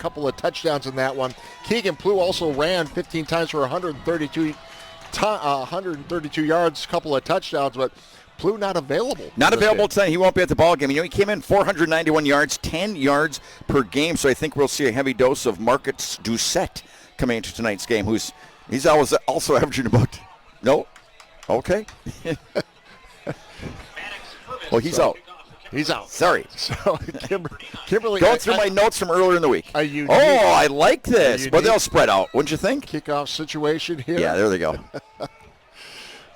couple of touchdowns in that one. Keegan Plew also ran 15 times for 132 yards, a couple of touchdowns, but Plew not available. Not available tonight. He won't be at the ball game. He came in 491 yards, 10 yards per game, so I think we'll see a heavy dose of Marcus Doucette coming into tonight's game, he's always also averaging about, no? Okay. Well, he's out. He's out. Sorry. So Kimberly. Going through my notes from earlier in the week. I like this. But they'll spread out, wouldn't you think? Kickoff situation here. Yeah, there they go.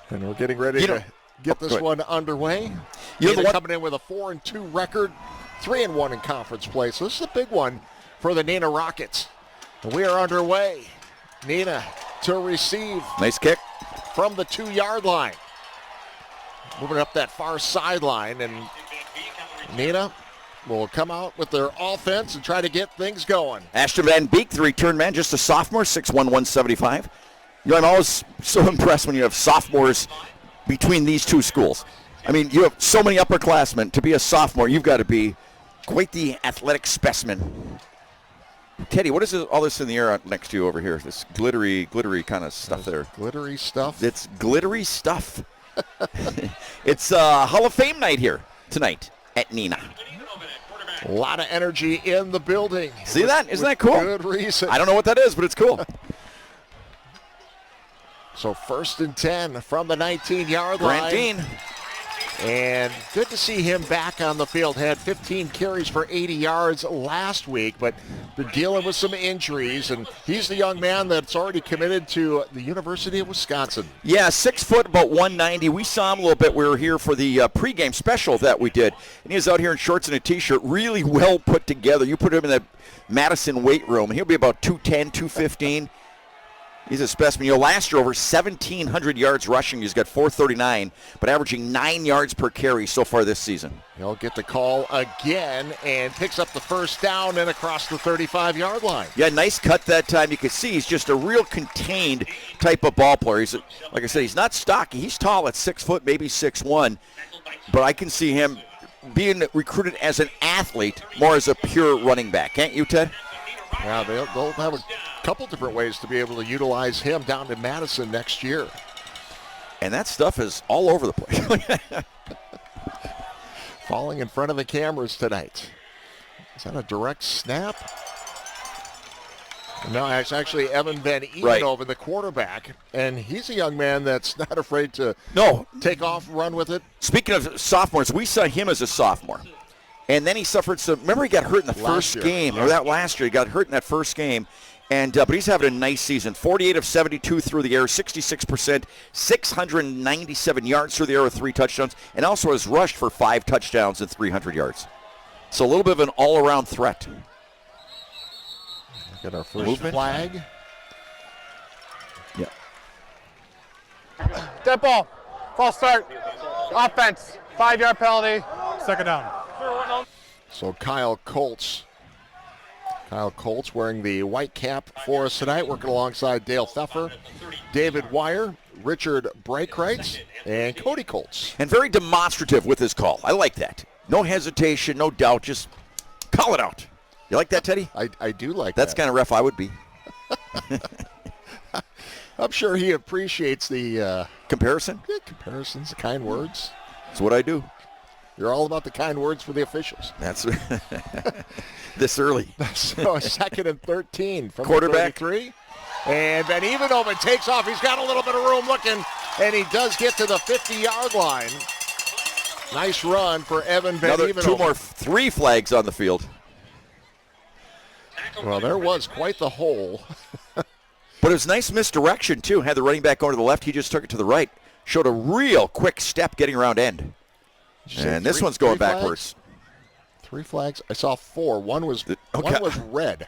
And we're getting ready to get this one underway. Neenah coming in with a 4-2 record, 3-1 in conference play. So this is a big one for the Neenah Rockets. And we are underway. Neenah to receive. Nice kick. From the 2-yard line. Moving up that far sideline, and Neenah will come out with their offense and try to get things going. Ashton Van Beek, the return man, just a sophomore, 6'1", 175. I'm always so impressed when you have sophomores between these two schools. I mean, you have so many upperclassmen. To be a sophomore, you've got to be quite the athletic specimen. Teddy, what is all this in the air next to you over here? This glittery kind of stuff there. Glittery stuff? It's glittery stuff. It's Hall of Fame night here tonight at Neenah. A lot of energy in the building. See that? Isn't that cool? Good reason. I don't know what that is, but it's cool. So 1st and 10 from the 19-yard line. Grant Dean. And good to see him back on the field. Had 15 carries for 80 yards last week, but been dealing with some injuries. And he's the young man that's already committed to the University of Wisconsin. Yeah, 6 foot, about 190. We saw him a little bit. We were here for the pregame special that we did. And he was out here in shorts and a T-shirt, really well put together. You put him in the Madison weight room, and he'll be about 210, 215. He's a specimen. Last year, over 1,700 yards rushing. He's got 439, but averaging 9 yards per carry so far this season. He'll get the call again and picks up the first down and across the 35-yard line. Yeah, nice cut that time. You can see he's just a real contained type of ball player. He's, like I said, he's not stocky. He's tall at 6 foot, maybe 6'1", but I can see him being recruited as an athlete more as a pure running back. Can't you, Ted? Yeah, they'll have a couple different ways to be able to utilize him down in Madison next year. And that stuff is all over the place. Falling in front of the cameras tonight. Is that a direct snap? No, it's actually Evan Van Evenhoven, the quarterback. And he's a young man that's not afraid to take off, run with it. Speaking of sophomores, we saw him as a sophomore. And then he suffered some. Remember, he got hurt in the first game, or that last year. He got hurt in that first game, and but he's having a nice season. 48 of 72 through the air, 66%, 697 yards through the air with 3 touchdowns, and also has rushed for 5 touchdowns and 300 yards. So a little bit of an all-around threat. Get our first flag. Yeah. Dead ball. False start. Offense. 5-yard penalty. Second down. So Kyle Colts wearing the white cap for us tonight, working alongside Dale Pfeffer, David Wire, Richard Breitkreitz, and Cody Colts. And very demonstrative with his call. I like that. No hesitation, no doubt, just call it out. You like that, Teddy? I do like That's that. Kind of ref I would be. I'm sure he appreciates the comparison. Yeah, comparisons, the kind words. That's what I do. You're all about the kind words for the officials. That's this early. So 2nd and 13 from quarterback. The 33. And Van Evenhoven takes off. He's got a little bit of room looking, and he does get to the 50-yard line. Nice run for Evan Van Evenhoven. 3 flags on the field. Well, there was quite the hole. But it was nice misdirection, too. Had the running back going to the left. He just took it to the right. Showed a real quick step getting around end. And this one's going backwards. 3 flags? I saw 4. One was red.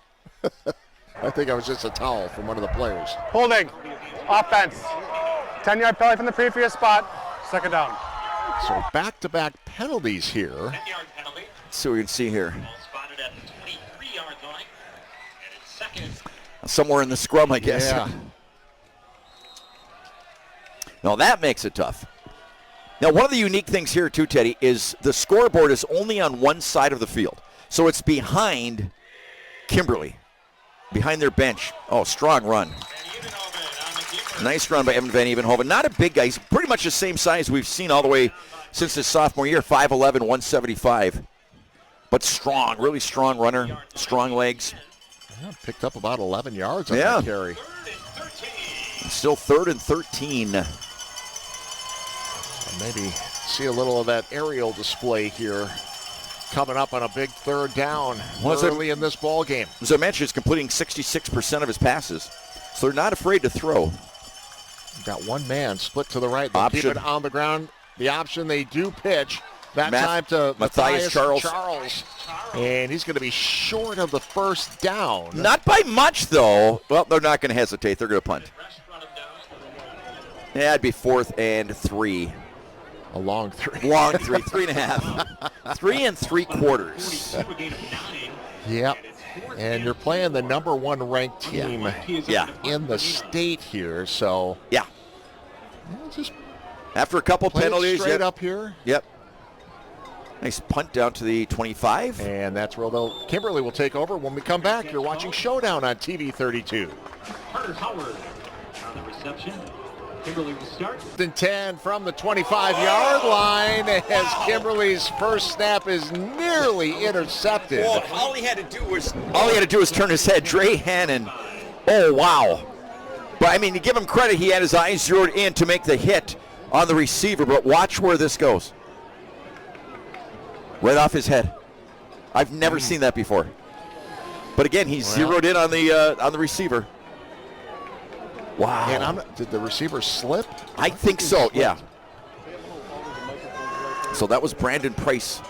I think I was just a towel from one of the players. Holding. Offense. 10-yard penalty from the previous spot. Second down. So back-to-back penalties here. 10-yard penalty. Let's see what we can see here. Spotted at the 23-yard line. And it's second. Somewhere in the scrum, I guess. Yeah. No, that makes it tough. Now, one of the unique things here, too, Teddy, is the scoreboard is only on one side of the field. So it's behind Kimberly. behind their bench. Oh, strong run. Nice run by Evan Van Evenhoven. Not a big guy. He's pretty much the same size we've seen all the way since his sophomore year, 5'11", 175. But strong, really strong runner, strong legs. Yeah, picked up about 11 yards on that carry. Still 3rd and 13. Maybe see a little of that aerial display here coming up on a big 3rd down early in this ball game. As I mentioned, he's completing 66% of his passes, so they're not afraid to throw. Got one man split to the right. They keep it on the ground. The option, they do pitch. That time to Matthias Charles. And he's going to be short of the first down. Not by much, though. Well, they're not going to hesitate. They're going to punt. Yeah, it'd be 4th and 3. A long 3. Long 3, 3.5. 3 3/4. Yep. And you're playing the number 1 ranked team in the state here. So, just after a couple penalties. Straight up here. Yep. Nice punt down to the 25. And that's where Kimberly will take over when we come back. You're watching Showdown on TV 32. Carter Howard on the reception. Kimberly will start. 10 from the 25-yard line as Kimberly's first snap is nearly intercepted. Well, all he had to do was turn his head. Dre Hannon. Oh, wow. But, I mean, to give him credit, he had his eyes zeroed in to make the hit on the receiver. But watch where this goes. Right off his head. I've never seen that before. But again, he's zeroed in on the receiver. Wow. And did the receiver slip? I think so, yeah. So that was Brandon Price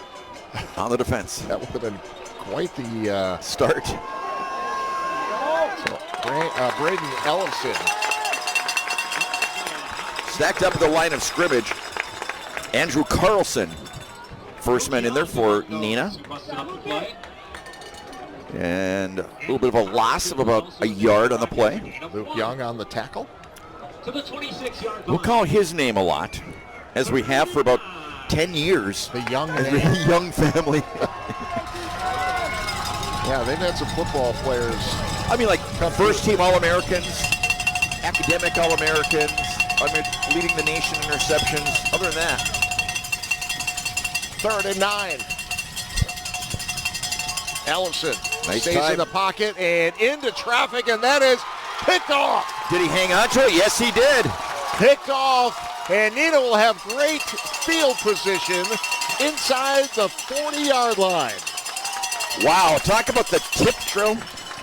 on the defense. That would have been quite the start. So, Braden Ellison. Stacked up at the line of scrimmage. Andrew Carlson. First man in there for Neenah. And a little bit of a loss of about a yard on the play. Luke Young on the tackle. We'll call his name a lot, as we have for about 10 years. The Young Young family. Yeah, they've had some football players. I mean, like first-team All-Americans, academic All-Americans, leading the nation in interceptions. Other than that. 3rd and 9. Ellison stays time in the pocket and into traffic, and that is picked off. Did he hang on to it? Yes, he did. Picked off, and Neenah will have great field position inside the 40-yard line. Wow, talk about the tip drill.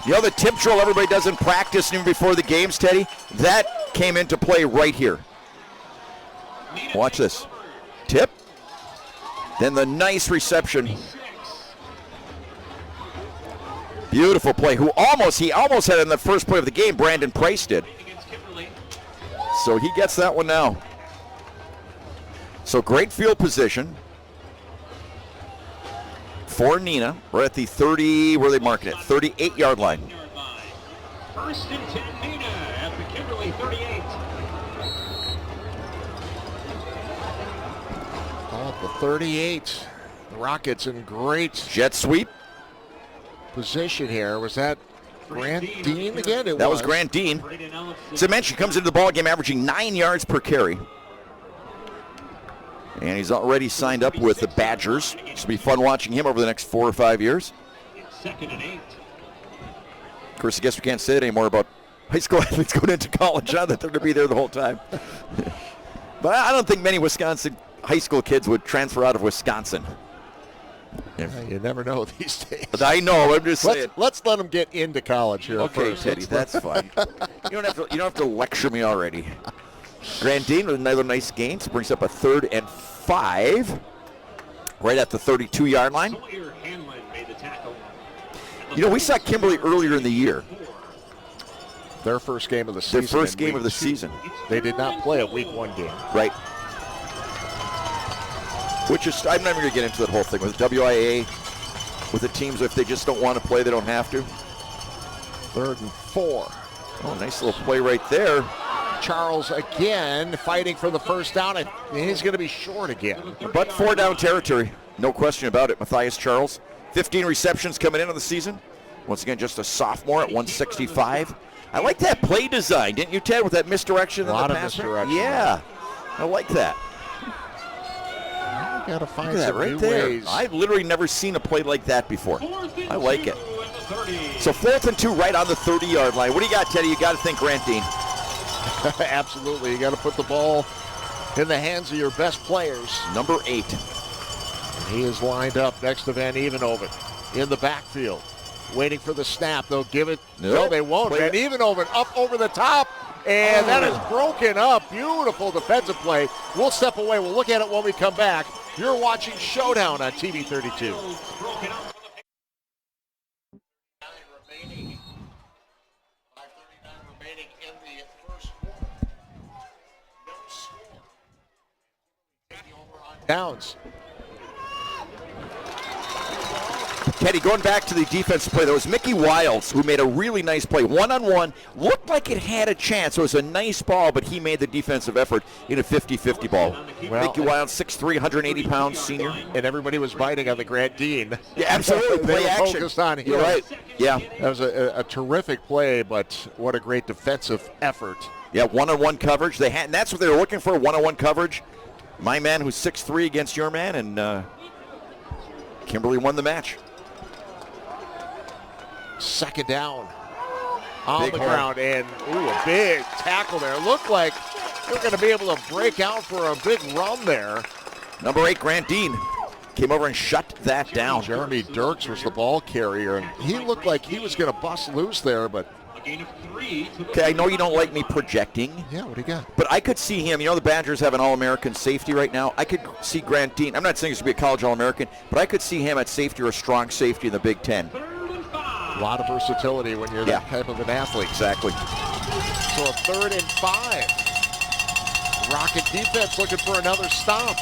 You know the tip drill everybody does in practice even before the games, Teddy? That came into play right here. Watch this. Tip. Then the nice reception. Beautiful play. He almost had it in the first play of the game. Brandon Price did. So he gets that one now. So great field position for Neenah. We're at the 30, where they mark it, 38-yard line. 1st and 10, Neenah at the Kimberly 38. At the 38. The Rockets in great jet sweep position here. Was that Grant Dean again? That was Grant Dean. As I mentioned, comes into the ball game averaging 9 yards per carry. And he's already signed up with the Badgers. It's be fun watching him over the next 4 or 5 years. 2nd and 8. Of course, I guess we can't say it anymore about high school athletes going into college, that they're going to be there the whole time. But I don't think many Wisconsin high school kids would transfer out of Wisconsin. You never know these days. But I know. I'm just saying. Let's let them get into college here. Okay, first. Teddy, that's fine. You don't have to lecture me already. Grant Dean with another nice gain. So brings up a 3rd and 5, right at the 32-yard line. You know, we saw Kimberly earlier in the year. Their first game of the season. Their first game of the season. They did not play a week 1 game. Right. Which is, I'm never going to get into that whole thing with WIA, with the teams, if they just don't want to play, they don't have to. 3rd and 4. Oh, nice little play right there. Charles again fighting for the first down, and he's going to be short again. But 4 down territory, no question about it. Matthias Charles, 15 receptions coming into the season, Once again, just a sophomore at 165. I like that play design, didn't you, Ted, with that misdirection in the pass? A lot of misdirection. Yeah, I like that. You got to find that some right new there. ways. I've literally never seen a play like that before. I like it. So 4th and 2 right on the 30-yard line. What do you got, Teddy? You got to think Grant Dean. Absolutely. You got to put the ball in the hands of your best players. Number 8. He is lined up next to Van Evenhoven in the backfield, waiting for the snap. They'll give it. Nope. No, they won't. Van Evenhoven up over the top, and that is broken up. Beautiful defensive play. We'll step away. We'll look at it when we come back. You're watching Showdown on TV 32. 5:39 remaining in the first quarter. No score. Taking over on downs. Teddy, going back to the defensive play, there was Mickey Wiles who made a really nice play. One-on-one, looked like it had a chance. It was a nice ball, but he made the defensive effort in a 50-50 ball. Well, Mickey Wiles, 6'3", 180 pounds, senior. And everybody was biting on the Grant Dean. Yeah, absolutely. They Play were action. focused on him. You're right. Yeah. That was a terrific play, but what a great defensive effort. Yeah, one-on-one coverage. They had, and that's what they were looking for, one-on-one coverage. My man who's 6'3" against your man, and Kimberly won the match. Second down on Big the hole. ground, and a big tackle there. Looked like they're going to be able to break out for a big run there. Number 8, Grant Dean, came over and shut that down. Jeremy Dirks was the ball carrier, and he looked like he was going to bust loose there, but A gain of 3 to the Okay, I know you don't like me projecting, yeah, what do you got? but I could see him. You know, the Badgers have an All-American safety right now. I could see Grant Dean. I'm not saying he's going to be a college All-American, but I could see him at safety or a strong safety in the Big Ten. 3rd and 5. A lot of versatility when you're that type of an athlete. Exactly. So a 3rd and 5. Rocket defense looking for another stop.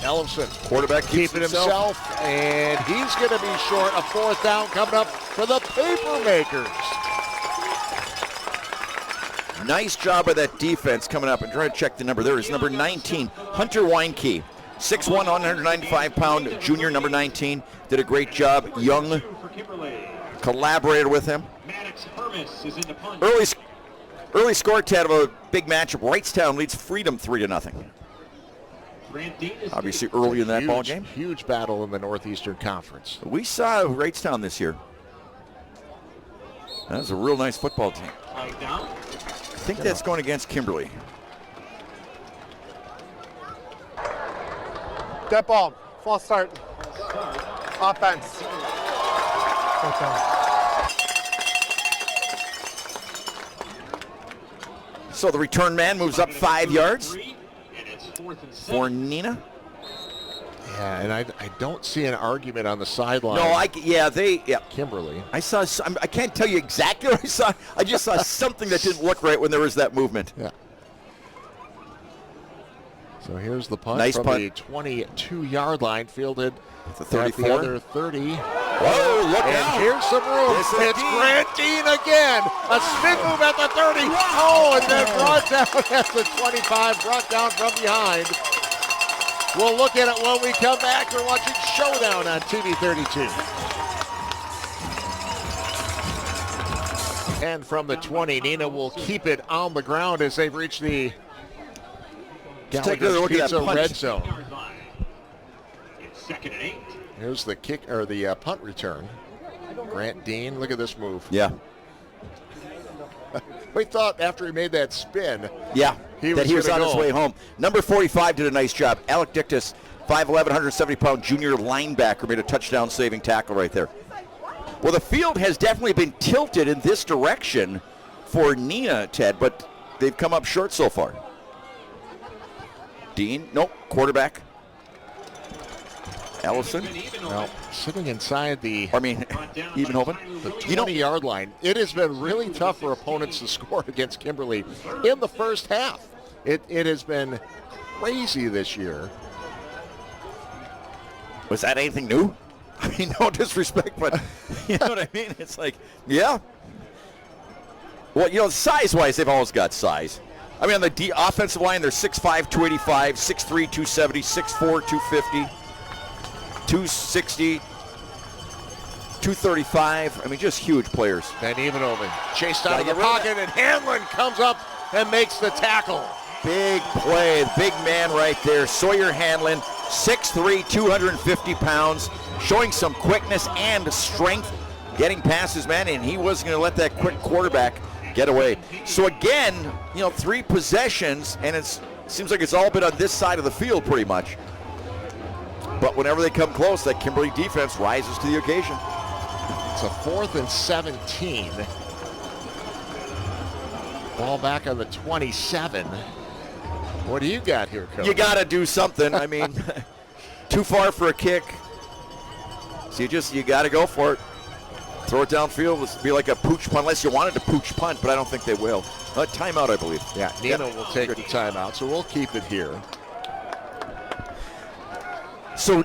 Ellison, Quarterback keeps keeping himself, and he's going to be short. A 4th down coming up for the Papermakers. Nice job by that defense coming up and trying to check the number. There is number 19, Hunter Weinke. 6'1", 195-pound junior, number 19. Did a great job. Young For Kimberly. collaborated with him. Maddox Hermes is in the punch. Early score, Ted, of a big matchup. Wrightstown leads Freedom 3-0. Grant Dean is Obviously early in that ball game. Huge battle in the Northeastern Conference. We saw Wrightstown this year. That was a real nice football team. flag down. I think that's going against Kimberly. Dead ball. False start. Offense. So the return man moves up 5 yards 3, and it's 4th and 7. for Neenah. Yeah, and I don't see an argument on the sideline. No, Kimberly. I saw. I can't tell you exactly what I saw. I just saw something that didn't look right when there was that movement. Yeah. So here's the punt Nice from punt. the 22-yard line, fielded The at 34. the other 30. Whoa, look And out. here's some room. This is It's Dean. Grant Dean again. A spin move at the 30. Oh, and then brought down at the 25, brought down from behind. We'll look at it when we come back. We're watching Showdown on TV 32. And from the 20, Neenah will keep it on the ground as they've reached the Take another look at that Pizza punch. red zone. Yard line. It's 2nd and 8. Here's the kick or the punt return. Grant Dean, look at this move. Yeah. We thought after he made that spin, Yeah, He that was he was on gonna his go. way home. Number 45 did a nice job. Alec Dictus, 5'11", 170-pound junior linebacker, made a touchdown-saving tackle right there. Well, the field has definitely been tilted in this direction for Neenah, Ted, but they've come up short so far. Dean, nope, quarterback. Ellison, well, sitting inside the Evenhoven. 20-yard line, it has been really tough for opponents to score against Kimberly in the first half. It has been crazy this year. Was that anything new? I mean, no disrespect, but you know what I mean? It's like, yeah. Well, you know, size-wise, they've always got size. I mean, on the offensive line, they're 6'5", 285, 6'3", 270, 6'4", 250, 260, 235. I mean, just huge players. Van Evenhoven chased out of the pocket, and Hanlon comes up and makes the tackle. Big play, big man right there. Sawyer Hanlon, 6'3", 250 pounds, showing some quickness and strength, getting past his man, and he wasn't going to let that quick quarterback get away. So again, 3 possessions, and it seems like it's all been on this side of the field pretty much. But whenever they come close, that Kimberly defense rises to the occasion. It's a 4th and 17. Ball back on the 27. What do you got here, Coach? You got to do something. I mean, too far for a kick. So you got to go for it. Throw it downfield. This would be like a pooch punt, unless you wanted to pooch punt, but I don't think they will. Timeout, I believe. Yeah, Neenah will take the timeout, so we'll keep it here. So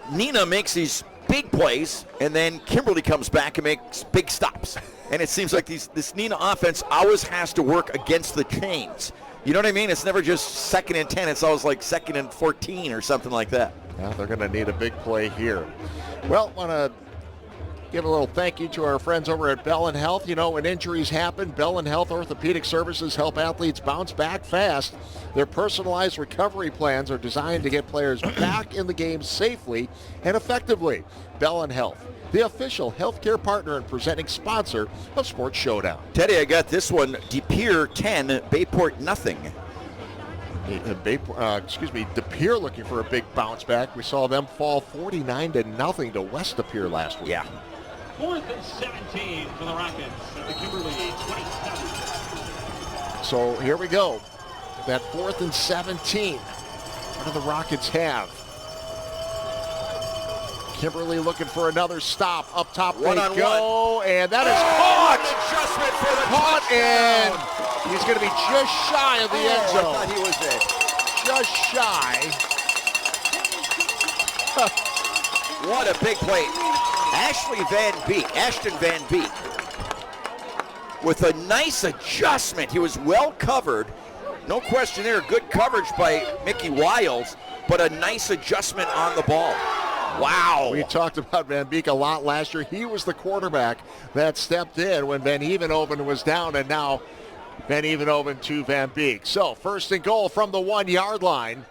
Neenah makes these big plays, and then Kimberly comes back and makes big stops. And it seems like this Neenah offense always has to work against the chains. You know what I mean? It's never just 2nd and 10. It's always like 2nd and 14 or something like that. Yeah, they're going to need a big play here. Well, want to give a little thank you to our friends over at Bell & Health. When injuries happen, Bell & Health Orthopedic Services help athletes bounce back fast. Their personalized recovery plans are designed to get players back in the game safely and effectively. Bell & Health, the official healthcare partner and presenting sponsor of Sports Showdown. Teddy, I got this one. De Pere 10, Bayport nothing. De Pere looking for a big bounce back. We saw them fall 49-0 to West De Pere last week. Yeah. 4th and 17 for the Rockets at the Kimberly 27. So here we go. That 4th and 17. What do the Rockets have? Kimberly looking for another stop. Up top they go, and that is caught. Adjustment for the caught, and he's going to be just shy of the end zone. I thought he was there. Just shy. What a big play. Ashton Van Beek with a nice adjustment. He was well covered. No question there. Good coverage by Mickey Wiles, but a nice adjustment on the ball. Wow. We talked about Van Beek a lot last year. He was the quarterback that stepped in when Van Evenhoven was down, and now Van Evenhoven to Van Beek. So 1st and goal from the 1-yard line.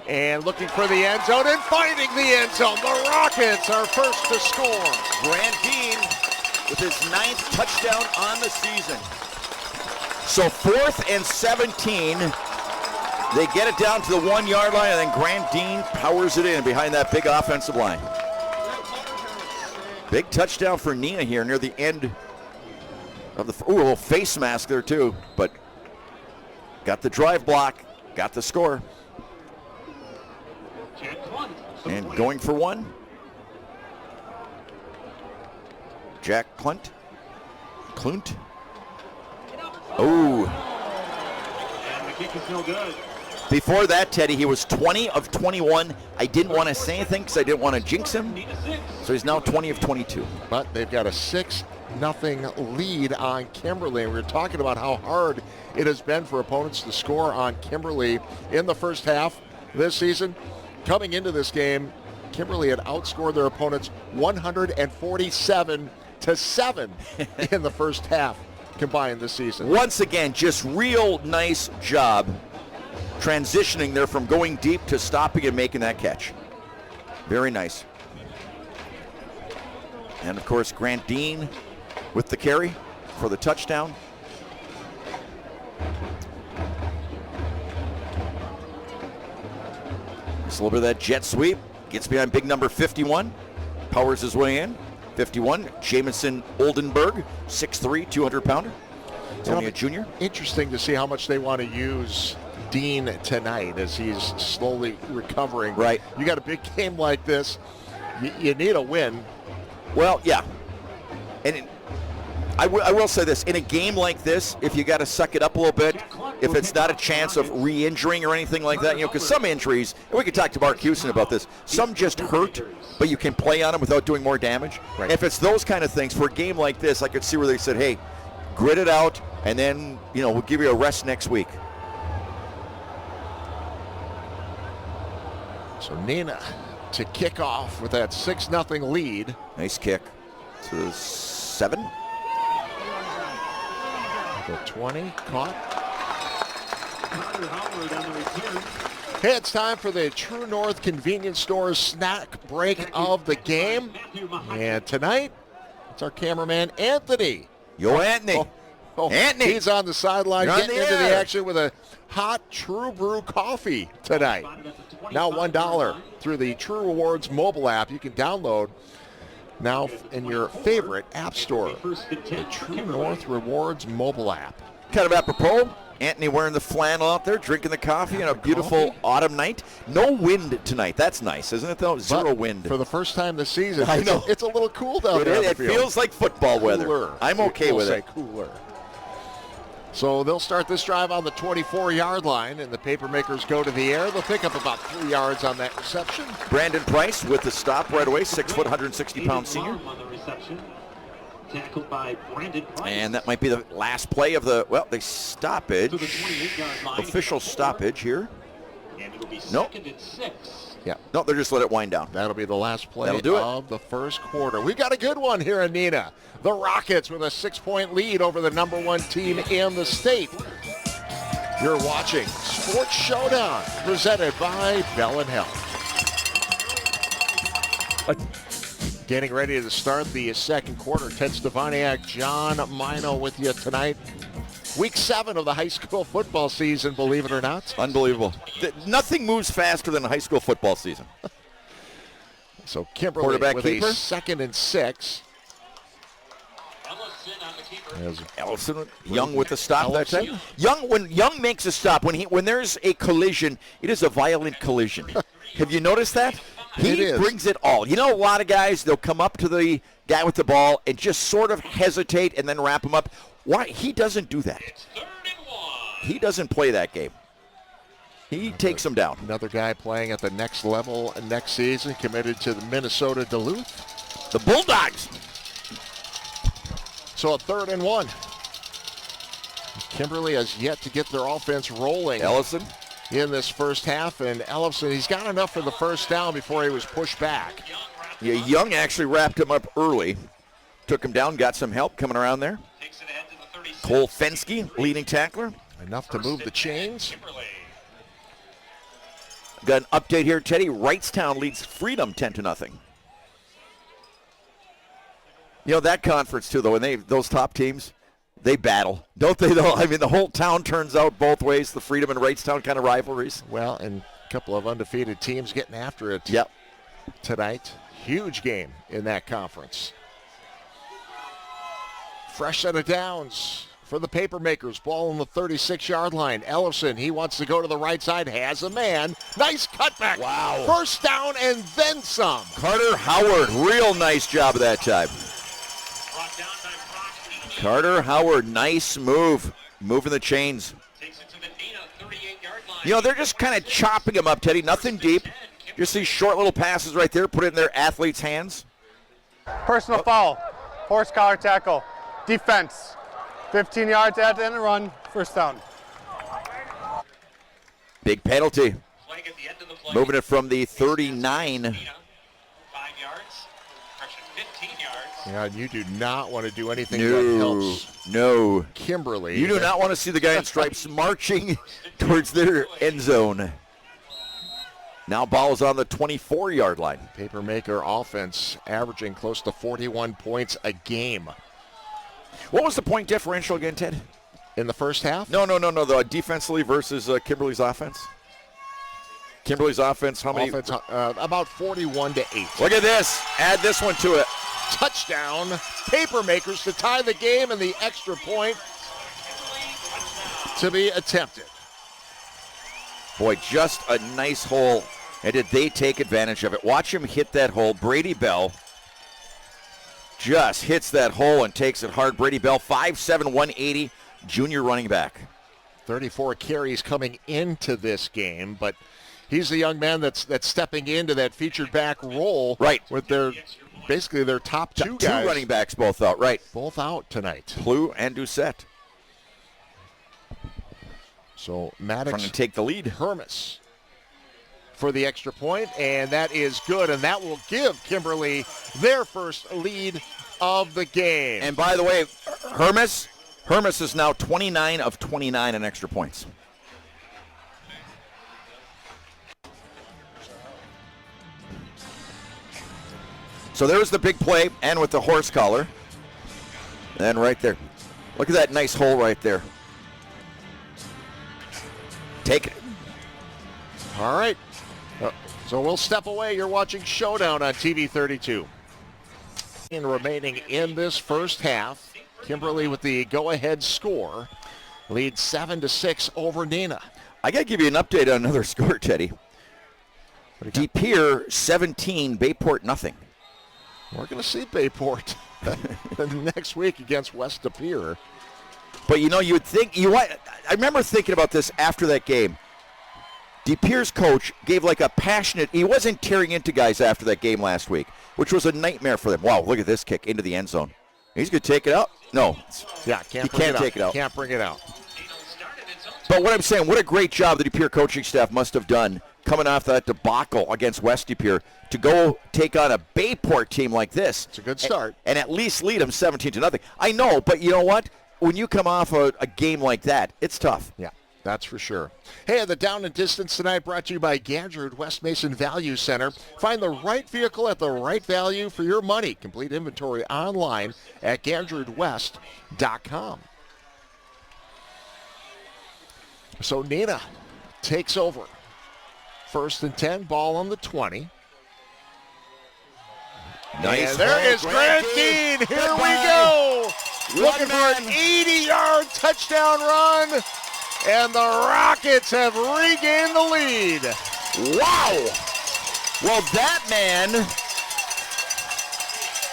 And looking for the end zone and finding the end zone. The Rockets are first to score. Grant Dean with his 9th touchdown on the season. So 4th and 17. They get it down to the 1-yard line, and then Grant Dean powers it in behind that big offensive line. Big touchdown for Neenah here near the end of the. Ooh, a little face mask there too, but got the drive block, got the score. And going for one, Jack Klunt. Oh. And the kick is no good. Before that, Teddy, he was 20 of 21. I didn't want to say anything because I didn't want to jinx him. So he's now 20 of 22. But they've got a 6-0 lead on Kimberly. We were talking about how hard it has been for opponents to score on Kimberly in the first half this season. Coming into this game, Kimberly had outscored their opponents 147-7 in the first half combined this season. Once again, just real nice job transitioning there from going deep to stopping and making that catch. Very nice. And of course, Grant Dean with the carry for the touchdown. Just a little bit of that jet sweep. Gets behind big number 51. Powers his way in. 51, Jamison Oldenburg, 6'3", 200-pounder. He's only a junior. Interesting to see how much they want to use Dean tonight as he's slowly recovering. Right. You got a big game like this, you need a win. Well, yeah. And I will say this, in a game like this, if you got to suck it up a little bit, if it's not a chance of re-injuring or anything like that, because some injuries, and we could talk to Mark Houston about this, some just hurt, but you can play on them without doing more damage. Right. If it's those kind of things, for a game like this, I could see where they said, hey, grit it out, and then, we'll give you a rest next week. So Neenah to kick off with that 6-0 lead. Nice kick. To 7. The 20 caught. Carter Howard on the return. Hey, it's time for the True North Convenience Store's snack break of the game. And tonight, it's our cameraman, Anthony. Yo, Anthony. Anthony. He's on the sideline getting into the action with a hot True Brew coffee tonight. Now $1 through the True Rewards mobile app. You can download now in your favorite app store. The True North Rewards mobile app. Kind of apropos. Anthony wearing the flannel out there, drinking the coffee on a beautiful autumn night. No wind tonight. That's nice, isn't it, though? Zero wind. For the first time this season, I know. It's a little cool down there. It feels like football weather. I'm okay with it. Cooler. So they'll start this drive on the 24-yard line, and the Papermakers go to the air. They'll pick up about 3 yards on that reception. Brandon Price with the stop right away, 6 foot, 160-pound senior. On the reception. Tackled by Brandon Price. And that might be the last play of the stoppage. To the 28-yard line. Official stoppage here. And it'll be Nope. 2nd and 6. Yeah. No, they're just let it wind down. That'll be the last play That'll do it. of the first quarter. We've got a good one here in Neenah. The Rockets with a 6-point lead over the #1 team in the state. You're watching Sports Showdown, presented by Bell and Health. Getting ready to start the second quarter. Ted Stefaniak, John Mino with you tonight. Week 7 of the high school football season, believe it or not. Unbelievable. Nothing moves faster than a high school football season. So Kimberly Quarterback with keeper. a 2nd and 6. Ellison on the keeper. Ellison, Young with the stop that Ellison. time. When Young makes a stop, when there's a collision, it is a violent collision. Have you noticed that? He brings it all. You know, a lot of guys, they'll come up to the guy with the ball and just sort of hesitate and then wrap him up. Why? He doesn't do that. It's 3rd and 1. He doesn't play that game. He takes him down. Another guy playing at the next level next season, committed to the Minnesota Duluth. The Bulldogs. So a 3rd and 1. Kimberly has yet to get their offense rolling Ellison. in this first half, and Ellison, he's got enough for the first down before he was pushed back. Yeah, Young actually wrapped him up early. Took him down, got some help coming around there. Takes it ahead to the 36. Cole Fensky, leading tackler. Enough to move the chains. Kimberly. Got an update here, Teddy. Wrightstown leads Freedom 10-0. You know, that conference, too, though, when those top teams, they battle, don't they, though? I mean, the whole town turns out both ways, the Freedom and Wrightstown kind of rivalries. Well, and a couple of undefeated teams getting after it Yep. tonight. Huge game in that conference. Fresh set of downs for the Papermakers. Ball on the 36-yard line. Ellison, he wants to go to the right side, has a man. Nice cutback. Wow. First down and then some. Carter Howard, real nice job of that time. Brought down by Brock. Carter Howard, nice move. Moving the chains. Takes it to the Neenah 38-yard line. You know, they're just kind of chopping him up, Teddy. Nothing deep. Just these short little passes right there. Put it in their athletes' hands. Personal foul. Horse collar tackle. Defense. 15 yards at the end of the run. First down. Big penalty. Flag at the end of the play. Moving it from the 39. Neenah, 5 yards. Correction, 15 yards. Yeah, and you do not want to do anything that helps No. Kimberly. You do not want to see the guy in stripes marching towards their end zone. Now ball is on the 24-yard line. Papermaker offense averaging close to 41 points a game. What was the point differential again, Ted? In the first half? No. The defensively versus Kimberly's offense. Kimberly's offense, how many? Offense, about 41 to 8. Look at this. Add this one to it. Touchdown. Papermakers to tie the game, and the extra point to be attempted. Boy, just a nice hole. And did they take advantage of it? Watch him hit that hole. Brady Bell just hits that hole and takes it hard. Brady Bell, 5'7", 180, junior running back. 34 carries coming into this game, but he's the young man that's stepping into that featured back role. Right. With their basically their top two guys. Two running backs both out, right. Both out tonight. Plu and Doucette. So Maddox trying to take the lead. Hermes for the extra point, and that is good, and that will give Kimberly their first lead of the game. And by the way, Hermes is now 29 of 29 in extra points. So there's the big play, and with the horse collar. And right there. Look at that nice hole right there. Take it. All right. So we'll step away. You're watching Showdown on TV 32. And remaining in this first half, Kimberly with the go-ahead score leads 7-6 over Neenah. I got to give you an update on another score, Teddy. De Pere 17, Bayport nothing. We're going to see Bayport next week against West De Pere. But you would think I remember thinking about this after that game. De Pere's coach gave like a passionate. He wasn't tearing into guys after that game last week, which was a nightmare for them. Wow, look at this kick into the end zone. He's going to take it out. No, can't take it out. Can't bring it out. But what I'm saying, what a great job the De Pere coaching staff must have done coming off that debacle against West De Pere to go take on a Bayport team like this. It's a good start. And at least lead them 17-0. I know, but you know what? When you come off a game like that, it's tough. Yeah, that's for sure. Hey, the Down and Distance tonight brought to you by Gandrud West Mason Value Center. Find the right vehicle at the right value for your money. Complete inventory online at GandrudWest.com. So Neenah takes over. 1st and 10, ball on the 20. Nice. And there is Grant Dean. Here we go. Looking for an 80-yard touchdown run. And the Rockets have regained the lead. Wow. Well, that man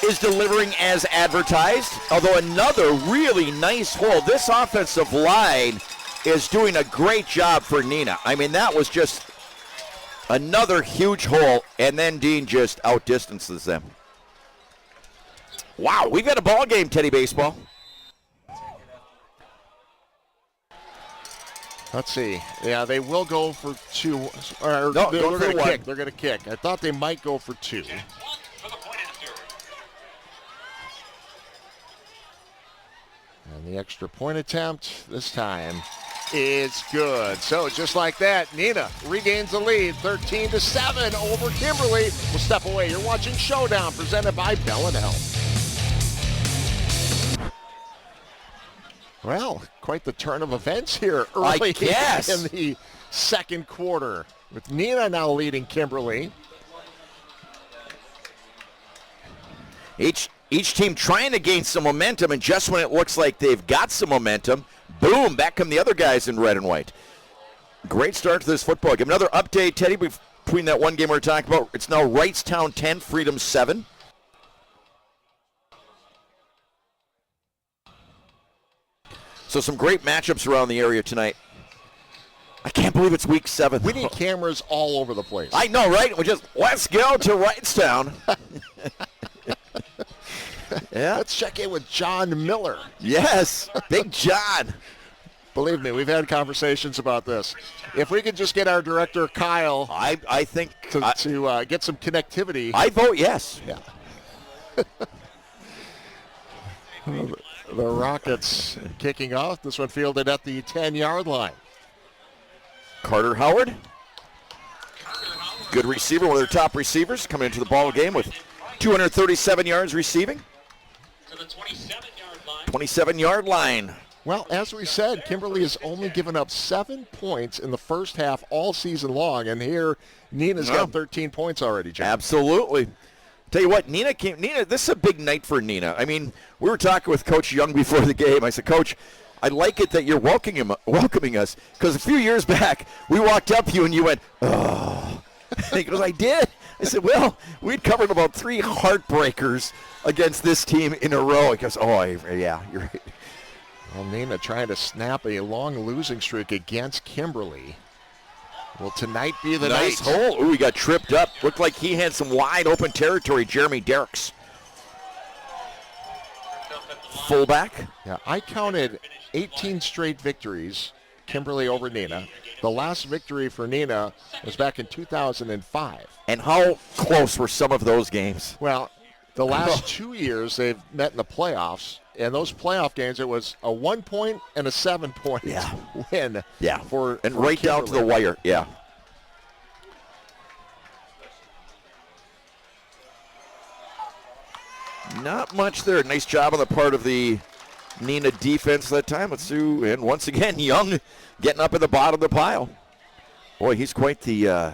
is delivering as advertised. Although another really nice hole. This offensive line is doing a great job for Neenah. I mean, that was just another huge hole, and then Dean just outdistances them. Wow, we've got a ball game, Teddy Baseball. Let's see. Yeah, they will go for 2. Or no, they're going going to for kick. They're going to kick. I thought they might go for 2. And the extra point attempt this time is good. So just like that, Neenah regains the lead, 13-7 over Kimberly. We'll step away. You're watching Showdown, presented by Bell and Health. Well, quite the turn of events here early in the second quarter, with Neenah now leading Kimberly. Each team trying to gain some momentum, and just when it looks like they've got some momentum, boom, back come the other guys in red and white. Great start to this football game. Another update, Teddy, between that one game we were talking about. It's now Wrightstown 10, Freedom 7. So some great matchups around the area tonight. I can't believe it's week 7. We need cameras all over the place. I know, right? Let's go to Wrightstown. Yeah. Let's check in with John Miller. Yes, Big John. Believe me, we've had conversations about this. If we could just get our director, Kyle, I think to get some connectivity. I vote yes. Yeah. The Rockets kicking off. This one fielded at the 10-yard line. Carter Howard. Good receiver, one of their top receivers, coming into the ball game with 237 yards receiving. To the 27-yard line. 27-yard line. Well, as we said, Kimberly has only given up 7 points in the first half all season long, and here Neenah's got 13 points already, John. Absolutely. Tell you what, Neenah, this is a big night for Neenah. I mean, we were talking with Coach Young before the game. I said, Coach, I like it that you're welcoming us, because a few years back, we walked up to you and you went, oh. And he goes, I did. I said, well, we'd covered about 3 heartbreakers against this team in a row. He goes, yeah, you're right. Well, Neenah trying to snap a long losing streak against Kimberly. Will tonight be the nice night? Hole. Ooh, he got tripped up. Looked like he had some wide open territory, Jeremy Derricks. Fullback. Yeah, I counted 18 straight victories Kimberly over Neenah. The last victory for Neenah was back in 2005. And how close were some of those games? Well, the last 2 years they've met in the playoffs. In those playoff games, it was a 1 point and a 7 point win. Yeah. For right Kimberly. down to the wire. Yeah. Not much there. Nice job on the part of the Neenah defense that time. Let's see. And once again, Young getting up at the bottom of the pile. Boy, he's quite the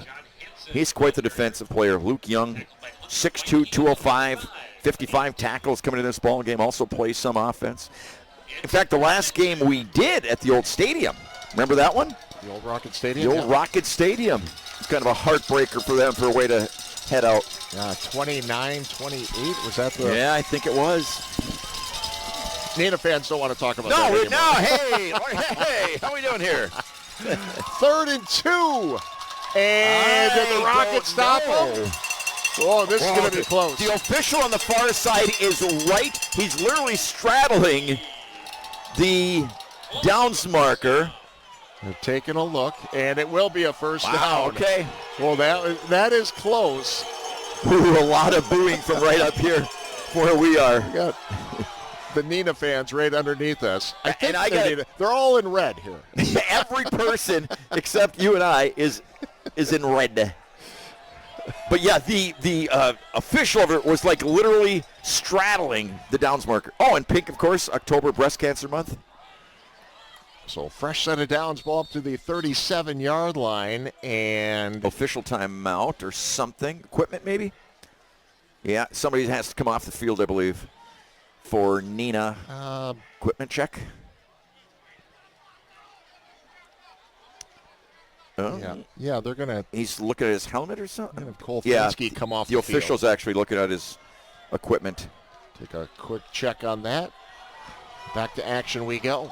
defensive player. Luke Young, 6'2", 205, 55 tackles coming in this ball game. Also plays some offense. In fact, the last game we did at the old stadium. Remember that one? The old Rocket Stadium? The old Rocket Stadium. It's kind of a heartbreaker for them for a way to head out. 29-28, was that the... Yeah, I think it was. Neenah fans don't want to talk about that anymore. Hey, how are we doing here? 3rd and 2. And did the Rockets stop them? Oh, this is going to be close. The official on the far side is right. He's literally straddling the downs marker. They're taking a look, and it will be a first down. Wow, okay. Well, that is close. Ooh, a lot of booing from right up here where we are. We got the Neenah fans right underneath us. They're all in red here. Every person except you and I is in red. But yeah, the official of it was like literally straddling the downs marker. Oh, and pink, of course, October Breast Cancer Month. So fresh set of downs, ball up to the 37-yard line, and official timeout or something. Equipment, maybe? Yeah, somebody has to come off the field, I believe, for Neenah. Equipment check. Yeah, they're going to... He's looking at his helmet or something? Have Cole Finsky come off the field. The official's actually looking at his equipment. Take a quick check on that. Back to action we go.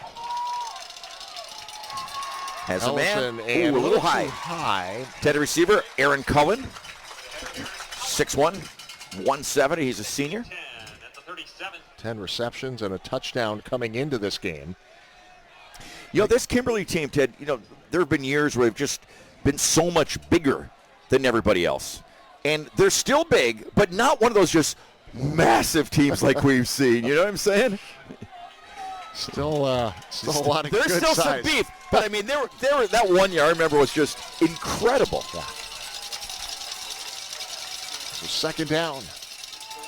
Has a man. And a little high. Teddy receiver, Aaron Cullen. 6'1", 170. He's a senior. 10 receptions and a touchdown coming into this game. You know, this Kimberly team, Ted, there have been years where they've just been so much bigger than everybody else. And they're still big, but not one of those just massive teams like we've seen. You know what I'm saying? Still a lot of There's good still size. some beef, but I mean, they were that 1 year I remember was just incredible. Yeah. So second down.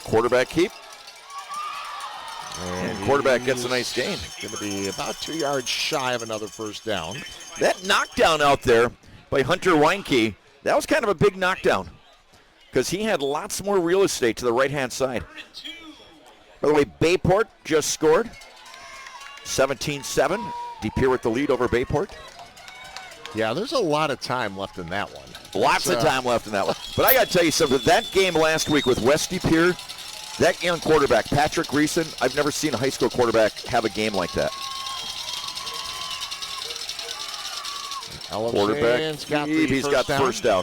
Quarterback keep. And quarterback gets a nice gain. Going to be about 2 yards shy of another first down. That knockdown out there by Hunter Weinke, that was kind of a big knockdown because he had lots more real estate to the right-hand side. By the way, Bayport just scored. 17-7. De Pere with the lead over Bayport. Yeah, there's a lot of time left in that one. Lots of time left in that one. But I got to tell you something. That game last week with West De Pere, that young quarterback, Patrick Reeson, I've never seen a high school quarterback have a game like that. Quarterback, he's got the first down.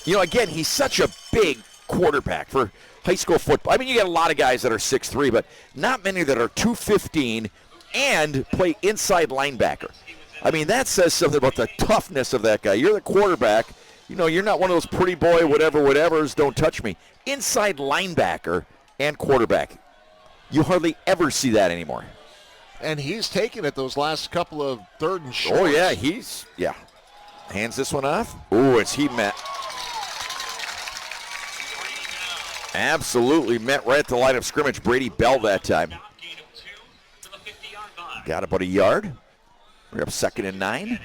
You know, again, he's such a big quarterback for high school football. I mean, you got a lot of guys that are 6'3", but not many that are 215 and play inside linebacker. I mean, that says something about the toughness of that guy. You're the quarterback. You know, you're not one of those pretty boy whatevers, don't touch me. Inside linebacker and quarterback. You hardly ever see that anymore. And he's taken it those last couple of third and shorts. Oh, yeah, hands this one off. Oh, it's he met. Absolutely met right at the line of scrimmage. Brady Bell that time. Got about a yard. We're up 2nd and 9.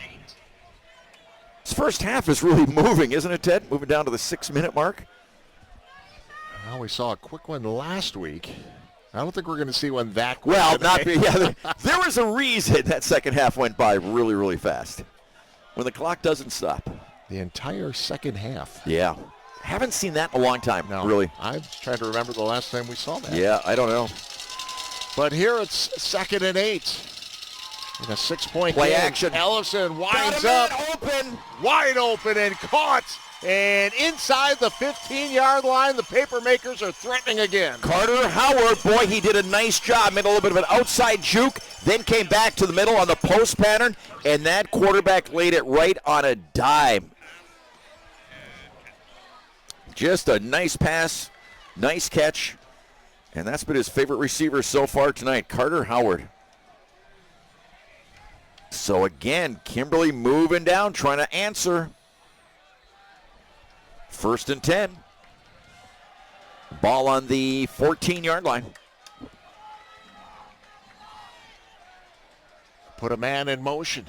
This first half is really moving, isn't it, Ted? Moving down to the 6-minute mark. Well, we saw a quick one last week. I don't think we're going to see one that quick. Well, there was a reason that second half went by really, really fast. When the clock doesn't stop. The entire second half. Yeah. Haven't seen that in a long time, really. I'm trying to remember the last time we saw that. Yeah, I don't know. But here it's 2nd and 8. In a 6-point play game. action. Ellison winds up. Wide open and caught And inside the 15-yard line, the Papermakers are threatening again. Carter Howard, boy, he did a nice job. Made a little bit of an outside juke, then came back to the middle on the post pattern, and that quarterback laid it right on a dime. Just a nice pass, nice catch, and that's been his favorite receiver so far tonight, Carter Howard. So again, Kimberly moving down, trying to answer. 1st and 10. Ball on the 14-yard line. Put a man in motion.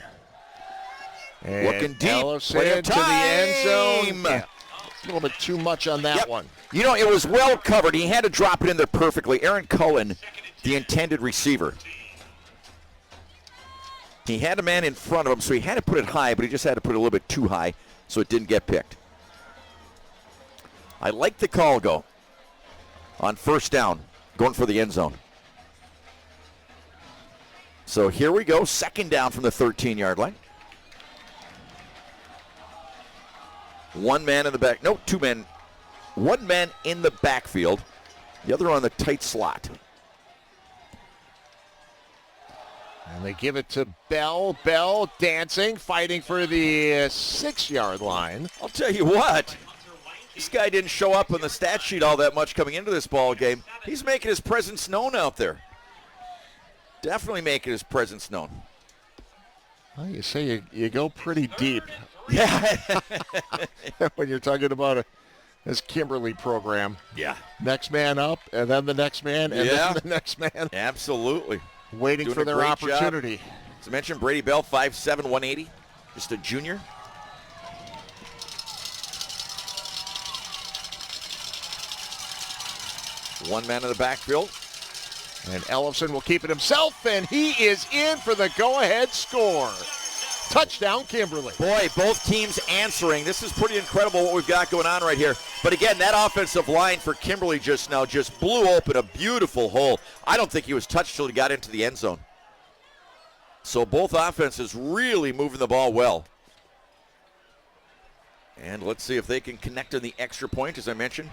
And looking deep. Ellison to the end zone. Yeah, a little bit too much on that one. You know, it was well covered. He had to drop it in there perfectly. Aaron Cullen, the intended receiver. He had a man in front of him, so he had to put it high, but he just had to put it a little bit too high so it didn't get picked. I like the call go on 1st down, going for the end zone. So here we go, 2nd down from the 13-yard line. One man in the back, no, two men. One man in the backfield, the other on the tight slot. And they give it to Bell. Bell dancing, fighting for the 6-yard line. I'll tell you what. This guy didn't show up on the stat sheet all that much coming into this ball game. He's making his presence known out there. Definitely making his presence known. Well, you say you go pretty deep. Yeah. When you're talking about this Kimberly program. Yeah. Next man up, and then the next man, and then the next man. Absolutely. Waiting Doing for their opportunity. Job. As I mentioned, Brady Bell, 5'7", 180. Just a junior. One man in the backfield. And Ellison will keep it himself, and he is in for the go-ahead score. Touchdown, Kimberly. Boy, both teams answering. This is pretty incredible what we've got going on right here. But again, that offensive line for Kimberly just now just blew open a beautiful hole. I don't think he was touched till he got into the end zone. So both offenses really moving the ball well. And let's see if they can connect on the extra point, as I mentioned.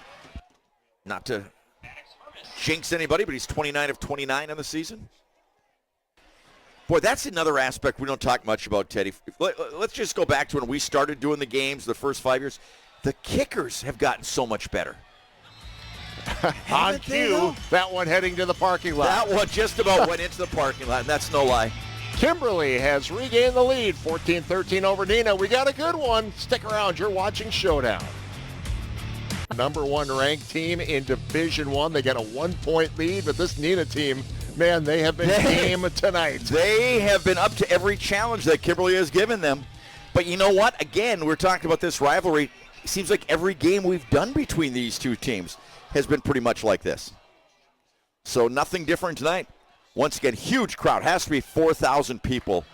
Not to jinx anybody, but he's 29 of 29 on the season. Boy, that's another aspect we don't talk much about, Teddy. Let's just go back to when we started doing the games the first 5 years. The kickers have gotten so much better. On cue, that one heading to the parking lot. That one just about went into the parking lot, and that's no lie. Kimberly has regained the lead, 14-13 over Neenah. We got a good one. Stick around. You're watching Showdown. Number 1 ranked team in Division I. They got a 1-point lead, but this Neenah team, man, they have been game tonight. They have been up to every challenge that Kimberly has given them. But you know what? Again, we're talking about this rivalry. It seems like every game we've done between these two teams has been pretty much like this. So nothing different tonight. Once again, huge crowd. Has to be 4,000 people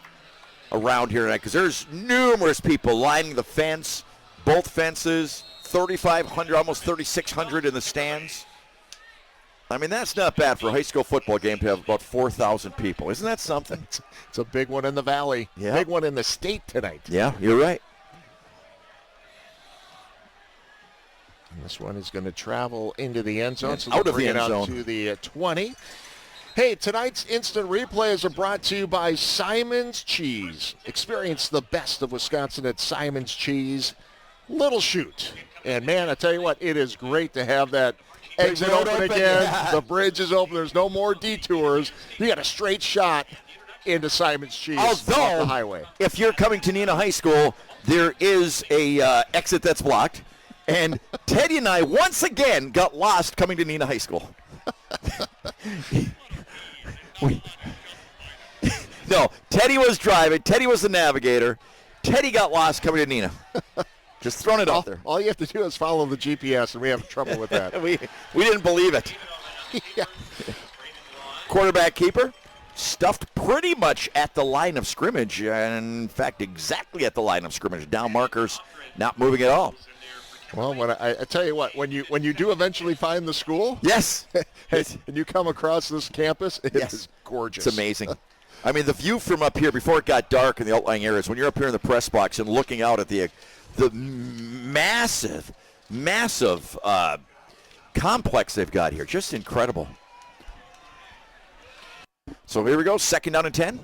around here tonight because there's numerous people lining the fence, both fences, 3,500, almost 3,600 in the stands. I mean, that's not bad for a high school football game to have about 4,000 people. Isn't that something? It's a big one in the Valley. Yeah. Big one in the state tonight. Yeah, you're right. And this one is going to travel into the end zone. And so out of the end out zone. To the 20. Hey, tonight's instant replays are brought to you by Simon's Cheese. Experience the best of Wisconsin at Simon's Cheese, Little Chute. And, man, I tell you what, it is great to have that exit open again. Yeah. The bridge is open. There's no more detours. You got a straight shot into Simon's Cheese off the highway. If you're coming to Neenah High School, there is a exit that's blocked. And Teddy and I, once again, got lost coming to Neenah High School. No, Teddy was driving. Teddy was the navigator. Teddy got lost coming to Neenah. Just throwing it out there. All you have to do is follow the GPS, and we have trouble with that. we didn't believe it. Yeah. Quarterback keeper stuffed pretty much at the line of scrimmage. And in fact, exactly at the line of scrimmage. Down markers, not moving at all. Well, when I tell you what, when you do eventually find the school, yes, and you come across this campus, it is gorgeous. It's amazing. I mean, the view from up here before it got dark in the outlying areas, when you're up here in the press box and looking out at the the massive complex they've got here. Just incredible. So here we go, 2nd down and 10.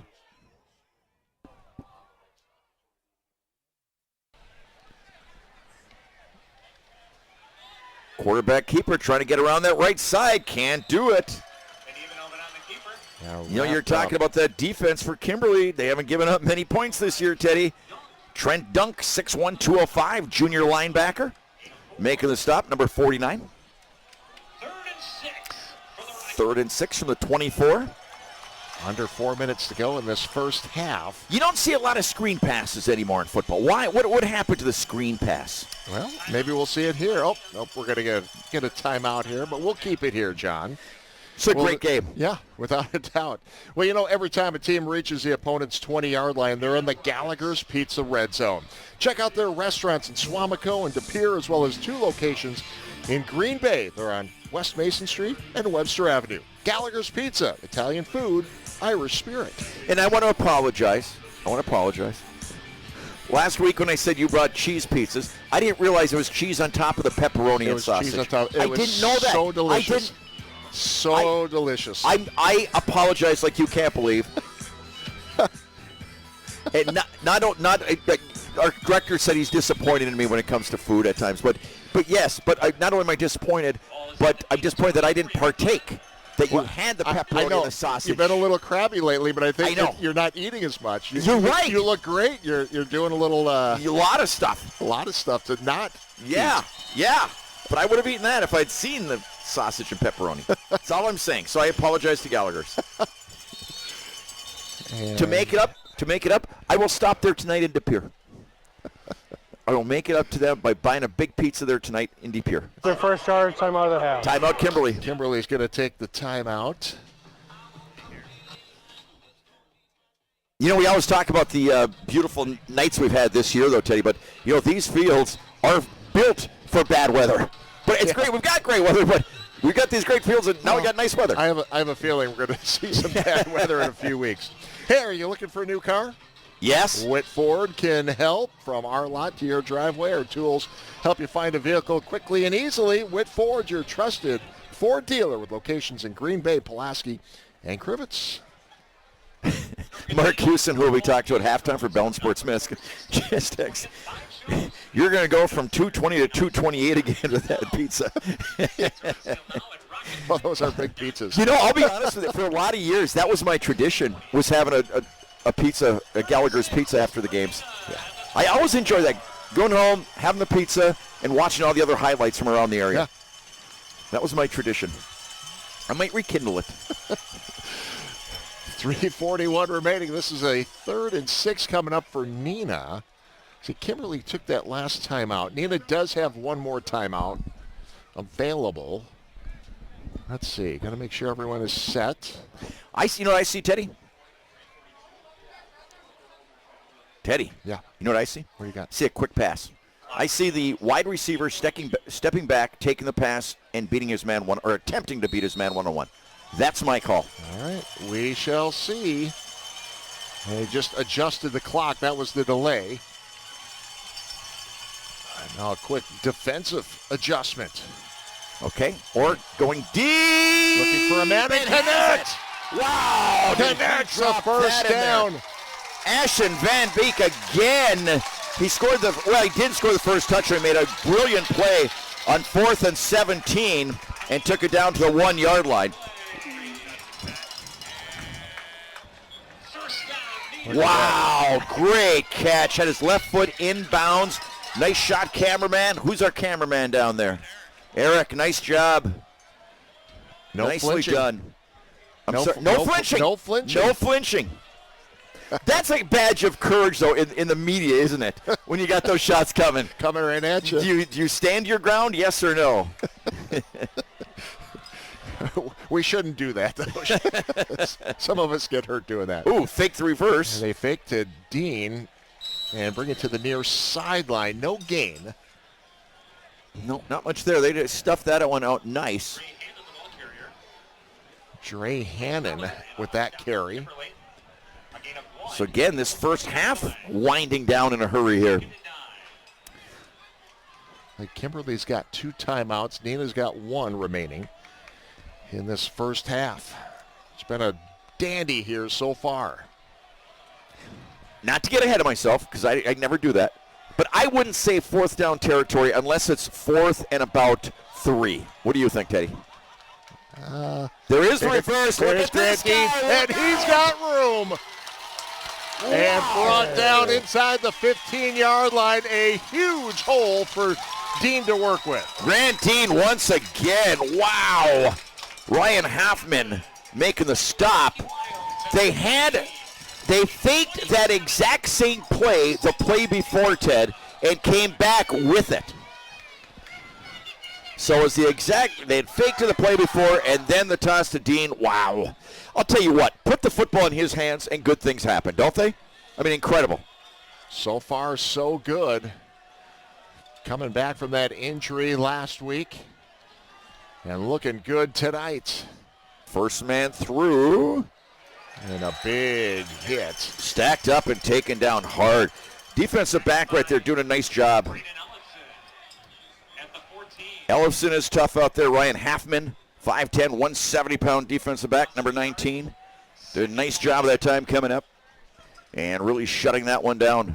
Quarterback keeper trying to get around that right side. Can't do it. You know, you're talking about that defense for Kimberly. They haven't given up many points this year, Teddy. Trent Dunk, 6'1", 205, junior linebacker. Making the stop, number 49. 3rd and 6 from the 24. Under 4 minutes to go in this first half. You don't see a lot of screen passes anymore in football. Why? What happened to the screen pass? Well, maybe we'll see it here. Oh, nope, we're going to get a timeout here, but we'll keep it here, John. It's a great game. Yeah, without a doubt. Well, you know, every time a team reaches the opponent's 20-yard line, they're in the Gallagher's Pizza Red Zone. Check out their restaurants in Swamico and De Pere, as well as 2 locations in Green Bay. They're on West Mason Street and Webster Avenue. Gallagher's Pizza, Italian food, Irish spirit. And I want to apologize. Last week when I said you brought cheese pizzas, I didn't realize it was cheese on top of the pepperoni and sausage. Cheese on top. I didn't know that. So delicious. Delicious. I apologize like you can't believe. And our director said he's disappointed in me when it comes to food at times. But yes, not only am I disappointed, but I'm disappointed that I didn't partake. That you had the pepperoni and the sausage. You've been a little crabby lately, but I think you're not eating as much. You're right. You look great. You're doing a lot of stuff. A lot of stuff to not Yeah, eat. Yeah. But I would have eaten that if I'd seen the sausage and pepperoni. That's all I'm saying. So I apologize to Gallagher's. To make it up, I will stop there tonight in De Pere. I will make it up to them by buying a big pizza there tonight in De Pere. It's their first charge, timeout of the half. Timeout, Kimberly. Kimberly's going to take the timeout. You know, we always talk about the beautiful nights we've had this year, though, Teddy, but, you know, these fields are built for bad weather. But it's great. We've got great weather, but we've got these great fields, and now we got nice weather. I have a feeling we're going to see some bad weather in a few weeks. Hey, are you looking for a new car? Yes. Whit Ford can help. From our lot to your driveway, our tools help you find a vehicle quickly and easily. Whit Ford, your trusted Ford dealer with locations in Green Bay, Pulaski, and Crivets. Mark Houston, who we talked to at halftime for Bell and Sports Smith, just text, you're going to go from 220 to 228 again with that pizza. Well, those are big pizzas. You know, I'll be honest with you. For a lot of years, that was my tradition, was having a pizza, a Gallagher's pizza after the games. Yeah. I always enjoy that, going home, having the pizza, and watching all the other highlights from around the area. Yeah. That was my tradition. I might rekindle it. 3:41 remaining. This is a 3rd and 6 coming up for Neenah. See, Kimberly took that last timeout. Neenah does have one more timeout available. Let's see. Got to make sure everyone is set. You know what I see, Teddy? Teddy. Yeah. You know what I see? What do you got? See a quick pass. I see the wide receiver stepping back, taking the pass, and beating his man one, or attempting to beat his man one-on-one. That's my call. All right. We shall see. They just adjusted the clock. That was the delay. And now a quick defensive adjustment. Okay. Or going deep. Looking for a man and connects. Wow. Connects a first down. Ashton Van Beek again. He did score the first touchdown. He made a brilliant play on 4th and 17 and took it down to the 1-yard line. Wow, great catch. Had his left foot inbounds. Nice shot, cameraman. Who's our cameraman down there? Eric, nice job. Nicely flinching. done. No flinching. No flinching. No flinching. That's a badge of courage, though, in the media, isn't it? When you got those shots coming. Coming right at you. Do you stand your ground, yes or no? We shouldn't do that, though. Some of us get hurt doing that. Ooh, fake the reverse. And they fake to Dean and bring it to the near sideline. No gain. No, not much there. They just stuffed that one out nice. Dre Hannon with that carry. So again, this first half winding down in a hurry here. Like Kimberly's got 2 timeouts. Neenah's got 1 remaining in this first half. It's been a dandy here so far. Not to get ahead of myself, because I never do that, but I wouldn't say 4th down territory unless it's 4th and about 3. What do you think, Teddy? There is the reverse. Look at this guy. And he's got room. Wow. And brought down inside the 15-yard line. A huge hole for Dean to work with. Grand Dean once again. Wow. Ryan Hoffman making the stop. They faked that exact same play, the play before, Ted, and came back with it. So it's the exact, they had faked to the play before and then the toss to Dean. Wow. I'll tell you what, put the football in his hands and good things happen, don't they? I mean, incredible. So far, so good. Coming back from that injury last week and looking good tonight. First man through. And a big hit. Stacked up and taken down hard. Defensive back right there doing a nice job. Ellefson is tough out there. Ryan Hoffman, 5'10", 170-pound defensive back, number 19. Did a nice job of that time coming up and really shutting that one down.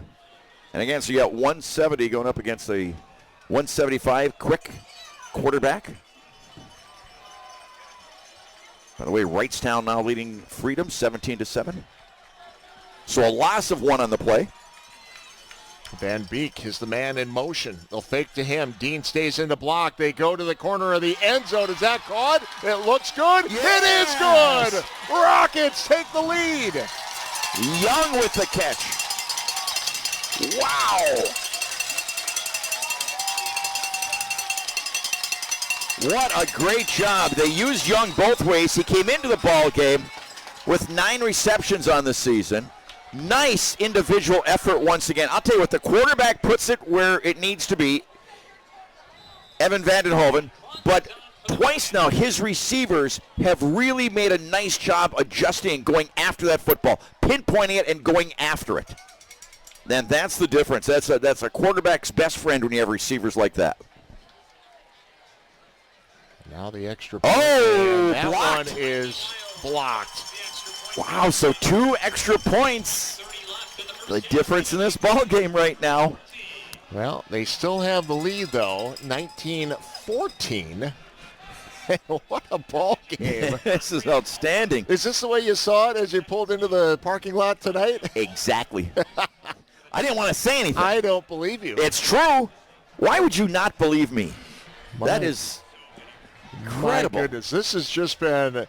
And again, so you got 170 going up against a 175 quick quarterback. By the way, Wrightstown now leading Freedom 17-7. So a loss of 1 on the play. Van Beek is the man in motion. They'll fake to him. Dean stays in the block. They go to the corner of the end zone. Is that caught? It looks good. Yes! It is good. Rockets take the lead. Young with the catch. Wow. What a great job. They used Young both ways. He came into the ball game with 9 receptions on the season. Nice individual effort once again. I'll tell you what, the quarterback puts it where it needs to be, Evan Vandenhoven, but twice now his receivers have really made a nice job adjusting and going after that football, pinpointing it and going after it. Then that's the difference. That's a quarterback's best friend when you have receivers like that. Now the extra point. Oh, that blocked. one is blocked. Wow, so 2 extra points. The difference in this ball game right now. Well, they still have the lead, though, 19-14. What a ball game. This is outstanding. Is this the way you saw it as you pulled into the parking lot tonight? Exactly. I didn't want to say anything. I don't believe you. It's true. Why would you not believe me? That is incredible. My goodness, this has just been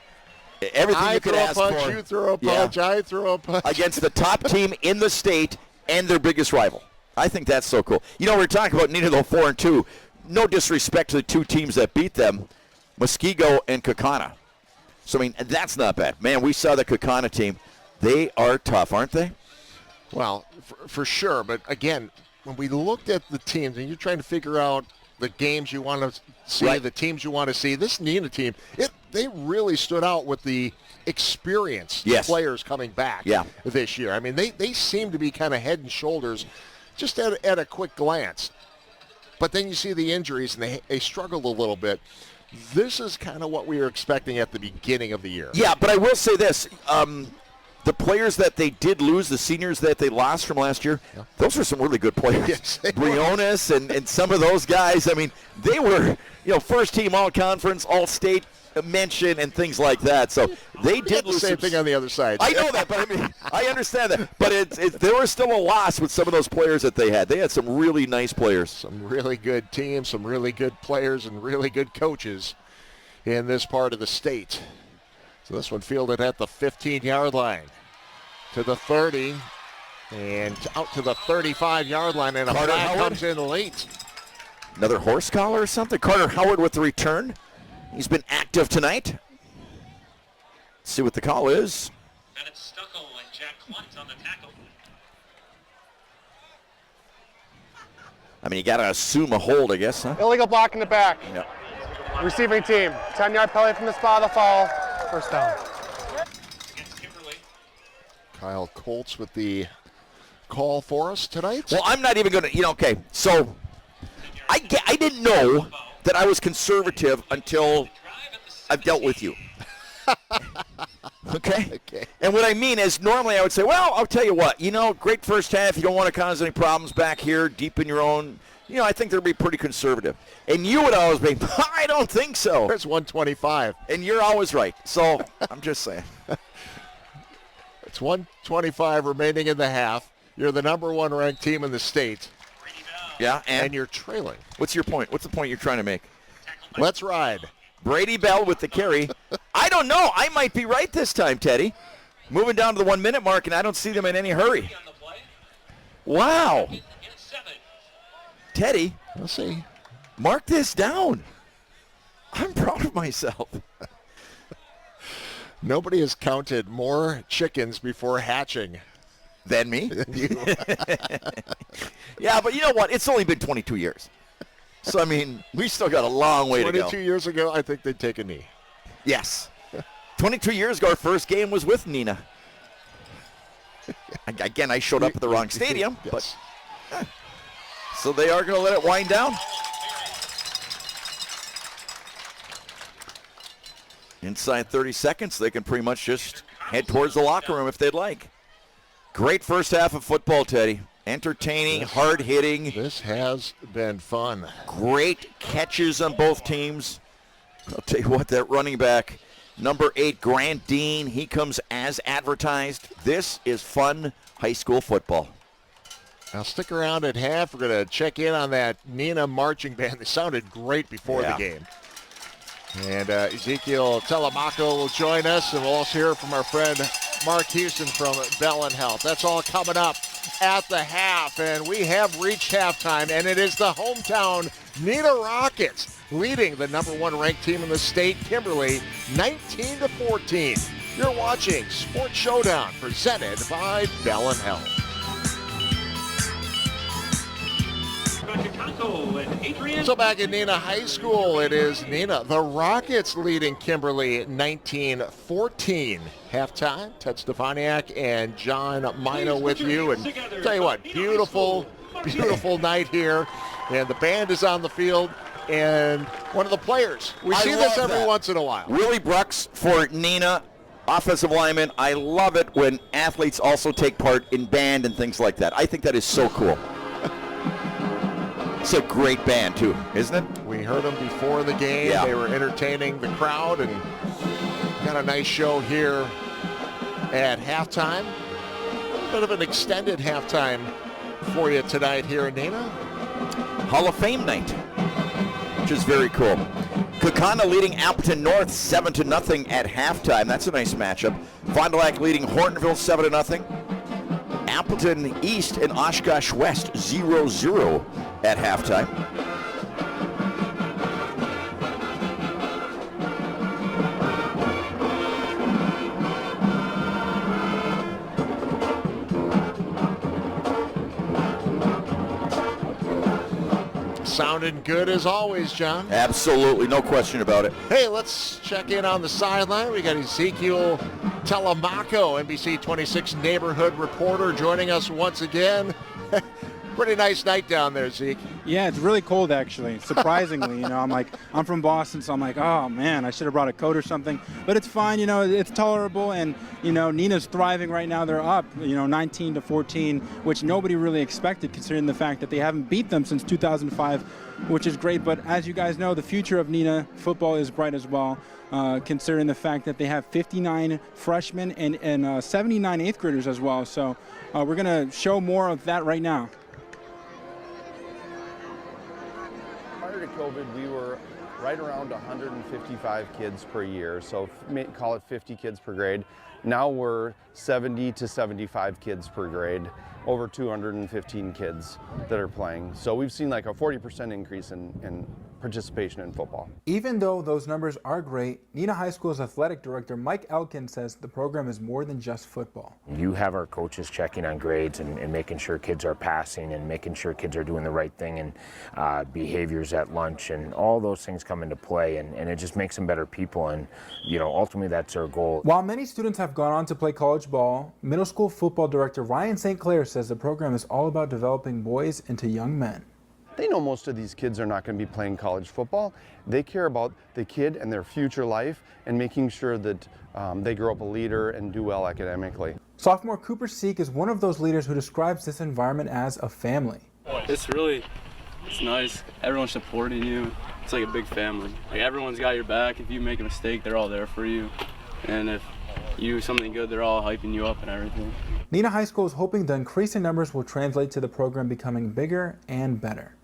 everything you could ask for. You throw a punch, I throw a punch. Against the top team in the state and their biggest rival. I think that's so cool. You know, we're talking about Neenah, though, 4-2. No disrespect to the 2 teams that beat them, Muskego and Kaukauna. So, I mean, that's not bad. Man, we saw the Kaukauna team. They are tough, aren't they? Well, for sure. But, again, when we looked at the teams and you're trying to figure out the games you want to see, right, the teams you want to see, this Neenah team, they really stood out with the experienced players coming back this year. I mean, they seem to be kind of head and shoulders just at a quick glance. But then you see the injuries, and they struggled a little bit. This is kind of what we were expecting at the beginning of the year. Yeah, but I will say this. The players that they did lose, the seniors that they lost from last year, those were some really good players. Yes, Briones and some of those guys, I mean, they were, first team all-conference, all-state mention and things like that. So they did lose. The same thing on the other side. I know that, but I mean, I understand that. But there was still a loss with some of those players that they had. They had some really nice players. Some really good teams, some really good players, and really good coaches in this part of the state. So this one fielded at the 15-yard line to the 30 and out to the 35-yard line, and a flag comes in late. Another horse collar or something? Carter Howard with the return. He's been active tonight. Let's see what the call is. And it's Stucco and Jack Klunt on the tackle. I mean, you got to assume a hold, I guess, huh? Illegal block in the back. Yeah. Receiving team, 10-yard penalty from the spot of the fall. First down. Against Kimberly. Kyle Colts with the call for us tonight. Well, I'm not even going to, okay, so I didn't know that I was conservative until I've dealt with you. Okay? And what I mean is normally I would say, well, I'll tell you what, great first half. You don't want to cause any problems back here deep in your own. I think they'll be pretty conservative. And you would always be, I don't think so. There's 125. And you're always right. So I'm just saying. It's 125 remaining in the half. You're the number 1 ranked team in the state. Yeah, and you're trailing. What's your point? What's the point you're trying to make? Let's ride. Brady Bell with the carry. I don't know. I might be right this time, Teddy. Moving down to the 1 minute mark, and I don't see them in any hurry. Wow. Teddy. Let's see. Mark this down. I'm proud of myself. Nobody has counted more chickens before hatching than me. Yeah, but you know what? It's only been 22 years. So, I mean, we still got a long way to go. 22 years ago, I think they'd take a knee. Yes. 22 years ago, our first game was with Neenah. Again, I showed up at the wrong stadium. Yes. But so they are going to let it wind down. Inside 30 seconds, they can pretty much just head towards the locker room if they'd like. Great first half of football, Teddy. Entertaining, hard-hitting. This has been fun. Great catches on both teams. I'll tell you what, that running back, number 8, Grant Dean, he comes as advertised. This is fun high school football. Now stick around at half. We're going to check in on that Neenah marching band. They sounded great before the game. And Ezekiel Telemaco will join us, and we'll also hear from our friend Mark Houston from Bell and Health. That's all coming up at the half, and we have reached halftime, and it is the hometown Neenah Rockets leading the number 1 ranked team in the state, Kimberly, 19-14. You're watching Sports Showdown presented by Bell and Health. So back at Neenah High School, it is Neenah, the Rockets leading Kimberly 19-14. Halftime, Ted Stefaniak and John Mino with you. And tell you what, beautiful night here. And the band is on the field. And one of the players, we see this every once in a while. Willie Brooks for Neenah, offensive lineman. I love it when athletes also take part in band and things like that. I think that is so cool. It's a great band, too, isn't it? We heard them before the game. Yeah. They were entertaining the crowd and got a nice show here at halftime. A little bit of an extended halftime for you tonight here in Neenah. Hall of Fame night, which is very cool. Kaukauna leading Appleton North 7-0 at halftime. That's a nice matchup. Fond du Lac leading Hortonville 7-0. Appleton East and Oshkosh West 0-0 at halftime. Sounding good as always, John. Absolutely, no question about it. Hey, let's check in on the sideline. We got Ezekiel Telemaco, NBC 26 neighborhood reporter, joining us once again. Pretty nice night down there, Zeke. Yeah, it's really cold actually. Surprisingly, I'm from Boston, so I'm like, oh man, I should have brought a coat or something. But it's fine, it's tolerable, and Neenah's thriving right now. They're up, 19-14, which nobody really expected, considering the fact that they haven't beat them since 2005, which is great. But as you guys know, the future of Neenah football is bright as well. Considering the fact that they have 59 freshmen and 79 eighth graders as well. So we're going to show more of that right now. Prior to COVID, we were right around 155 kids per year, so call it 50 kids per grade. Now we're 70 to 75 kids per grade, over 215 kids that are playing. So we've seen like a 40% increase in participation in football. Even though those numbers are great, Neenah High School's athletic director Mike Elkin says the program is more than just football. You have our coaches checking on grades and making sure kids are passing and making sure kids are doing the right thing, and behaviors at lunch, and all those things come into play, and it just makes them better people, and ultimately that's our goal. While many students have gone on to play college ball, middle school football director Ryan St. Clair says the program is all about developing boys into young men. They know most of these kids are not going to be playing college football. They care about the kid and their future life and making sure that they grow up a leader and do well academically. Sophomore Cooper Seek is one of those leaders who describes this environment as a family. It's nice. Everyone's supporting you. It's like a big family. Like, everyone's got your back. If you make a mistake, they're all there for you. And if you do something good, they're all hyping you up and everything. Neenah High School is hoping the increasing numbers will translate to the program becoming bigger and better.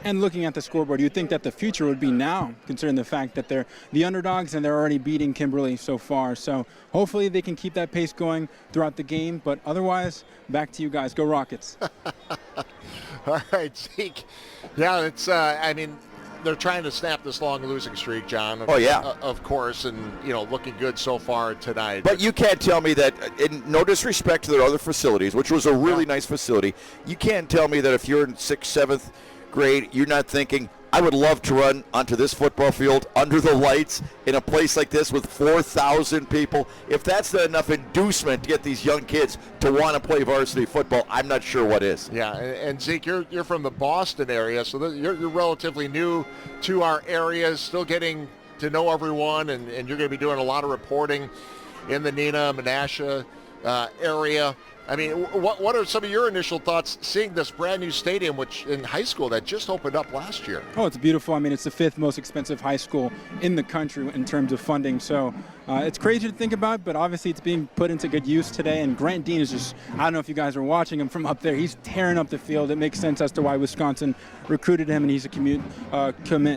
And looking at the scoreboard, you'd think that the future would be now, considering the fact that they're the underdogs and they're already beating Kimberly so far. So hopefully they can keep that pace going throughout the game. But otherwise, back to you guys. Go Rockets. All right, Zeke. Yeah, it's, I mean, they're trying to snap this long losing streak, John. Of course, and, you know, looking good so far tonight. But you can't tell me that, in no disrespect to their other facilities, which was a really nice facility, you can't tell me that if you're in 6th, 7th grade, you're not thinking, I would love to run onto this football field under the lights in a place like this with 4,000 people. If that's not enough inducement to get these young kids to want to play varsity football, I'm not sure what is. Yeah, and Zeke, you're from the Boston area, so you're relatively new to our area, still getting to know everyone, and you're going to be doing a lot of reporting in the Neenah, Menasha area. I mean, what are some of your initial thoughts seeing this brand new stadium, which in high school that just opened up last year? Oh, it's beautiful. I mean, it's the 5th most expensive high school in the country in terms of funding. So it's crazy to think about, but obviously it's being put into good use today. And Grant Dean is just, I don't know if you guys are watching him from up there. He's tearing up the field. It makes sense as to why Wisconsin recruited him, and he's a commit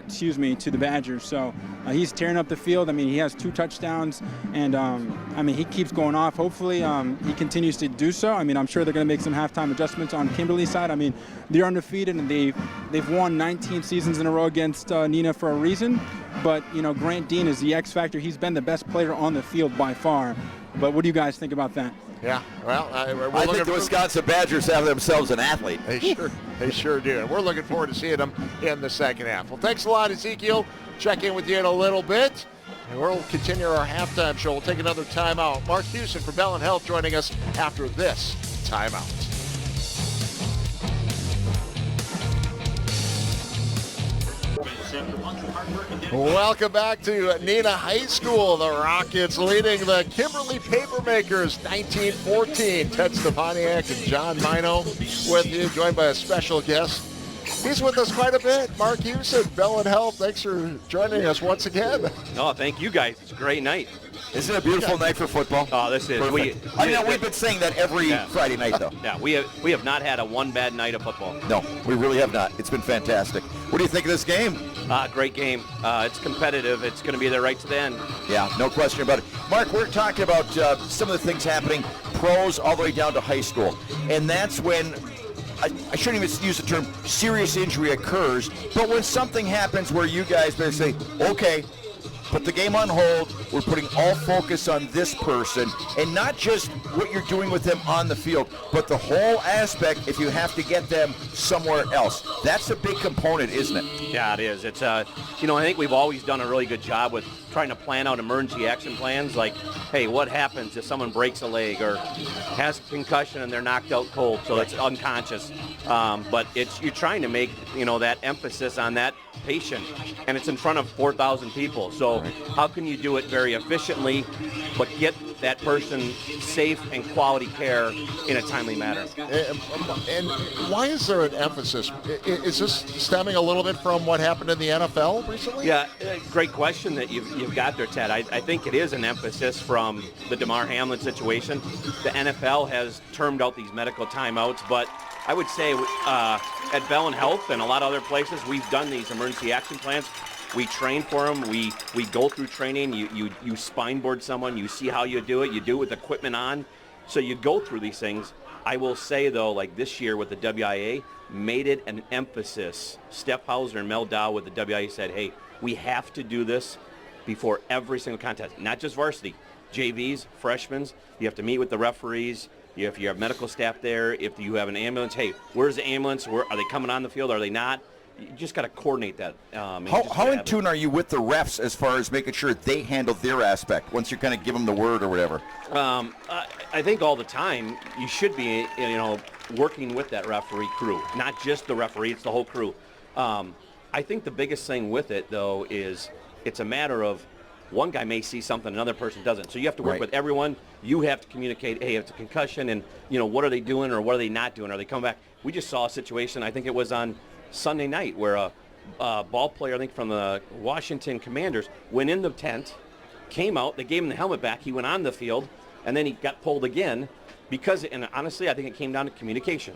to the Badgers. So he's tearing up the field. I mean, he has 2 touchdowns, and I mean, he keeps going off. Hopefully he continues to do so. I mean, I'm sure they're going to make some halftime adjustments on Kimberly's side. I mean, they're undefeated, and they've won 19 seasons in a row against Neenah for a reason. But, you know, Grant Dean is the X factor. He's been the best player on the field by far. But what do you guys think about that? Yeah, well, I think the Wisconsin Badgers have themselves an athlete. They sure do. And we're looking forward to seeing them in the second half. Well, thanks a lot, Ezekiel. Check in with you in a little bit. And we'll continue our halftime show. We'll take another timeout. Mark Houston from Bell and Health joining us after this timeout. Welcome back to Neenah High School. The Rockets leading the Kimberly Papermakers 19-14. Ted Stefaniak and John Mino with you, joined by a special guest. He's with us quite a bit. Mark Houston, Bell and Health. Thanks for joining us once again. Oh, thank you guys. It's a great night. Isn't it a beautiful night for football? Oh, this is. We've been saying that every Friday night, though. Yeah, we have not had a one bad night of football. No, we really have not. It's been fantastic. What do you think of this game? Great game. It's competitive. It's going to be there right to the end. Yeah, no question about it. Mark, we're talking about some of the things happening, pros all the way down to high school. And that's when, I shouldn't even use the term serious injury occurs, but when something happens where you guys better say, okay, put the game on hold. We're putting all focus on this person, and not just what you're doing with them on the field, but the whole aspect if you have to get them somewhere else. That's a big component, isn't it? Yeah, it is. It's I think we've always done a really good job with trying to plan out emergency action plans, like, hey, what happens if someone breaks a leg or has a concussion and they're knocked out cold, so it's unconscious. But you're trying to make, that emphasis on that patient, and it's in front of 4,000 people. So how can you do it very efficiently, but get that person safe and quality care in a timely manner? And why is there an emphasis? Is this stemming a little bit from what happened in the NFL recently? Yeah, great question that you've got there, Ted. I think it is an emphasis from the DeMar Hamlin situation. The NFL has termed out these medical timeouts, but I would say at Bell and Health and a lot of other places, we've done these emergency action plans. We train for them. We go through training. You spine board someone. You see how you do it. You do it with equipment on. So you go through these things. I will say, though, like this year with the WIA, made it an emphasis. Steph Hauser and Mel Dow with the WIA said, hey, we have to do this before every single contest, not just varsity. JVs, freshmen, you have to meet with the referees. If you have medical staff there, if you have an ambulance, hey, where's the ambulance? Are they coming on the field? Are they not? you just got to coordinate that. How in tune are you with the refs as far as making sure they handle their aspect once you kind of give them the word or whatever? I think all the time you should be, working with that referee crew, not just the referee, it's the whole crew. I think the biggest thing with it, though, is it's a matter of one guy may see something another person doesn't. So you have to work with everyone. You have to communicate, hey, it's a concussion, and, what are they doing or what are they not doing? Are they coming back? We just saw a situation, I think it was on Sunday night, where a ball player, I think from the Washington Commanders, went in the tent, came out, they gave him the helmet back, he went on the field, and then he got pulled again because, and honestly, I think it came down to communication.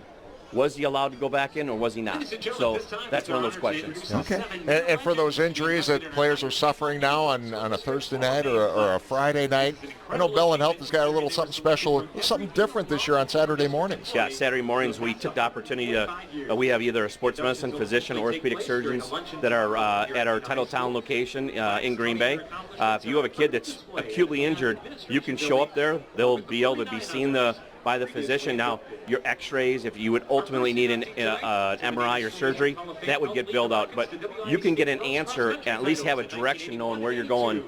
Was he allowed to go back in or was he not? So that's one of those questions. Okay. And for those injuries that players are suffering now on a Thursday night or a Friday night, I know Bell and Health has got a little something special, something different this year on Saturday mornings. Yeah, Saturday mornings we took the opportunity to, we have either a sports medicine, physician, orthopedic surgeons that are at our Titletown location in Green Bay. If you have a kid that's acutely injured, you can show up there. They'll be able to be seen by the physician. Now, your x-rays, if you would ultimately need an MRI or surgery, that would get billed out. But you can get an answer and at least have a direction knowing where you're going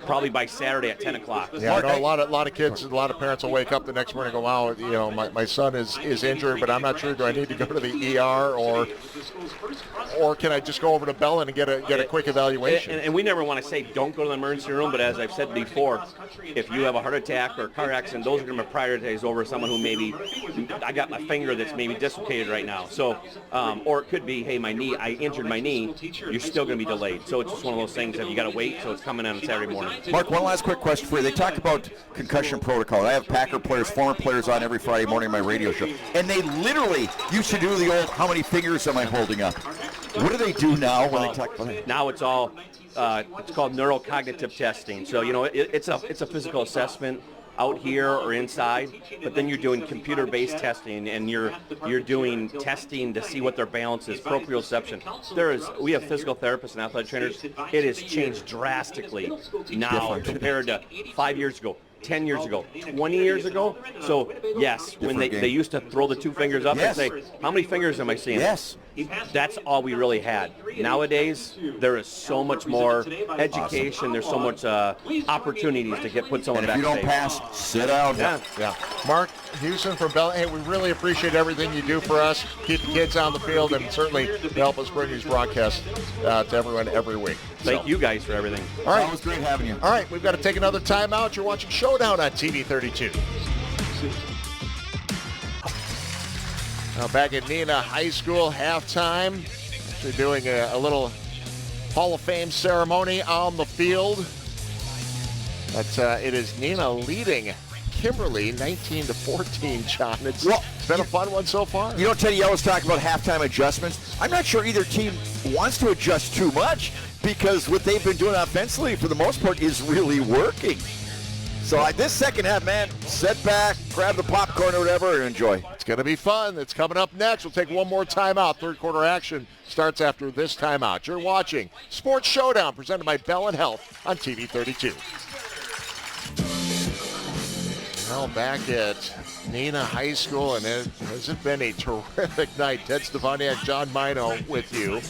probably by Saturday at 10 o'clock. Yeah, I know a lot of kids, a lot of parents will wake up the next morning and go, wow, my son is injured, but I'm not sure, do I need to go to the ER or can I just go over to Bellin and get a quick evaluation? And we never want to say don't go to the emergency room, but as I've said before, if you have a heart attack or a car accident, those are going to be prioritized over someone who maybe, I got my finger that's maybe dislocated right now. So, or it could be, hey, my knee, I injured my knee, you're still going to be delayed. So it's just one of those things that you got to wait, so it's coming on Saturday morning. Mark, one last quick question for you. They talk about concussion protocol. I have Packer players, former players on every Friday morning on my radio show, and they literally used to do the old, how many fingers am I holding up? What do they do now when they talk about it? Now it's all, it's called neurocognitive testing. So, it's a physical assessment out here or inside, but then you're doing computer-based testing, and you're doing testing to see what their balance is, proprioception. We have physical therapists and athletic trainers. It has changed drastically now compared to 5 years ago, 10 years ago, 20 years ago. So, yes, when they used to throw the two fingers up and say, how many fingers am I seeing? Yes. That's all we really had. Nowadays, there is so much more education. There's so much opportunities to put someone back. If you don't pass, sit down. Yeah. Mark Houston from Bell. Hey, we really appreciate everything you do for us. Keep the kids on the field, and certainly help us bring these broadcasts to everyone every week. Thank you guys for everything. All right. It was great having you. All right, we've got to take another timeout. You're watching Showdown on TV 32. Now back at Neenah High School, halftime. They're doing a little Hall of Fame ceremony on the field. It is Neenah leading Kimberly 19-14, John. It's been a fun one so far. Teddy Yellow's talking about halftime adjustments. I'm not sure either team wants to adjust too much because what they've been doing offensively for the most part is really working. So this second half, man, sit back, grab the popcorn or whatever, and enjoy. It's going to be fun. It's coming up next. We'll take one more timeout. Third quarter action starts after this timeout. You're watching Sports Showdown, presented by Bell and Health on TV 32. Well, back at Neenah High School, and it has been a terrific night. Ted Stefaniak, John Mino with you.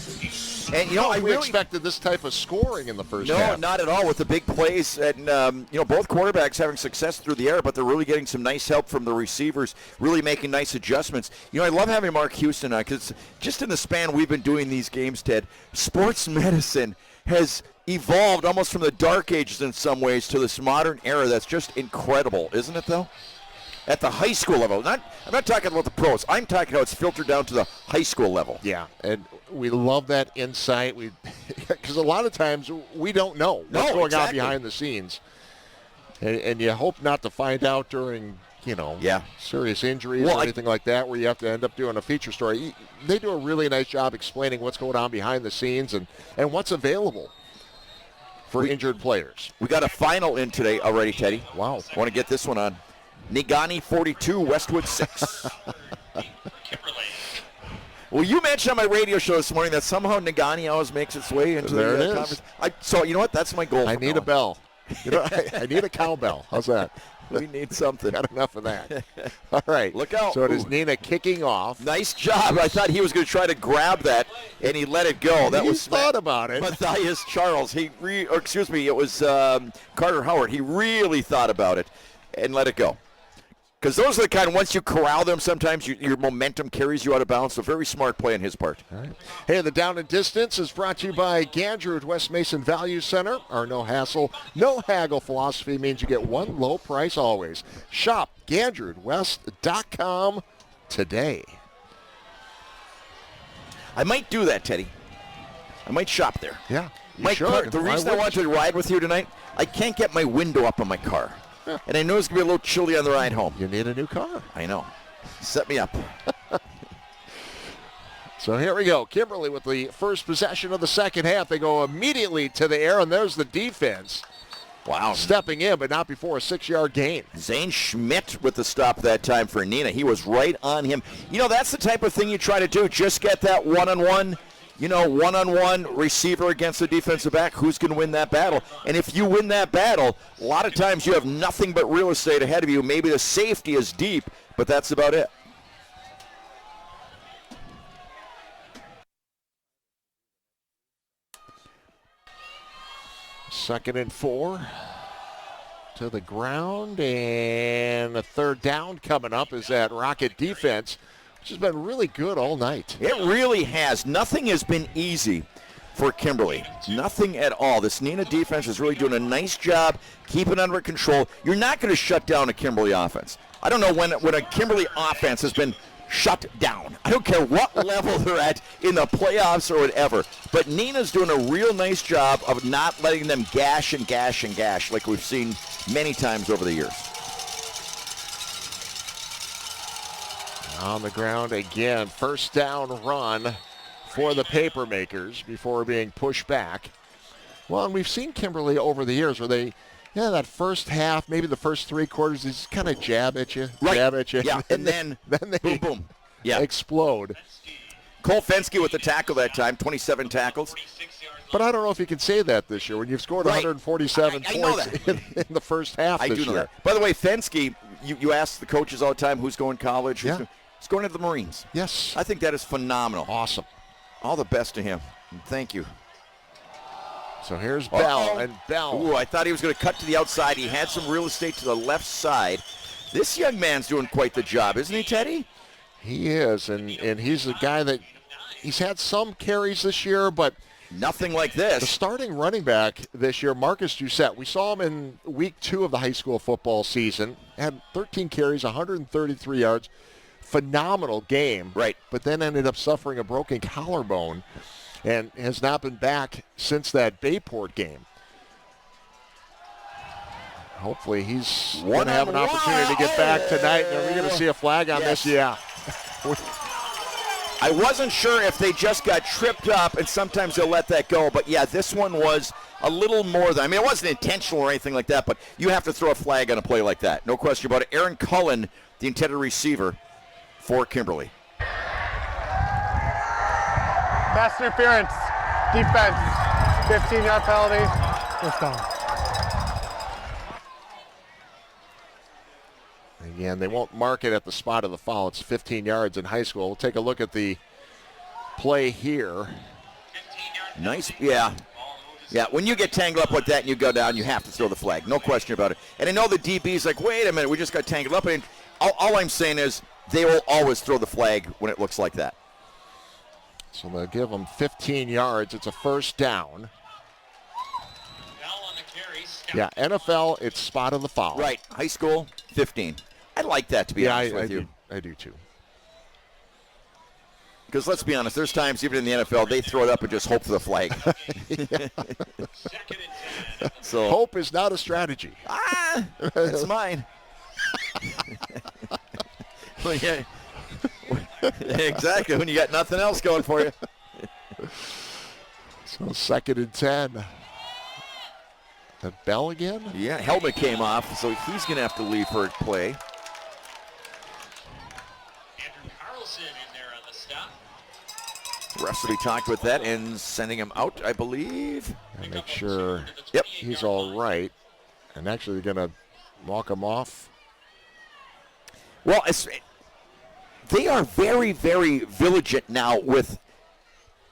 And, I really expected this type of scoring in the first half. No, not at all with the big plays. And, both quarterbacks having success through the air, but they're really getting some nice help from the receivers, really making nice adjustments. I love having Mark Houston on because just in the span we've been doing these games, Ted, sports medicine has evolved almost from the dark ages in some ways to this modern era that's just incredible, isn't it, though? At the high school level. I'm not talking about the pros. I'm talking how it's filtered down to the high school level. Yeah, and we love that insight. Because a lot of times we don't know what's going on behind the scenes. And you hope not to find out during, serious injuries or anything like that where you have to end up doing a feature story. They do a really nice job explaining what's going on behind the scenes and what's available for injured players. We got a final in today already, Teddy. Wow. I want to get this one on. Negaunee 42, Westwood 6. Well, you mentioned on my radio show this morning that somehow Negaunee always makes its way into the conference. So, you know what? That's my goal. I need a bell. You know, I need a cowbell. How's that? We need something. Got enough of that. All right. Look out. So it is Neenah kicking off. Nice job. I thought he was going to try to grab that, and he let it go. That was thought about it. Matthias Charles. It was Carter Howard. He really thought about it and let it go. Because those are the kind, once you corral them, sometimes your momentum carries you out of bounds. So very smart play on his part. All right. Hey, the Down and Distance is brought to you by Gandrew at West Mason Value Center. Our no hassle, no haggle philosophy means you get one low price always. Shop GandrewWest.com today. I might do that, Teddy. I might shop there. Yeah, Mike, the reason I wanted to ride with you tonight, I can't get my window up on my car. And I know it's going to be a little chilly on the ride home. You need a new car. I know. Set me up. So here we go. Kimberly with the first possession of the second half. They go immediately to the air, and there's the defense. Wow. Stepping in, but not before a 6-yard gain. Zane Schmidt with the stop that time for Neenah. He was right on him. You know, that's the type of thing you try to do. Just get that one-on-one. One-on-one receiver against the defensive back, who's going to win that battle? And if you win that battle, a lot of times you have nothing but real estate ahead of you. Maybe the safety is deep, but that's about it. Second and 4 to the ground, and a third down coming up is that Rocket defense, which has been really good all night. It really has. Nothing has been easy for Kimberly. Nothing at all. This Neenah defense is really doing a nice job keeping it under control. You're not going to shut down a Kimberly offense. I don't know when a Kimberly offense has been shut down. I don't care what level they're at in the playoffs or whatever. But Neenah's doing a real nice job of not letting them gash and gash and gash like we've seen many times over the years. On the ground again, first down run for the Papermakers before being pushed back. Well, and we've seen Kimberly over the years where that first half, maybe the first 3 quarters, they just kind of jab at you, Yeah, and then they boom, boom. Yeah. Explode. Cole Fensky with the tackle that time, 27 tackles. But I don't know if you can say that this year when you've scored 147 points in the first half this year. I do know that. By the way, Fensky, you ask the coaches all the time who's going to college. He's going to the Marines. Yes. I think that is phenomenal. Awesome. All the best to him. And thank you. So here's Bell, and Bell. Ooh, I thought he was going to cut to the outside. He had some real estate to the left side. This young man's doing quite the job, isn't he, Teddy? He is, and he's a guy that he's had some carries this year, but nothing like this. The starting running back this year, Marcus Doucette, we saw him in week 2 of the high school football season, had 13 carries, 133 yards. Phenomenal game. Right. But then ended up suffering a broken collarbone and has not been back since that Bayport game. Hopefully he's going to have an opportunity to get back tonight. Are we going to see a flag on this? Yeah. I wasn't sure if they just got tripped up, and sometimes they'll let that go. But, yeah, this one was a little more than – I mean, it wasn't intentional or anything like that, but you have to throw a flag on a play like that. No question about it. Aaron Cullen, the intended receiver for Kimberly. Pass interference, defense, 15-yard penalty, first down. Again, they won't mark it at the spot of the foul. It's 15 yards in high school. We'll take a look at the play here. Nice, yeah. Yeah, when you get tangled up like that and you go down, you have to throw the flag. No question about it. And I know the DB's like, wait a minute, we just got tangled up. And all I'm saying is they will always throw the flag when it looks like that. So they'll give them 15 yards. It's a first down. Yeah, NFL, it's spot of the foul. Right, high school, 15. I like that, to be honest with you. I do too. Because let's be honest, there's times even in the NFL they throw it up and just hope for the flag. So hope is not a strategy. It's mine. Well, yeah. Exactly, when you got nothing else going for you. So 2nd and 10. That Bell again? Yeah, helmet came off, so he's going to have to leave for a play. Refs will be talking with that and sending him out, I believe. And make sure yep, he's all right. And actually they're going to walk him off. Well, they are very, very vigilant now with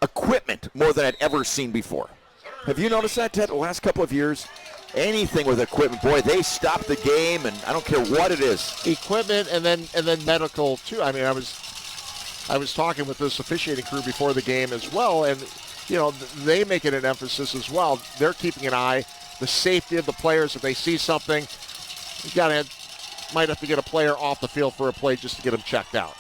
equipment more than I'd ever seen before. Have you noticed that, Ted, the last couple of years? Anything with equipment, boy, they stop the game, and I don't care what it is. Equipment and then medical, too. I mean, I was talking with this officiating crew before the game as well, and, you know, they make it an emphasis as well. They're keeping an eye, the safety of the players. If they see something, you might have to get a player off the field for a play just to get him checked out.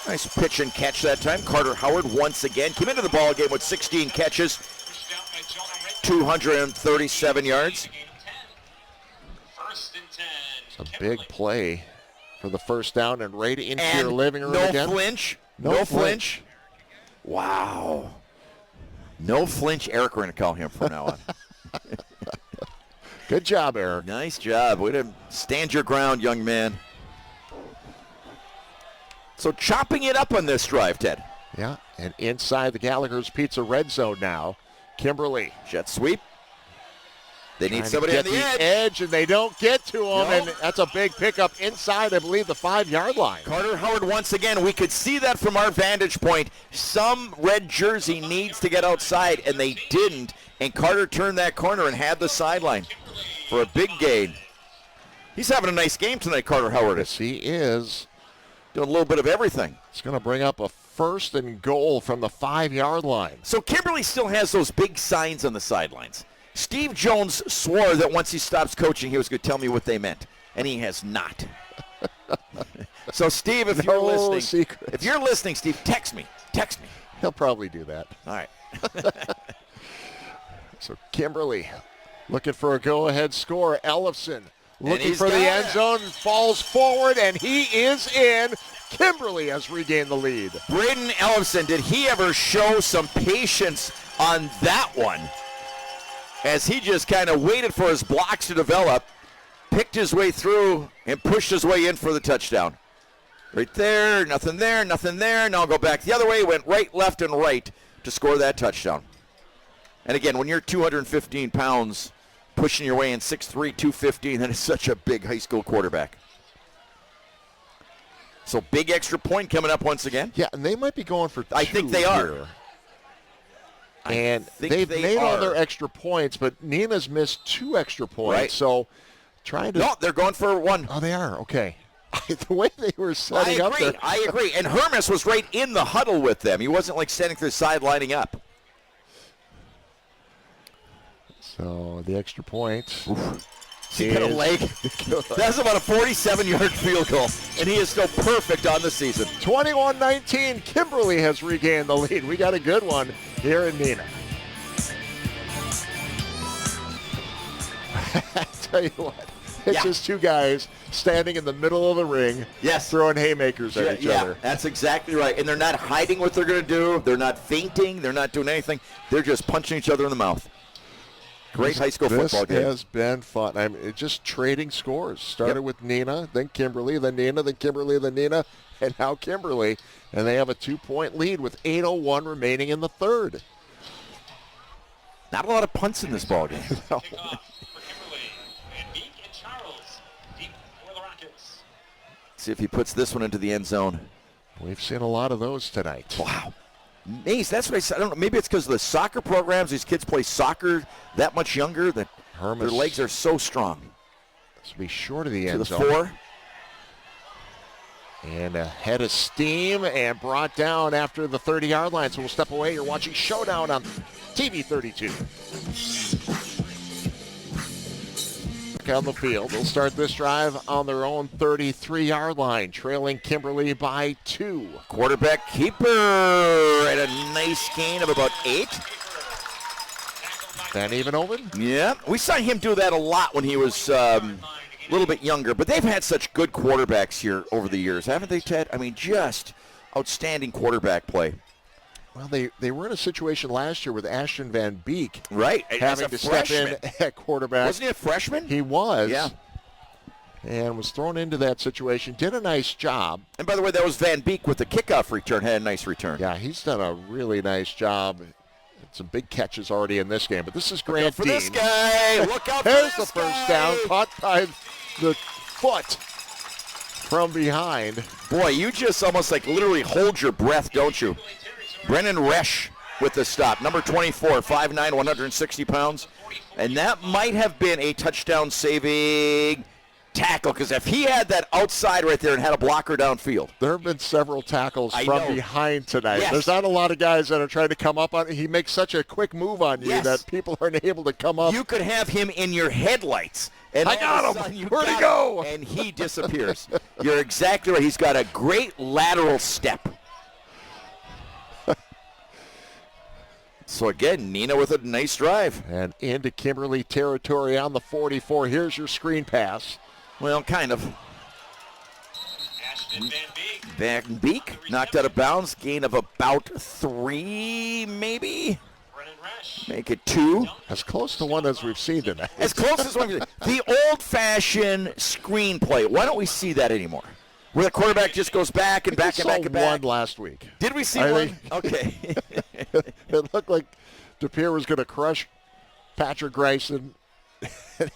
Nice pitch and catch that time. Carter Howard once again came into the ball game with 16 catches, 237 yards. It's a big play for the first down and right into your living room again. No flinch. Wow. No flinch, Eric, we're going to call him from now on. Good job, Eric. Nice job. Way to stand your ground, young man. So chopping it up on this drive, Ted. Yeah, and inside the Gallagher's Pizza red zone now. Kimberly. Jet sweep. They need somebody on the edge, and they don't get to him, and that's a big pickup inside, I believe, the 5-yard line. Carter Howard once again. We could see that from our vantage point. Some red jersey needs to get outside, and they didn't, and Carter turned that corner and had the sideline for a big gain. He's having a nice game tonight, Carter Howard. Yes, he is. Doing a little bit of everything. It's going to bring up a 1st and goal from the 5-yard line. So Kimberly still has those big signs on the sidelines. Steve Jones swore that once he stops coaching, he was going to tell me what they meant, and he has not. So, Steve, if you're listening, Steve, text me. He'll probably do that. All right. So Kimberly looking for a go-ahead score. Ellefson looking for the end zone, falls forward, and he is in. Kimberly has regained the lead. Braden Ellefson, did he ever show some patience on that one? As he just kind of waited for his blocks to develop, picked his way through, and pushed his way in for the touchdown. Right there, nothing there. Now I'll go back the other way, went right, left, and right to score that touchdown. And again, when you're 215 pounds, pushing your way in 6'3", 215, that is such a big high school quarterback. So big extra point coming up once again. Yeah, and they might be going for 2 I think they are. Here. And they've made all their extra points, but Neenah's missed 2 extra points. Right. So trying to. No, they're going for 1. Oh, they are. Okay. The way they were setting up there. I agree. And Hermes was right in the huddle with them. He wasn't like standing to the side lining up. So the extra point. He got a leg. That's about a 47-yard field goal, and he is still perfect on the season. 21-19, Kimberly has regained the lead. We got a good one here in Neenah. I tell you what, it's just 2 guys standing in the middle of the ring, throwing haymakers at each other. That's exactly right. And they're not hiding what they're going to do. They're not feinting. They're not doing anything. They're just punching each other in the mouth. Great high school football game. This has been fun. It's just trading scores. Started with Neenah, then Kimberly, then Neenah, then Kimberly, then Neenah, and now Kimberly. And they have a 2-point lead with 8:01 remaining in the third. Not a lot of punts in this ball game. No. See if he puts this one into the end zone. We've seen a lot of those tonight. Wow. Mace, that's what I said. I don't know. Maybe it's because of the soccer programs. These kids play soccer that much younger that their legs are so strong. This will be short of the end zone. To the 4. And a head of steam and brought down after the 30-yard line. So we'll step away. You're watching Showdown on TV 32. On the field. They'll start this drive on their own 33-yard line, trailing Kimberly by 2. Quarterback keeper at a nice gain of about 8. Van Evenhoven? Yeah, we saw him do that a lot when he was a little bit younger, but they've had such good quarterbacks here over the years, haven't they, Ted? I mean, just outstanding quarterback play. Well, they were in a situation last year with Ashton Van Beek. Right. Having to step in at quarterback. Wasn't he a freshman? He was. Yeah. And was thrown into that situation. Did a nice job. And by the way, that was Van Beek with the kickoff return. Had a nice return. Yeah, he's done a really nice job Some big catches already in this game, but this is Grant for Dean. this guy. Look out for There's this the first guy. down, caught by the foot from behind. Boy, you just almost like literally hold your breath, don't you? Brennan Resch with the stop. Number 24, 5'9", 160 pounds. And that might have been a touchdown-saving tackle, because if he had that outside right there and had a blocker downfield. There have been several tackles from behind tonight. Yes. There's not a lot of guys that are trying to come up on it. He makes such a quick move on you that people aren't able to come up. You could have him in your headlights. And I got him. Where'd he go? And he disappears. You're exactly right. He's got a great lateral step. So again, Neenah with a nice drive. And into Kimberly territory on the 44. Here's your screen pass. Well, kind of. Van Beek knocked out of bounds. Gain of about 3, maybe. Make it 2. As close to 1 as we've seen tonight. As close as 1. The old-fashioned screenplay. Why don't we see that anymore? Where the quarterback just goes back and back and back and back. One last week. Did we see one? Okay. It looked like DePere was going to crush Patrick Grayson.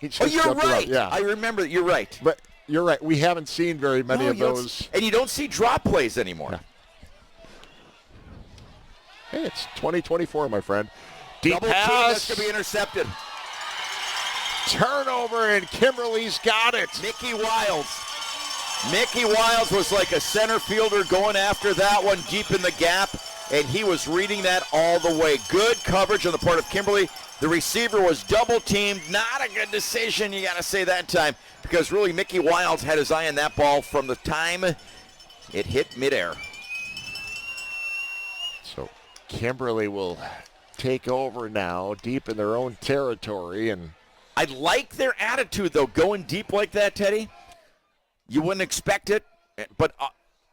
You're right. Yeah. I remember that. You're right. But you're right. We haven't seen very many of those. And you don't see drop plays anymore. Yeah. Hey, it's 2024, my friend. Deep Double pass. team, that's going to be intercepted. Turnover, and Kimberly's got it. Mickey Wiles. Mickey Wiles was like a center fielder going after that one deep in the gap, and he was reading that all the way. Good coverage on the part of Kimberly. The receiver was double-teamed. Not a good decision, you got to say that time, because really Mickey Wiles had his eye on that ball from the time it hit midair. So Kimberly will take over now, deep in their own territory. And I like their attitude, though, going deep like that, Teddy. You wouldn't expect it, but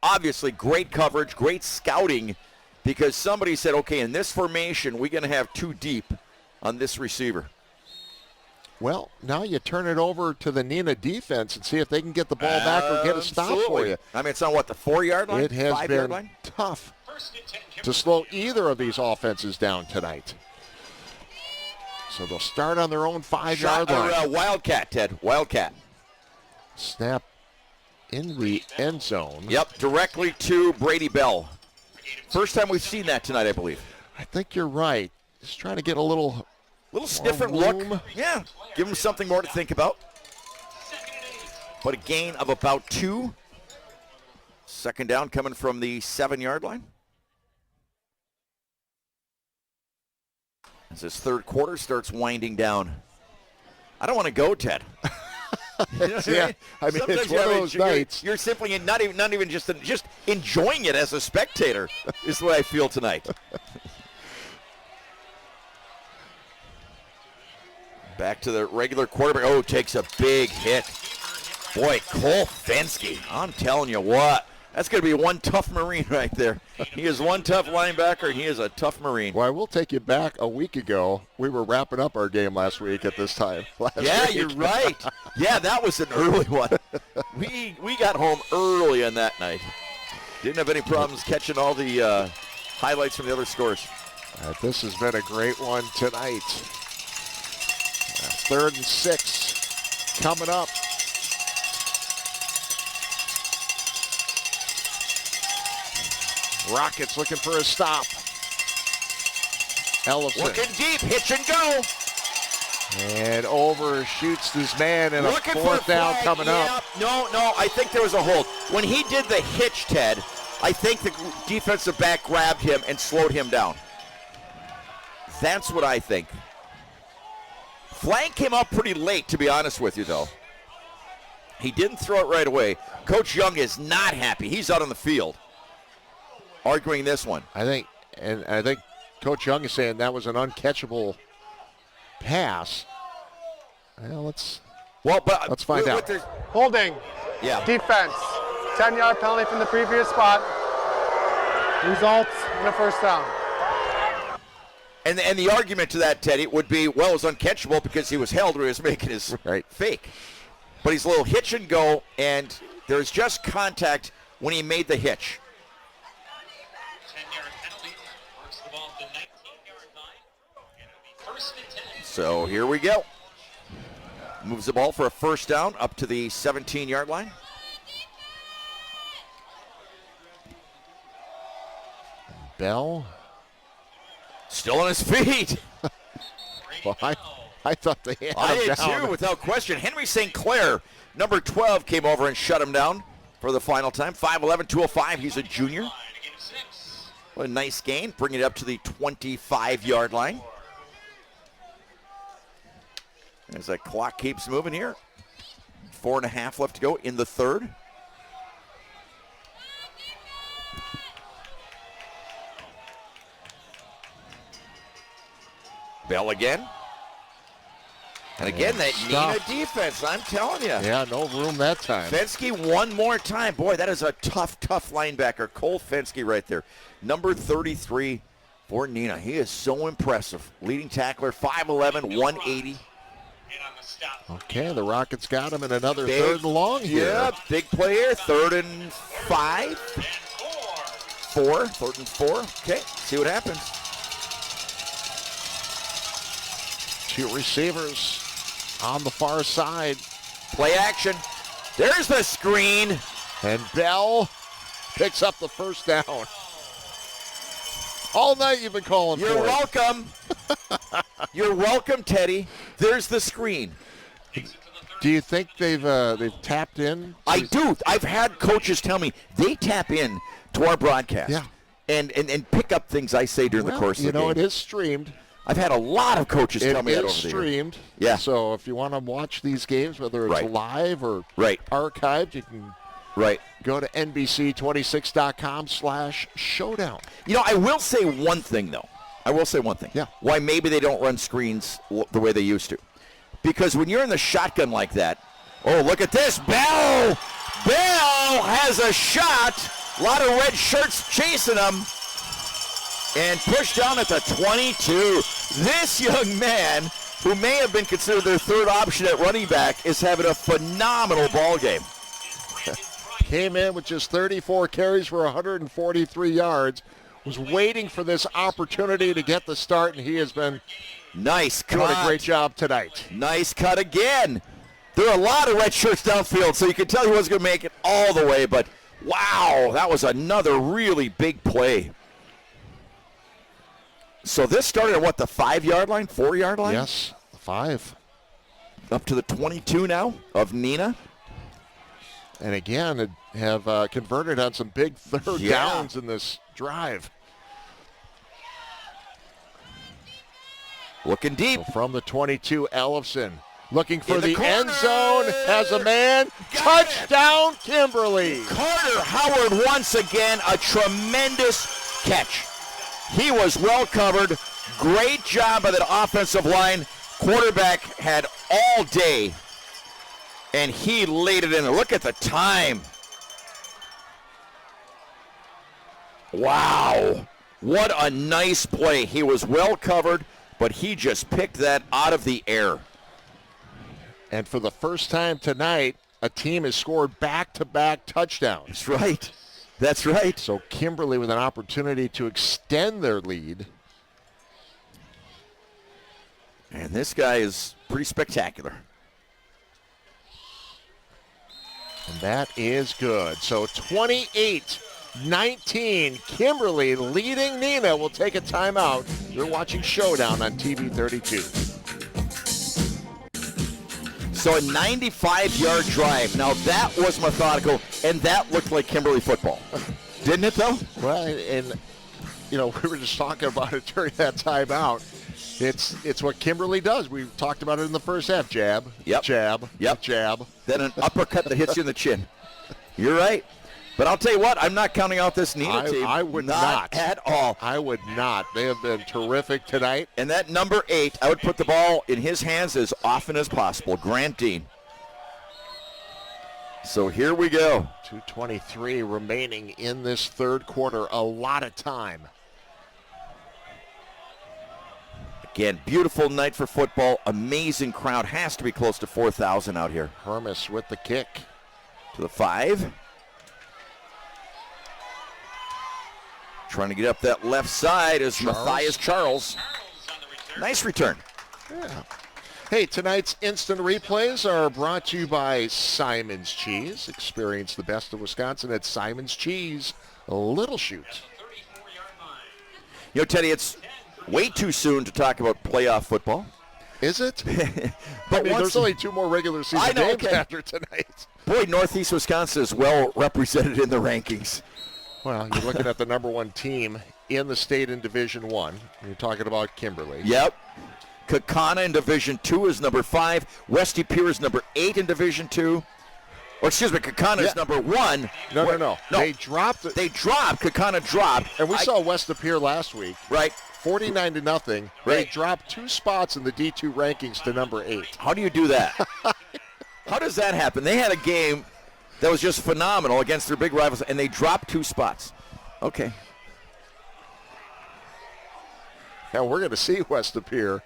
obviously great coverage, great scouting, because somebody said, okay, in this formation, we're going to have 2 deep on this receiver. Well, now you turn it over to the Neenah defense and see if they can get the ball back or get a stop for you. I mean, it's on, what, the 4-yard line? It has 5-yard been line? tough to slow either of these offenses down tonight. So they'll start on their own 5-yard line. Wildcat, Ted. Wildcat. Snap in the end zone. Yep, directly to Brady Bell. First time we've seen that tonight, I believe. I think you're right. Just trying to get a little different look. Yeah, give him something more to think about. But a gain of about 2. Second down coming from the 7-yard line. As this third quarter starts winding down. I don't want to go, Ted. Yeah, I mean, it's one of those nights. You're simply not even just enjoying it as a spectator is the way I feel tonight. Back to the regular quarterback. Oh, takes a big hit. Boy, Cole Fensky. I'm telling you what. That's going to be one tough Marine right there. He is one tough linebacker, and he is a tough Marine. Well, I will take you back a week ago. We were wrapping up our game last week at this time. Yeah, you're right. Yeah, that was an early one. We got home early on that night. Didn't have any problems catching all the highlights from the other scores. This has been a great one tonight. 3rd and 6 coming up. Rockets looking for a stop. Ellison. Looking deep, hitch and go. And overshoots this man, and looking a 4th down coming up. No, I think there was a hold. When he did the hitch, Ted, I think the defensive back grabbed him and slowed him down. That's what I think. Flag came up pretty late, to be honest with you, though. He didn't throw it right away. Coach Young is not happy. He's out on the field arguing this one. I think Coach Young is saying that was an uncatchable pass. Well, let's find out. Holding. Yeah. Defense. 10-yard penalty from the previous spot. Results in a first down. And the argument to that, Teddy, would be, well, it was uncatchable because he was held or he was making his fake. But he's a little hitch and go, and there's just contact when he made the hitch. 10-yard penalty. Works the ball to the 19-yard line. So here we go. Moves the ball for a first down up to the 17-yard line. Bell. Still on his feet. Well, I thought they had him I did down. too, without question. Henry St. Clair, number 12, came over and shut him down for the final time. 5'11", 205. He's a junior. What a nice gain. Bring it up to the 25-yard line. As that clock keeps moving here. 4.5 left to go in the third. Bell again. And again, that Neenah defense, I'm telling you. Yeah, no room that time. Fensky one more time. Boy, that is a tough linebacker. Cole Fensky right there. Number 33 for Neenah. He is so impressive. Leading tackler, 5'11", 180. Okay, the Rockets got him in another third and long here. Yeah, big play here. 3rd and 5. 3rd and 4. Okay, see what happens. Two receivers on the far side. Play action. There's the screen. And Bell picks up the first down. All night you've been calling for it. You're welcome. You're welcome, Teddy. There's the screen. Do you think they've tapped in? I do. I've had coaches tell me they tap in to our broadcast. Yeah. And pick up things I say during the course of the game. It is streamed. I've had a lot of coaches tell me that over the years. It is streamed. Yeah. So if you want to watch these games, whether it's live or archived, you can go to NBC26.com/showdown. You know, I will say one thing, though. Yeah. Why maybe they don't run screens the way they used to. Because when you're in the shotgun like that, oh, look at this. Bell has a shot. A lot of red shirts chasing him. And pushed down at the 22. This young man, who may have been considered their third option at running back, is having a phenomenal ball game. Came in with just 34 carries for 143 yards. Was waiting for this opportunity to get the start, and he has been doing a great job tonight. Nice cut again. There are a lot of red shirts downfield, so you can tell he wasn't going to make it all the way, but wow, that was another really big play. So this started at the 5-yard line, 4-yard line? Yes, 5. Up to the 22 now of Neenah. And again, have converted on some big third downs in this drive. Looking deep. So from the 22, Ellefson looking for the end zone. Has a man. Touchdown, Kimberly. Carter Howard once again, a tremendous catch. He was well covered. Great job by the offensive line. Quarterback had all day, and he laid it in there. Look at the time. Wow. What a nice play. He was well covered, but he just picked that out of the air. And for the first time tonight, a team has scored back-to-back touchdowns. That's right. That's right. So Kimberly with an opportunity to extend their lead. And this guy is pretty spectacular. And that is good. So 28-19, Kimberly leading Neenah. Will take a timeout. You're watching Showdown on TV 32. So a 95-yard drive. Now that was methodical, and that looked like Kimberly football. Didn't it, though? Well, and, we were just talking about it during that timeout. It's what Kimberly does. We talked about it in the first half. Jab, jab, jab. Then an uppercut that hits you in the chin. You're right. But I'll tell you what, I'm not counting out this Neenah team. I would not. At all. I would not. They have been terrific tonight. And that number 8, I would put the ball in his hands as often as possible. Grant Dean. So here we go. 2:23 remaining in this third quarter. A lot of time. Again, beautiful night for football. Amazing crowd. Has to be close to 4,000 out here. Hermes with the kick. To the 5. Trying to get up that left side is Matthias Charles. Nice return. Yeah. Hey, tonight's instant replays are brought to you by Simon's Cheese. Experience the best of Wisconsin at Simon's Cheese, Little Chute. You know, Teddy, it's way too soon to talk about playoff football. Is it? But there's only 2 more regular season games after tonight. Boy, Northeast Wisconsin is well represented in the rankings. Well, you're looking at the number 1 team in the state in Division 1. You're talking about Kimberly. Yep. Kaukauna in Division 2 is number 5. West Pier is number 8 in Division 2. Or excuse me, Kaukauna is number 1. No. They dropped it. They dropped. Kaukauna dropped. And we saw West Pier last week. Right. 49-0. Right. They dropped 2 spots in the D2 rankings to number 8. How do you do that? How does that happen? They had a game that was just phenomenal against their big rivals, and they dropped 2 spots. Okay. Now we're going to see West Pier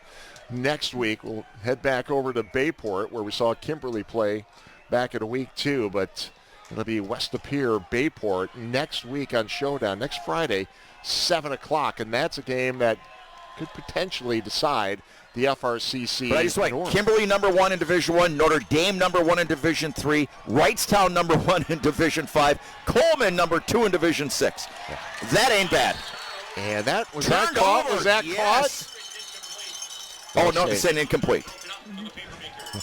next week. We'll head back over to Bayport, where we saw Kimberly play back in week 2, but it'll be West Pier, Bayport next week on Showdown, next Friday, 7 o'clock, and that's a game that could potentially decide the FRCC. But I just like Kimberly number 1 in Division 1, Notre Dame number 1 in Division 3, Wrightstown number 1 in Division 5, Coleman number 2 in Division 6. Yeah. That ain't bad. And that was that caught? Was that caught? Oh, no, it's an incomplete.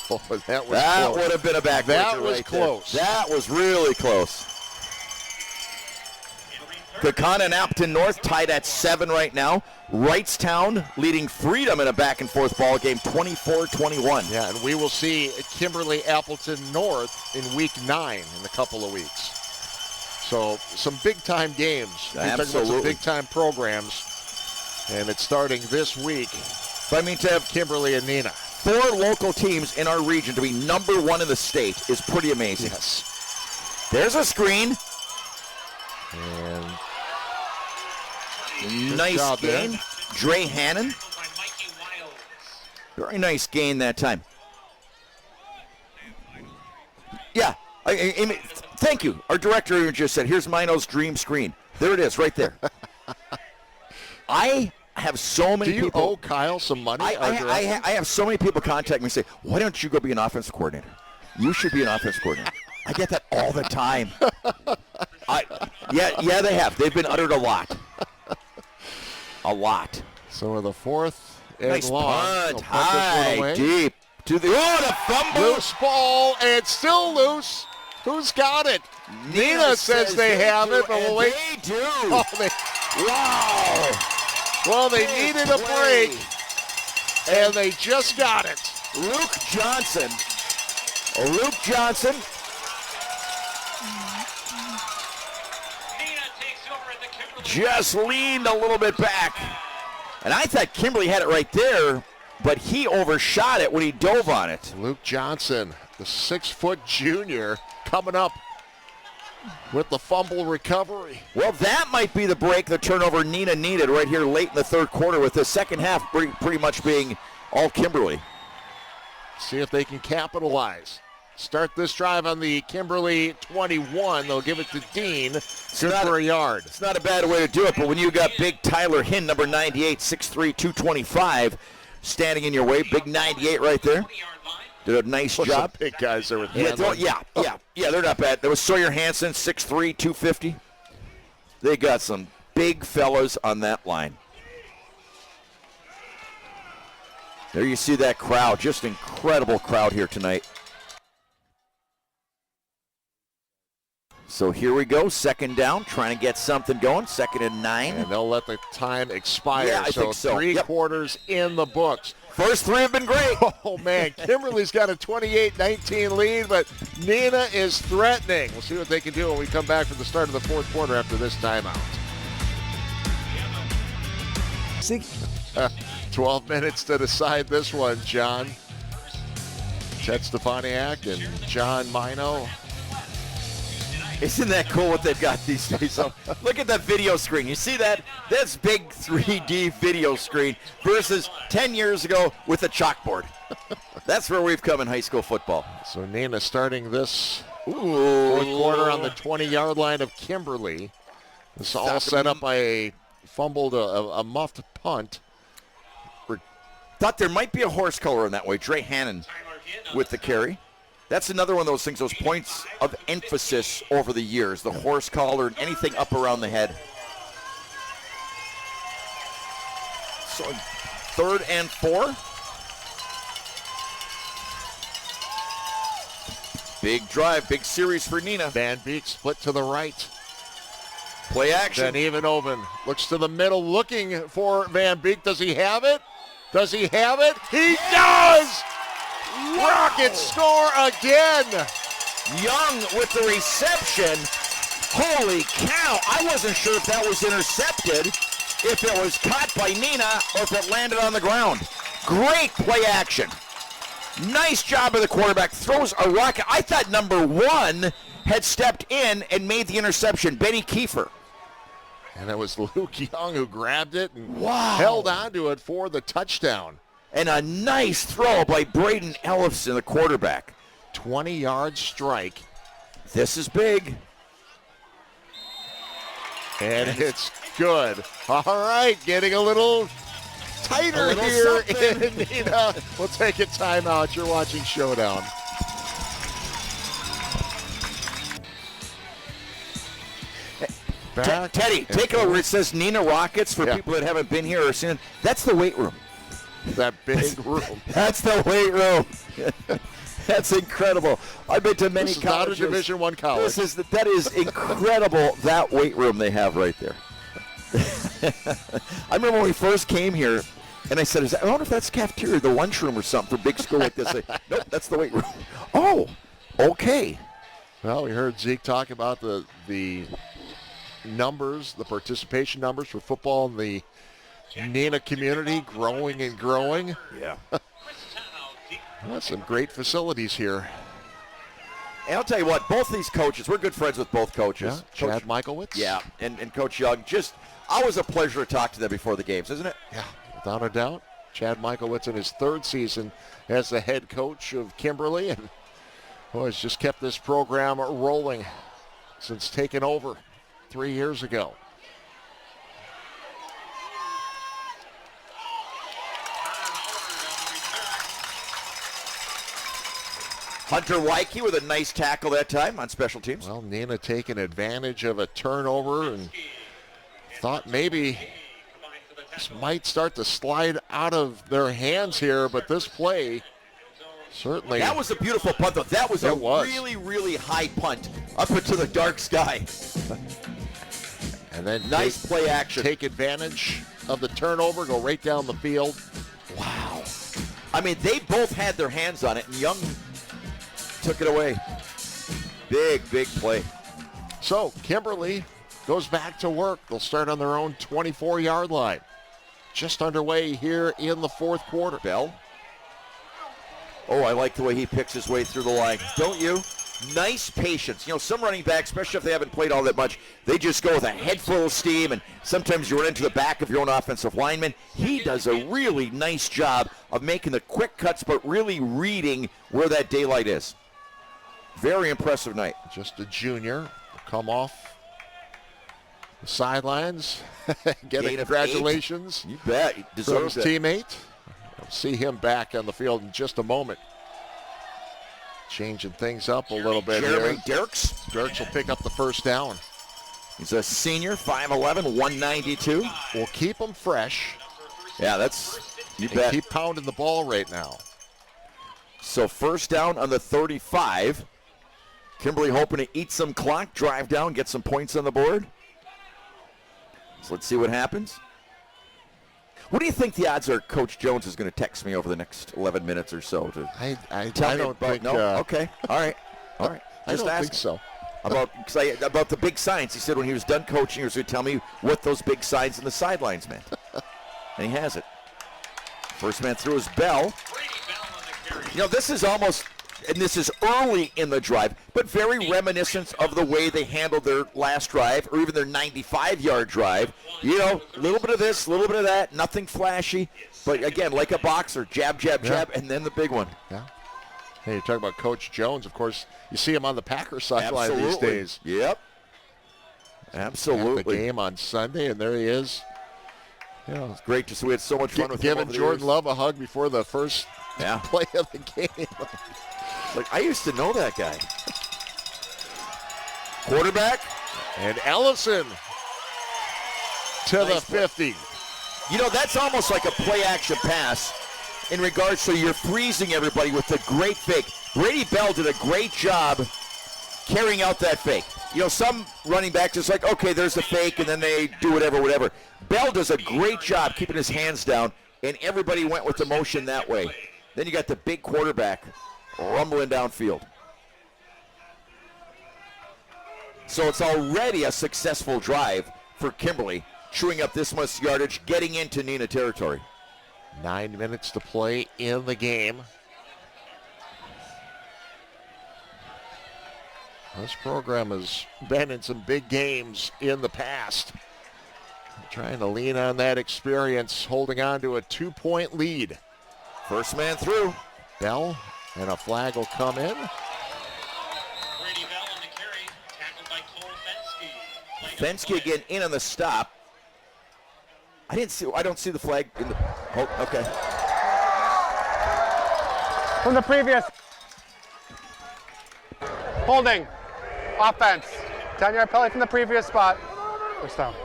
Oh, that would have been a backbreaker. That was close. That was really close. Kaukauna and Appleton North tied at 7 right now. Wrightstown leading Freedom in a back-and-forth ball game, 24-21. Yeah, and we will see Kimberly Appleton North in week 9 in a couple of weeks. So some big-time games. We're talking about some big-time programs, and it's starting this week. But I mean, to have Kimberly and Neenah. 4 local teams in our region to be number 1 in the state is pretty amazing. Yes. There's a screen. And nice gain. Dre Hannon. Very nice gain that time. Yeah. Thank you. Our director just said, here's Mino's dream screen. There it is, right there. I have so many people. Do you owe Kyle some money? I have so many people contact me and say, why don't you go be an offensive coordinator? You should be an offensive coordinator. I get that all the time. Yeah, they have. They've been uttered a lot. A lot. So with the 4th and nice long. Punt. High, deep. To the fumble. Loose ball, and it's still loose. Who's got it? Neenah says they have it, but we'll wait. They do. Oh, wow. Well, they needed a break, and they just got it. Luke Johnson. Just leaned a little bit back. And I thought Kimberly had it right there, but he overshot it when he dove on it. Luke Johnson, the 6-foot junior, coming up with the fumble recovery. Well, that might be the break the turnover Neenah needed right here late in the 3rd quarter, with the second half pretty much being all Kimberly. See if they can capitalize. Start this drive on the Kimberly 21. They'll give it to Dean. Good for a yard. It's not a bad way to do it, but when you got big Tyler Hinn, number 98, 6'3", 225, standing in your way, big 98 right there. Did a nice job. Big guys there with Yeah, they're not bad. There was Sawyer Hansen, 6'3", 250. They got some big fellas on that line. There you see that crowd, just incredible crowd here tonight. So here we go, 2nd down, trying to get something going, 2nd and 9. And they'll let the time expire. Yeah, I think so. 3 quarters in the books. First 3 have been great. Oh, man, Kimberly's got a 28-19 lead, but Neenah is threatening. We'll see what they can do when we come back for the start of the 4th quarter after this timeout. 12 minutes to decide this one, John. Chet Stefaniak and John Mino. Isn't that cool what they've got these days? So look at that video screen. You see that? That's big 3D video screen versus 10 years ago with a chalkboard. That's where we've come in high school football. So Neenah starting this 4th quarter on the 20-yard line of Kimberly. This all set up by a fumbled, a muffed punt. Thought there might be a horse color in that way. Dre Hannon with the carry. That's another one of those things, those points of emphasis over the years, the horse collar and anything up around the head. So 3rd and 4. Big drive, big series for Neenah. Van Beek split to the right. Play action. Then Evenhoven looks to the middle looking for Van Beek. Does he have it? Does he have it? He does! Rockets score again. Young with the reception. Holy cow. I wasn't sure if that was intercepted, if it was caught by Neenah, or if it landed on the ground. Great play action. Nice job of the quarterback. Throws a rocket. I thought number 1 had stepped in and made the interception, Benny Kiefer. And it was Luke Young who grabbed it and held onto it for the touchdown. And a nice throw by Braden Ellefson, the quarterback. 20-yard strike. This is big. And it's good. All right, getting a little tighter here something. in Neenah. We'll take a timeout. You're watching Showdown. Teddy, take over. It says Neenah Rockets for people that haven't been here or seen it. That's the weight room. That big room. That's the weight room. That's incredible. I've been to many colleges. Not a Division I college. That is incredible, that weight room they have right there. I remember when we first came here, and I said, I wonder if that's cafeteria, the lunchroom or something for big school like this. Nope, that's the weight room. Oh, okay. Well, we heard Zeke talk about the numbers, the participation numbers for football in the Neenah community growing and growing. Yeah. Well, some great facilities here. And I'll tell you what, both these coaches, we're good friends with both coaches. Yeah, Chad Michaelwitz. Yeah, and Coach Young. Just always a pleasure to talk to them before the games, isn't it? Yeah, without a doubt. Chad Michaelwitz in his 3rd season as the head coach of Kimberly, and has just kept this program rolling since taking over 3 years ago. Hunter Weike with a nice tackle that time on special teams. Well, Neenah taking advantage of a turnover and thought maybe this might start to slide out of their hands here, but this play certainly. That was a beautiful punt, though. That was really, really high punt up into the dark sky. And then nice play action. Take advantage of the turnover, go right down the field. Wow. I mean, they both had their hands on it, and Young took it away. Big play. So Kimberly goes back to work. They'll start on their own 24-yard line. Just underway here in the 4th quarter. Bell. Oh, I like the way he picks his way through the line. Don't you? Nice patience. You know, some running backs, especially if they haven't played all that much, they just go with a head full of steam, and sometimes you run into the back of your own offensive lineman. He does a really nice job of making the quick cuts, but really reading where that daylight is. Very impressive night. Just a junior. Come off the sidelines. Get a congratulations. You bet. He deserves his teammate. We'll see him back on the field in just a moment. Changing things up a little bit Jeremy here. Dirks will pick up the first down. He's a senior, 5'11", 192. We'll keep him fresh. Yeah, you bet. Keep pounding the ball right now. So first down on the 35. Kimberly hoping to eat some clock, drive down, get some points on the board. So let's see what happens. What do you think the odds are Coach Jones is going to text me over the next 11 minutes or so? I don't think. No? Okay. All right. I don't think so. About the big signs. He said when he was done coaching, he was going to tell me what those big signs on the sidelines meant. And he has it. First man through is Bell. You know, this is almost, and this is early in the drive, but very reminiscent of the way they handled their last drive or even their 95-yard drive. You know, a little bit of this, a little bit of that, nothing flashy. But, again, like a boxer, jab, and then the big one. Yeah. Hey, you're talking about Coach Jones. Of course, you see him on the Packers sideline these days. Yep. Absolutely. At the game on Sunday, and there he is Yeah, it's great to see. We had so much fun with him giving over the Jordan years. Love a hug before the first play of the game. Like, I used to know that guy. Quarterback. And Ellison to the 50. You know, that's almost like a play-action pass in regards to you're freezing everybody with the great fake. Brady Bell did a great job carrying out that fake. You know, some running backs, it's like, okay, there's the fake, and then they do whatever. Bell does a great job keeping his hands down, and everybody went with the motion that way. Then you got the big quarterback rumbling downfield. So it's already a successful drive for Kimberly, chewing up this much yardage, getting into Neenah territory. 9 minutes to play in the game. This program has been in some big games in the past. Trying to lean on that experience, holding on to a 2-point lead. First man through. Bell, and a flag will come in. Brady Bell on the carry, tackled by Cole Fensky. Fensky again in on the stop. I don't see the flag in the. Oh, okay. From the previous. Holding. Offense. 10-yard penalty from the previous spot. First down.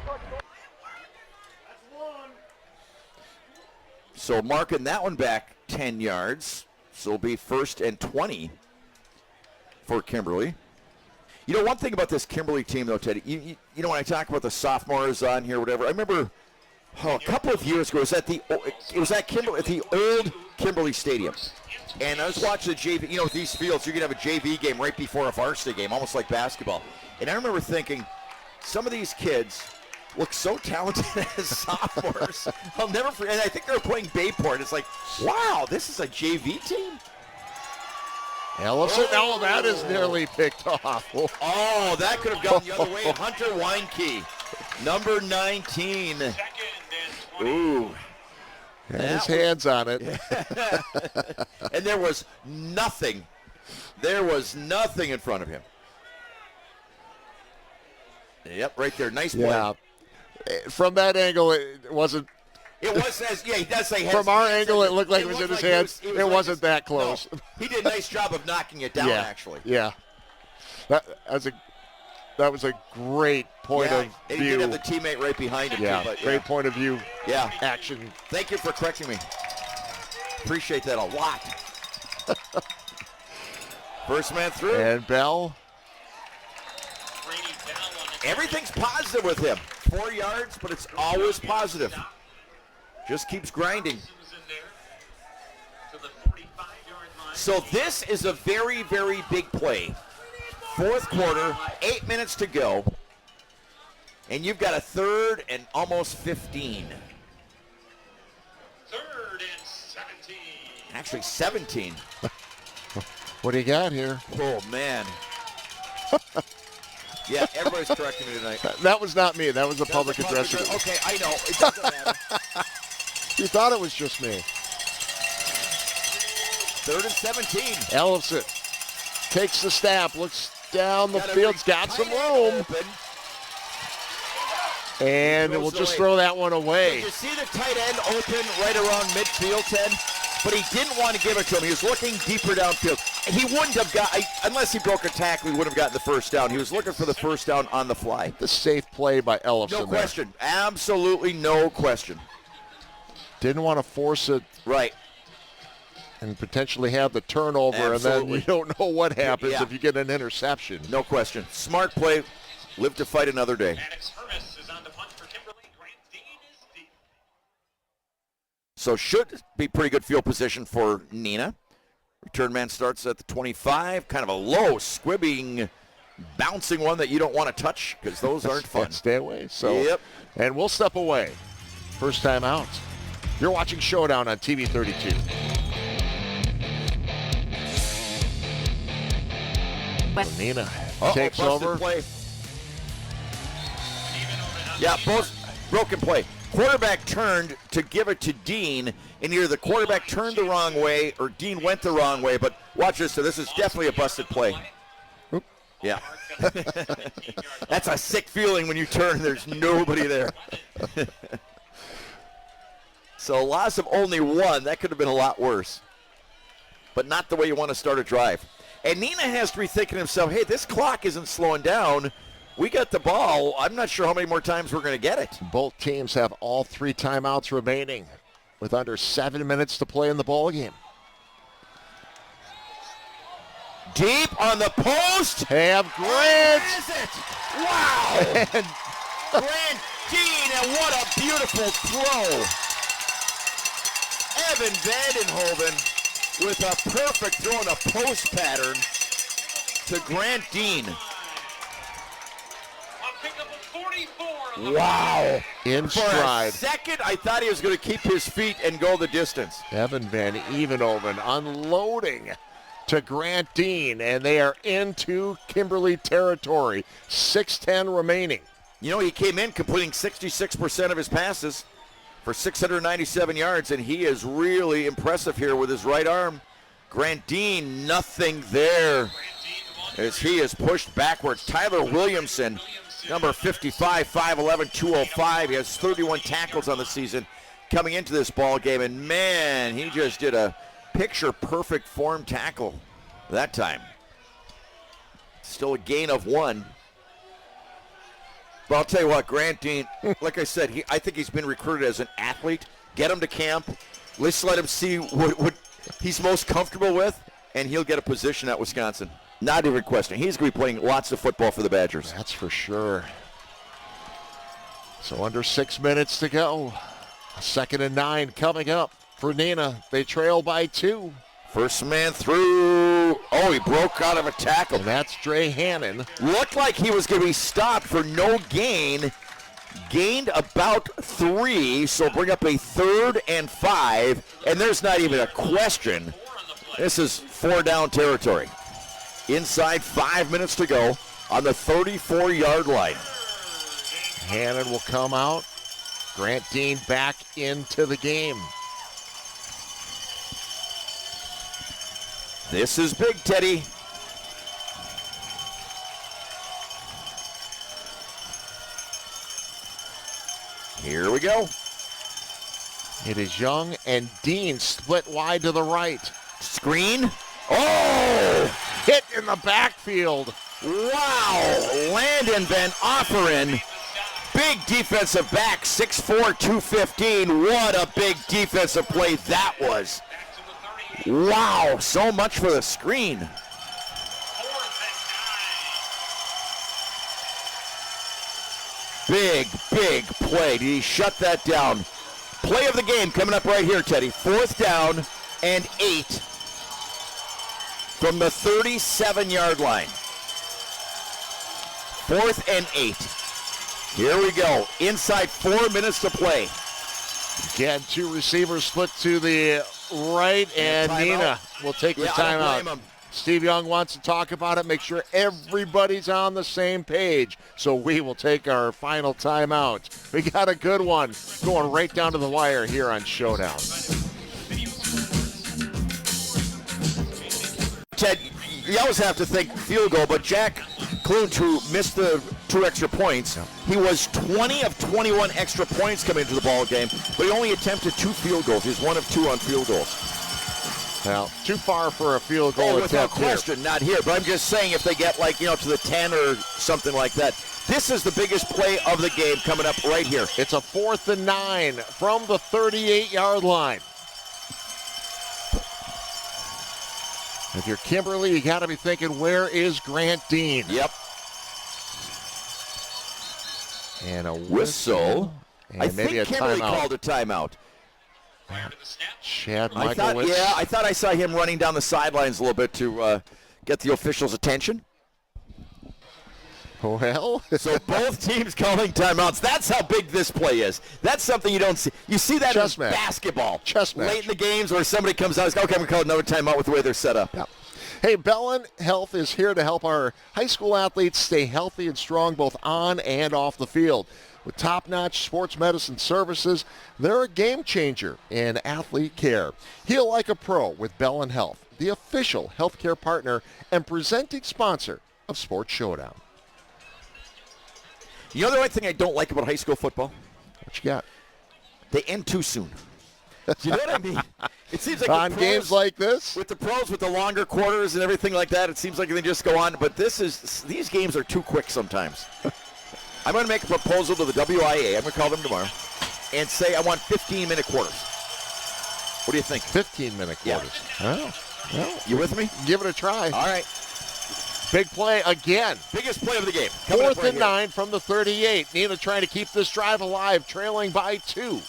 So marking that one back 10 yards. So it'll be 1st and 20 for Kimberly. You know, one thing about this Kimberly team, though, Teddy, you know, when I talk about the sophomores on here, whatever, I remember a couple of years ago, it was at Kimberly, at the old Kimberly Stadium. And I was watching the JV, you know, with these fields, you're going to have a JV game right before a varsity game, almost like basketball. And I remember thinking, some of these kids look so talented as sophomores. I'll never forget. And I think they were playing Bayport. It's like, wow, this is a JV team? Ellison, that is nearly picked off. Oh, that could have gone the other way. Hunter Weinke, number 19. Ooh. Had his hands on it. And there was nothing in front of him. Yep, right there. Nice play. Yeah. From that angle, it wasn't. It was, he does say. From our angle, it looked like it was in his hands. It wasn't that close. No, he did a nice job of knocking it down, actually. Yeah. That was a great point of view. He did have the teammate right behind him, too. But, great point of view. Yeah. Action. Thank you for correcting me. Appreciate that a lot. First man through. And Bell. Everything's positive with him. 4 yards, but it's always positive. Just keeps grinding. So this is a very, very big play. 4th quarter, 8 minutes to go. And you've got a 3rd and almost 15. 3rd and 17. Actually 17. What do you got here? Oh, man. Yeah, everybody's correcting me tonight. That was not me. That was a public address. Okay, I know. It doesn't matter. You thought it was just me. 3rd and 17. Ellison takes the snap, looks down the field's got some room. And we'll just throw that one away. Did you see the tight end open right around midfield, Ted? But he didn't want to give it to him. He was looking deeper downfield. He wouldn't have got, unless he broke a tackle, he would have gotten the first down. He was looking for the first down on the fly. The safe play by Ellison. No question. Absolutely no question. Didn't want to force it. Right. And potentially have the turnover, Absolutely. and then you don't know what happens if you get an interception. No question. Smart play. Live to fight another day. So should be pretty good field position for Neenah. Return man starts at the 25. Kind of a low, squibbing, bouncing one that you don't want to touch because those aren't fun. Stay away. So, yep. And we'll step away. First time out. You're watching Showdown on TV 32. Neenah takes over. Play. Yeah, both broken play. Quarterback turned to give it to Dean, and either the quarterback turned the wrong way or Dean went the wrong way. But watch this. So this is definitely a busted play. Oop. Yeah. That's a sick feeling when you turn and there's nobody there. So a loss of only 1, that could have been a lot worse. But not the way you want to start a drive. And Neenah has to be thinking to himself, hey, this clock isn't slowing down. We got the ball. I'm not sure how many more times we're going to get it. Both teams have all 3 timeouts remaining with under 7 minutes to play in the ball game. Deep on the post. Have Grant. Is it? Wow. And Grant Dean, and what a beautiful throw. Evan Vandenhoven with a perfect throw in a post pattern to Grant Dean. Wow. In stride. For a second, I thought he was going to keep his feet and go the distance. Evan Van Evenhoven unloading to Grant Dean, and they are into Kimberly territory. 6:10 remaining. You know, he came in completing 66% of his passes for 697 yards, and he is really impressive here with his right arm. Grant Dean, nothing there as he is pushed backwards. Tyler Williamson, number 55, 5'11", 205. He has 31 tackles on the season coming into this ball game, and man, he just did a picture-perfect form tackle that time. Still a gain of 1. But I'll tell you what, Grant Dean, like I said, I think he's been recruited as an athlete. Get him to camp. Let's let him see what he's most comfortable with, and he'll get a position at Wisconsin. Not even questioning. He's going to be playing lots of football for the Badgers. That's for sure. So under 6 minutes to go. 2nd and 9 coming up for Neenah. They trail by 2. First man through. Oh, he broke out of a tackle. And that's Dre Hannon. Looked like he was going to be stopped for no gain. Gained about 3, so bring up a 3rd and 5. And there's not even a question. This is 4 down territory. Inside 5 minutes to go on the 34-yard line. Hannon will come out. Grant Dean back into the game. This is big, Teddy. Here we go. It is Young and Dean split wide to the right. Screen. Oh! Hit in the backfield. Wow. Landon Van Offeren. Big defensive back, 6'4", 215. What a big defensive play that was. Wow, so much for the screen. Big play. Did he shut that down? Play of the game coming up right here, Teddy. 4th down and 8 from the 37-yard line. 4th and 8. Here we go. Inside 4 minutes to play. Again, 2 receivers split to the right, and Neenah will take the timeout. Steve Young wants to talk about it, make sure everybody's on the same page. So we will take our final timeout. We got a good one going right down to the wire here on Showdown. Ted, you always have to think field goal, but Jack Klunt, who missed the 2 extra points, he was 20 of 21 extra points coming into the ball game, but he only attempted 2 field goals. He's 1 of 2 on field goals. Well, too far for a field goal without question, not here. But I'm just saying if they get to the 10 or something like that. This is the biggest play of the game coming up right here. It's a 4th and 9 from the 38-yard line. If you're Kimberly, you got to be thinking, where is Grant Dean? Yep. And a whistle. And I maybe think Kimberly called a timeout. Chad I thought I saw him running down the sidelines a little bit to get the officials' attention. Well, so both teams calling timeouts. That's how big this play is. That's something you don't see. You see that in basketball. Late in the games where somebody comes out and says, okay, I'm going to call another timeout with the way they're set up. Yep. Hey, Bellin Health is here to help our high school athletes stay healthy and strong both on and off the field. With top-notch sports medicine services, they're a game changer in athlete care. Heal like a pro with Bellin Health, the official healthcare partner and presenting sponsor of Sports Showdown. You know the only thing I don't like about high school football? What you got? They end too soon. Do you know what I mean? It seems like on games like this, with the pros, with the longer quarters and everything like that, it seems like they just go on. But these games are too quick sometimes. I'm going to make a proposal to the WIA. I'm going to call them tomorrow and say I want 15-minute quarters. What do you think? 15-minute quarters. Yeah. Well, you with me? Give it a try. All right. Big play again. Biggest play of the game. 4th and 9 from the 38. Neenah trying to keep this drive alive, trailing by 2.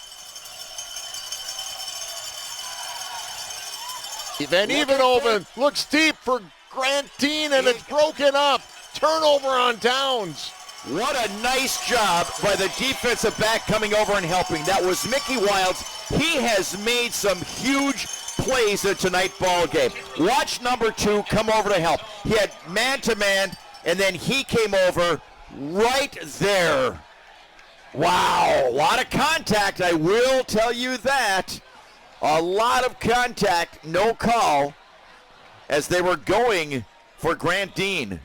Van Evenhoven looks deep for Grant Dean, and it's broken up. Turnover on downs. What a nice job by the defensive back coming over and helping. That was Mickey Wilds. He has made some huge plays in tonight's ball game. Watch number 2 come over to help. He had man-to-man, and then he came over right there. Wow, a lot of contact, I will tell you that. A lot of contact, no call, as they were going for Grant Dean.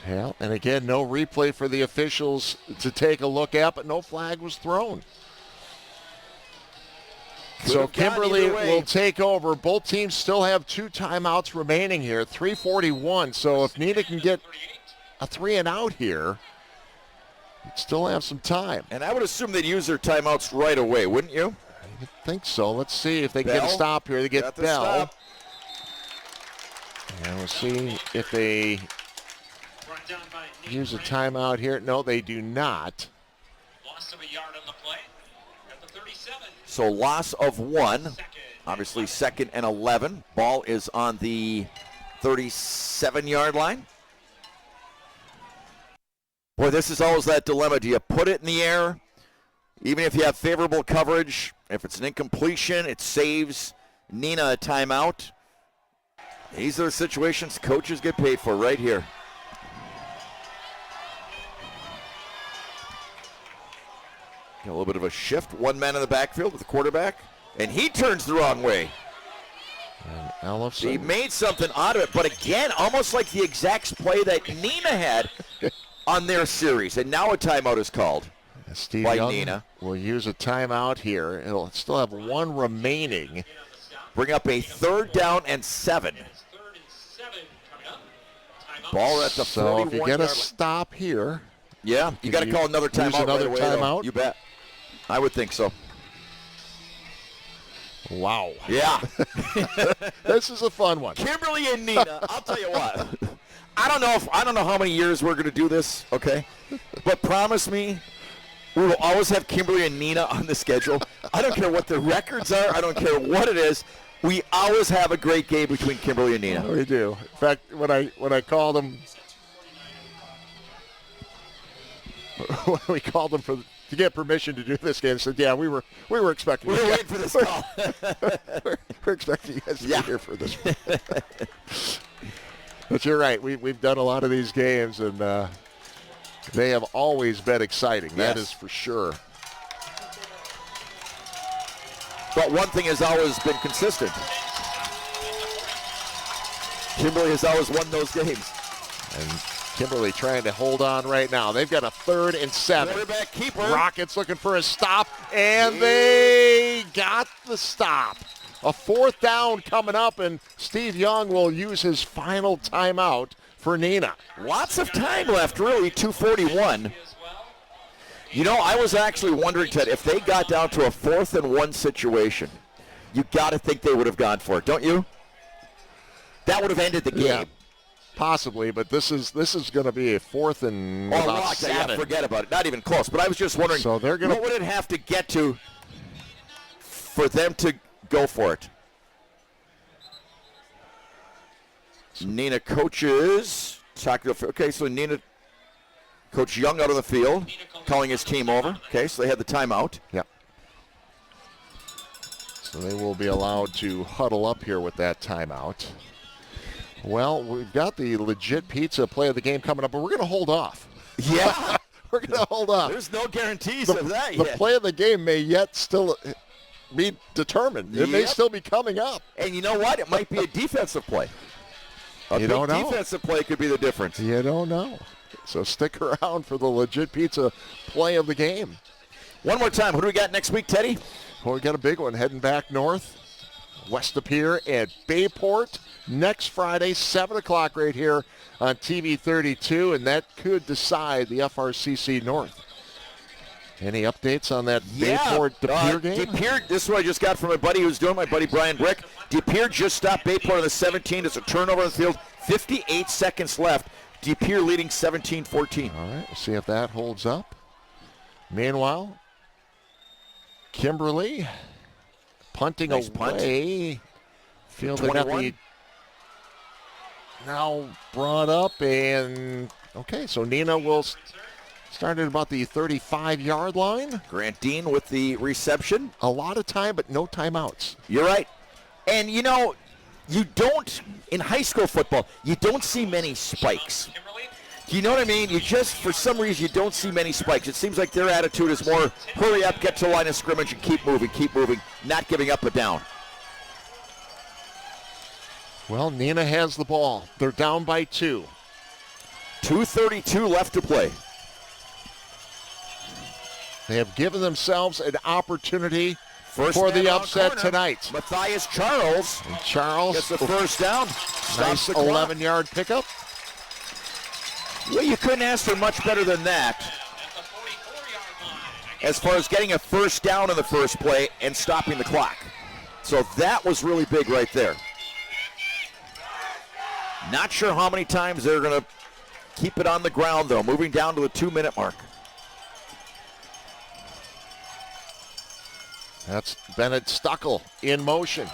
Yeah, and again, no replay for the officials to take a look at, but no flag was thrown. So Kimberly will take over. Both teams still have 2 timeouts remaining here, 3:41. So if Neenah can get a 3 and out here, still have some time. And I would assume they'd use their timeouts right away, wouldn't you? I would think so. Let's see if they get a stop here. They get Bell. Stop. And we'll see if they use a timeout here. No, they do not. Loss of a yard on the play at the 37. So loss of 1. Obviously 2nd and 11. Ball is on the 37-yard line. Boy, this is always that dilemma. Do you put it in the air? Even if you have favorable coverage, if it's an incompletion, it saves Neenah a timeout. These are the situations coaches get paid for right here. A little bit of a shift. 1 man in the backfield with the quarterback, and he turns the wrong way. He made something out of it, but again, almost like the exact play that Neenah had on their series, and now a timeout is called. Steve by Young Neenah. Will use a timeout here. He'll still have 1 remaining. Bring up a 3rd down and 7. Ball at the 41 So if you get a yard stop here. Yeah, you got to call another timeout. Use another right away, timeout? You bet. I would think so. Wow. Yeah. This is a fun one. Kimberly and Neenah, I'll tell you what. I don't know how many years we're going to do this, okay? But promise me we will always have Kimberly and Neenah on the schedule. I don't care what the records are. I don't care what it is. We always have a great game between Kimberly and Neenah. We do. In fact, when I called them, when we called them to get permission to do this game, I said, yeah, we were expecting. We were waiting for this call. we're expecting you guys to be here for this one. But you're right. We've done a lot of these games, and they have always been exciting. Yes. That is for sure. But one thing has always been consistent. Kimberly has always won those games. And Kimberly trying to hold on right now. They've got a 3rd and 7. Quarterback keeper. Rockets looking for a stop, and they got the stop. A 4th down coming up, and Steve Young will use his final timeout for Neenah. Lots of time left, really, 2:41. You know, I was actually wondering, Ted, if they got down to a 4th and 1 situation, you got to think they would have gone for it, don't you? That would have ended the game. Yeah, possibly, but this is going to be a 4th and about 7. Yeah, forget about it. Not even close. But I was just wondering, so they're gonna, what would it have to get to for them to go for it? Neenah coaches. Okay, so Neenah, Coach Young out on the field, calling his team over. Okay, so they had the timeout. Yep. So they will be allowed to huddle up here with that timeout. Well, we've got the legit pizza play of the game coming up, but we're going to hold off. Yeah. We're going to hold off. There's no guarantees of that yet. The play of the game may yet still be determined. It may still be coming up. And you know what? It might be a defensive play. You don't know. Defensive play could be the difference. You don't know. So stick around for the legit pizza play of the game. One more time. Who do we got next week, Teddy? Well, we got a big one heading back north. West of here at Bayport next Friday, 7 o'clock right here on TV 32, and that could decide the FRCC North. Any updates on that Bayport-De Pere game? De Pere, this is what I just got from my buddy who's doing, my buddy Brian Brick. De Pere just stopped Bayport on the 17. It's a turnover on the field. 58 seconds left. De Pere leading 17-14. All right, we'll see if that holds up. Meanwhile, Kimberly punting nice away. Feel they 21. got the now brought up, and okay, so Neenah will start at about the 35-yard line. Grant Dean with the reception. A lot of time, but no timeouts. You're right. And, you know, you don't, in high school football, you don't see many spikes. Do you know what I mean? You just, for some reason, you don't see many spikes. It seems like their attitude is more hurry up, get to the line of scrimmage, and keep moving, not giving up a down. Well, Neenah has the ball. They're down by 2. 2:32 left to play. They have given themselves an opportunity First for the man on upset corner. tonight. Matthias Charles. And Charles gets the first down. Nice Stops the clock. 11-yard pickup. Well, you couldn't ask for much better than that as far as getting a first down in the first play and stopping the clock. So that was really big right there. Not sure how many times they're going to keep it on the ground, though, moving down to the 2-minute mark. That's Bennett Stuckel in motion.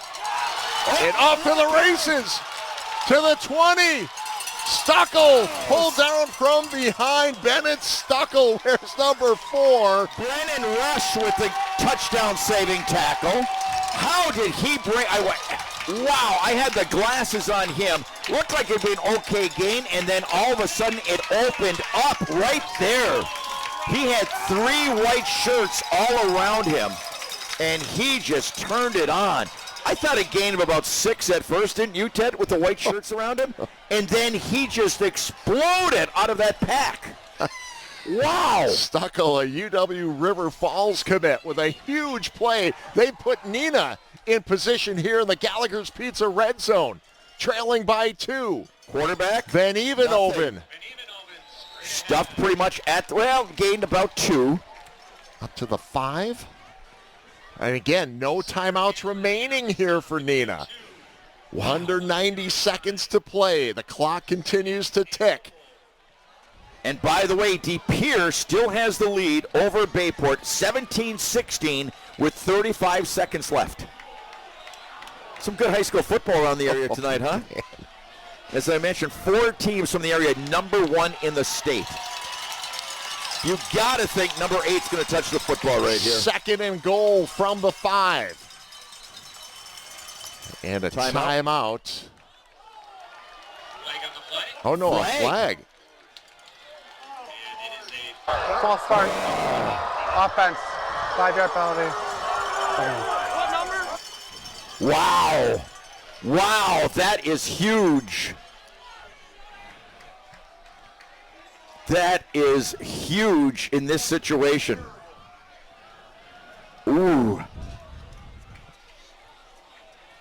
And off to the races, to the 20. Stuckel pulled down from behind. Bennett Stuckel, where's number 4? Brennan Rush with the touchdown-saving tackle. How did he break? Wow, I had the glasses on him. Looked like it'd be an okay gain, and then all of a sudden it opened up right there. He had 3 white shirts all around him, and he just turned it on. I thought a gain of about 6 at first, didn't you, Ted, with the white shirts around him? And then he just exploded out of that pack. Wow. Stuckel, a UW River Falls commit with a huge play. They put Neenah in position here in the Gallagher's Pizza red zone, trailing by 2. Quarterback. Van Evenoven. Stuffed pretty much gained about 2. Up to the 5. And again, no timeouts remaining here for Neenah. Wow. Under 90 seconds to play. The clock continues to tick. And by the way, De Pere still has the lead over Bayport, 17-16 with 35 seconds left. Some good high school football around the area tonight, huh? Man. As I mentioned, 4 teams from the area, number 1 in the state. You got to think number 8's going to touch the football right here. 2nd and goal from the 5. And a timeout. Oh, no, a flag. False start. Offense. 5-yard penalty. Wow. Wow, that is huge. That is huge in this situation. Ooh.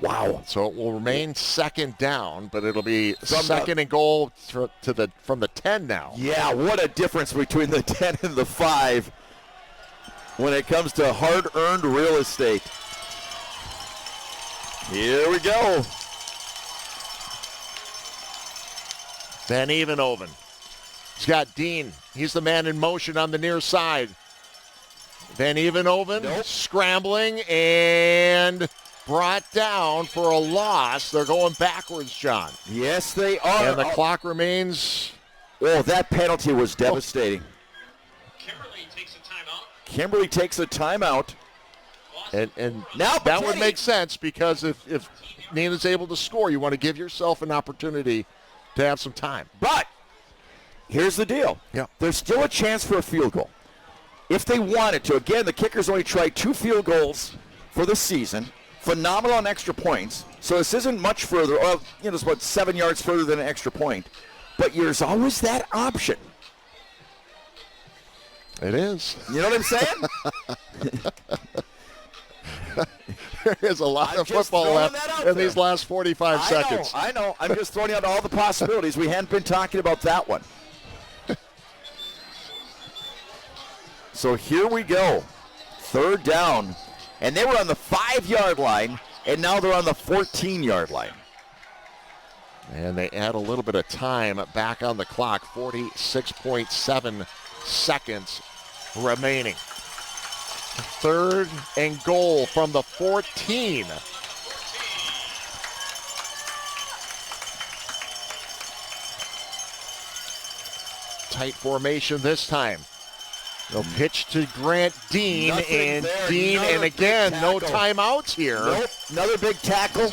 Wow. So it will remain 2nd down, but it'll be 2nd and goal from the 10 now. Yeah, what a difference between the 10 and the 5 when it comes to hard-earned real estate. Here we go. Van Evenoven. He's got Dean. He's the man in motion on the near side. Van Evenoven scrambling and brought down for a loss. They're going backwards, John. Yes, they are. And the clock remains. Oh, that penalty was devastating. Kimberly takes a timeout. Kimberly takes a timeout. And now that would make sense because if Neenah's able to score, you want to give yourself an opportunity to have some time. But here's the deal. Yeah. There's still a chance for a field goal. If they wanted to. Again, the Kickers only tried 2 field goals for the season. Phenomenal on extra points. So this isn't much further. Well, it's about 7 yards further than an extra point. But there's always that option. It is. You know what I'm saying? There is a lot of football left in these last 45 seconds. I know. I'm just throwing out all the possibilities. We hadn't been talking about that one. So here we go. 3rd down. And they were on the 5-yard line, and now they're on the 14-yard line. And they add a little bit of time back on the clock. 46.7 seconds remaining. 3rd and goal from the 14. Tight formation this time. They'll pitch to Grant Dean, and Dean, and again, no timeouts here. Nope, another big tackle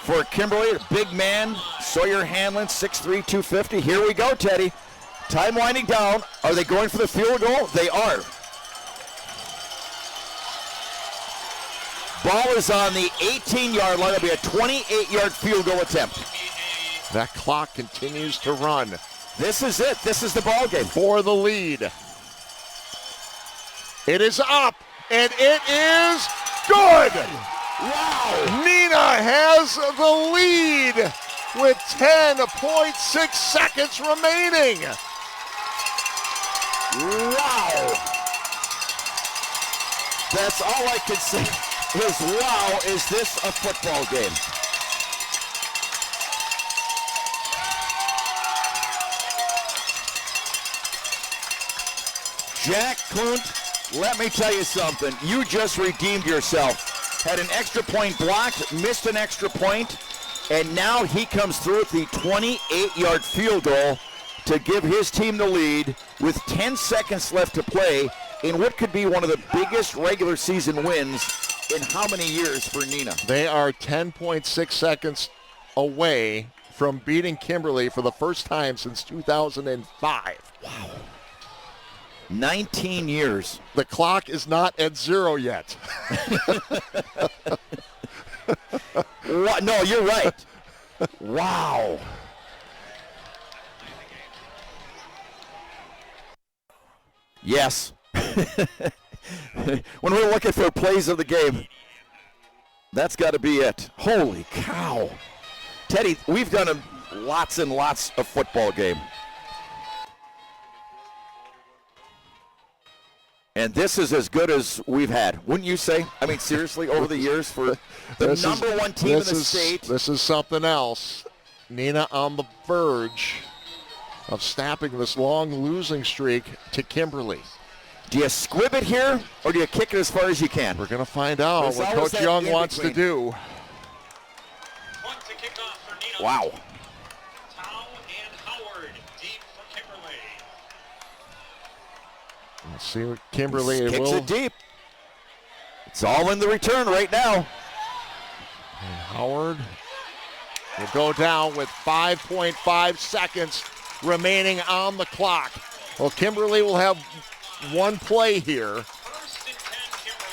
for Kimberly, a big man. Sawyer Hanlon, 6'3", 250. Here we go, Teddy. Time winding down. Are they going for the field goal? They are. Ball is on the 18-yard line. It'll be a 28-yard field goal attempt. That clock continues to run. This is it. This is the ball game. For the lead. It is up, and it is good. Wow. Neenah has the lead with 10.6 seconds remaining. Wow. That's all I can say is, wow, is this a football game? Jack Kunt, let me tell you something. You just redeemed yourself. Had an extra point blocked, missed an extra point, and now he comes through with the 28-yard field goal to give his team the lead with 10 seconds left to play in what could be one of the biggest regular season wins in how many years for Neenah? They are 10.6 seconds away from beating Kimberly for the first time since 2005. Wow. 19 years. The clock is not at 0 yet. No, you're right. Wow. Yes. When we're looking for plays of the game, that's got to be it. Holy cow. Teddy, we've done lots and lots of football game. And this is as good as we've had, wouldn't you say? I mean, seriously, over the years for the number one team in the state. This is something else. Neenah on the verge of snapping this long losing streak to Kimberly. Do you squib it here, or do you kick it as far as you can? We're going to find out what Coach Young wants to do. Wow. Let's see what Kimberly kicks will. It deep. It's all in the return right now. And Howard will go down with 5.5 seconds remaining on the clock. Well, Kimberly will have one play here.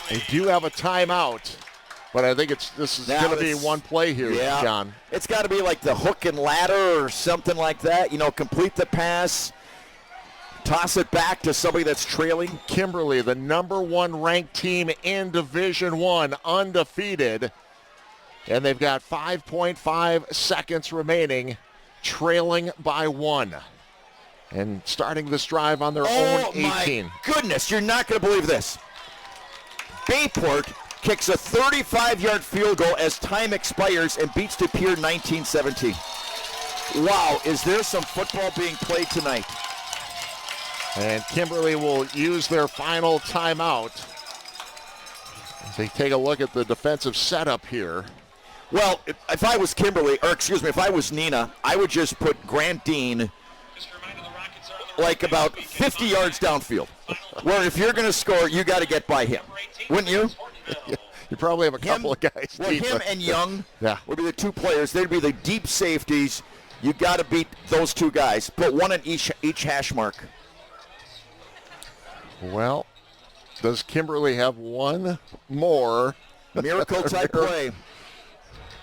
They do have a timeout, but I think this is going to be one play here, yeah, John. It's got to be like the hook and ladder or something like that. You know, complete the pass. Toss it back to somebody that's trailing. Kimberly, the number one ranked team in Division I, undefeated. And they've got 5.5 seconds remaining, trailing by 1. And starting this drive on their own 18. My goodness, you're not going to believe this. Bayport kicks a 35-yard field goal as time expires and beats De Pere 19-17. Wow, is there some football being played tonight? And Kimberly will use their final timeout as they take a look at the defensive setup here. Well, if I was Kimberly, or excuse me, if I was Neenah, I would just put Grant Dean like about 50 yards downfield, where if you're going to score, you got to get by him. Wouldn't you? You probably have a couple of guys. Well, him and Young yeah, would be the two players. They'd be the deep safeties. You got to beat those two guys. Put one in each hash mark. Well, does Kimberly have one more miracle type play?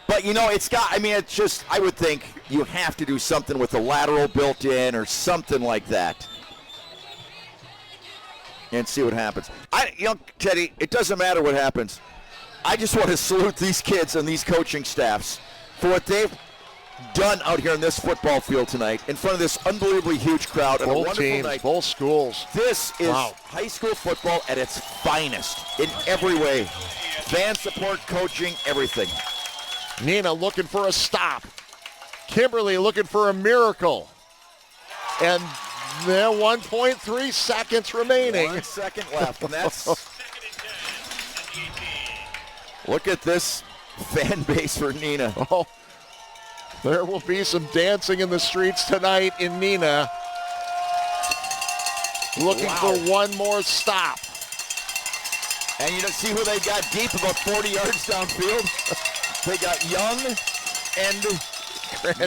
But, you know, it's just, I would think you have to do something with the lateral built in or something like that. and see what happens. Teddy, it doesn't matter what happens. I just want to salute these kids and these coaching staffs for what they've done out here in this football field tonight in front of this unbelievably huge crowd. And both teams, night. both schools. This is high school football at its finest in every way. Fan support, coaching, everything. Neenah looking for a stop. Kimberly looking for a miracle. And there 1.3 seconds remaining. 1 second left, and that's... Look at this fan base for Neenah. Oh, there will be some dancing in the streets tonight in Neenah. Looking for one more stop. And you don't see who they got deep, about 40 yards downfield. They got Young and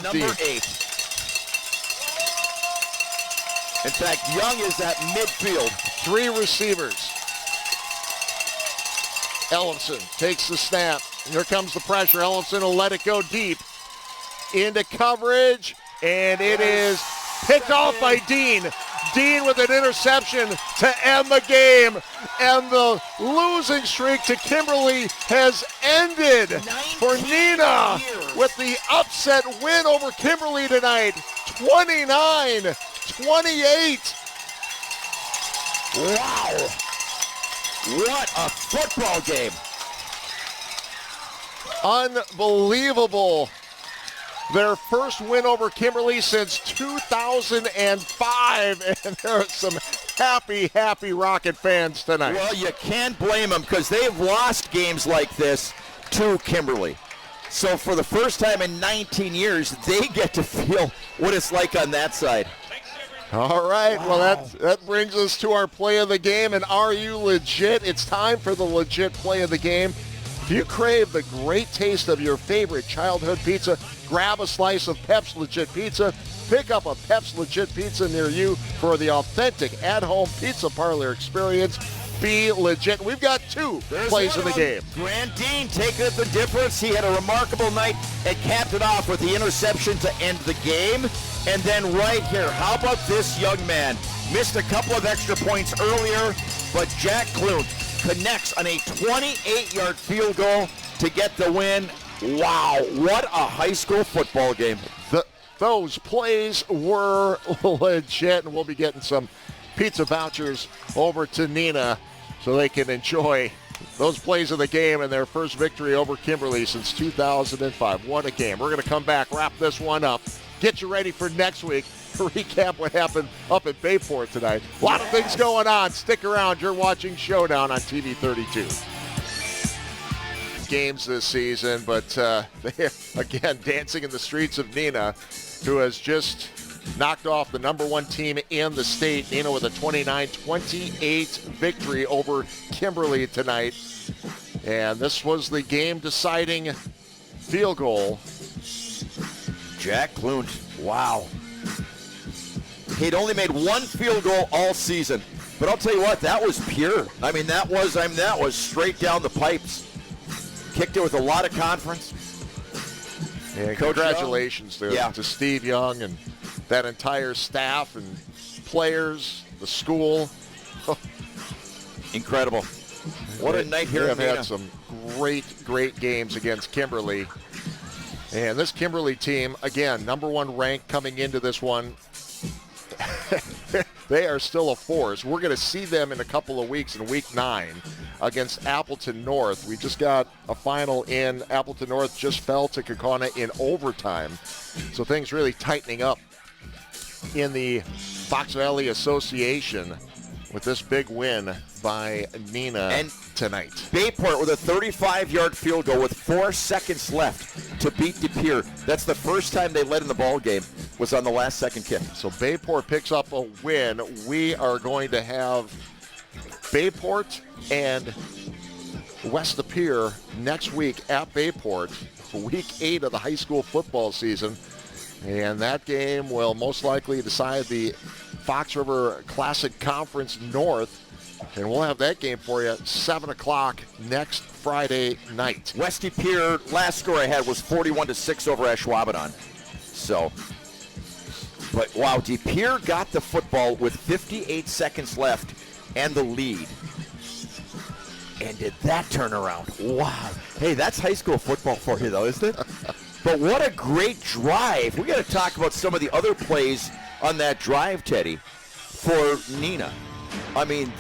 number 8. In fact, Young is at midfield. 3 receivers. Ellison takes the snap. Here comes the pressure. Ellison will let it go deep. Into coverage, and it is picked off by Dean. Dean with an interception to end the game. And the losing streak to Kimberly has ended for Neenah with the upset win over Kimberly tonight. 29-28. Wow. What a football game. Unbelievable. Their first win over Kimberly since 2005, and there are some happy Rocket fans tonight. Well, you can't blame them because they've lost games like this to Kimberly. So for the first time in 19 years, they get to feel what it's like on that side. All right, wow. Well, that brings us to our play of the game, and are you legit? It's time for the legit play of the game. If you crave the great taste of your favorite childhood pizza, grab a slice of Pep's Legit Pizza. Pick up a Pep's Legit Pizza near you for the authentic at-home pizza parlor experience. Be legit. We've got 2 plays of the game. Grant Dean taking the difference. He had a remarkable night and capped it off with the interception to end the game. And then right here, how about this young man? Missed a couple of extra points earlier, but Jack Clune connects on a 28-yard field goal to get the win. Wow, what a high school football game. Those plays were legit, and we'll be getting some pizza vouchers over to Neenah so they can enjoy those plays of the game and their first victory over Kimberly since 2005. What a game. We're going to come back, wrap this one up, get you ready for next week, recap what happened up at Bayport tonight. A lot of things going on. Stick around. You're watching Showdown on TV 32. Games this season, but they're, again, dancing in the streets of Neenah, who has just knocked off the number 1 team in the state. Neenah with a 29-28 victory over Kimberly tonight. And this was the game-deciding field goal. Jack Clune, wow. He'd only made 1 field goal all season. But I'll tell you what, that was pure. I mean, that was straight down the pipes. Kicked it with a lot of confidence. Yeah, congratulations to Steve Young and that entire staff and players, the school. Incredible. What a night here. They have had some great games against Kimberly. And this Kimberly team, again, number 1 ranked coming into this one. They are still a force. We're going to see them in a couple of weeks in week 9 against Appleton North. We just got a final in. Appleton North just fell to Kaukauna in overtime. So things really tightening up in the Fox Valley Association with this big win by Neenah tonight. Bayport with a 35-yard field goal with 4 seconds left to beat De Pere. That's the first time they led in the ball game, was on the last second kick. So Bayport picks up a win. We are going to have Bayport and West De Pere next week at Bayport for week 8 of the high school football season. And that game will most likely decide the Fox River Classic Conference North. And we'll have that game for you at 7 o'clock next Friday night. West De Pere, last score I had was 41-6 over Ashwaubenon. So, but wow, De Pere got the football with 58 seconds left and the lead. And did that turn around? Wow. Hey, that's high school football for you, though, isn't it? But what a great drive. We got to talk about some of the other plays on that drive, Teddy, for Neenah. I mean,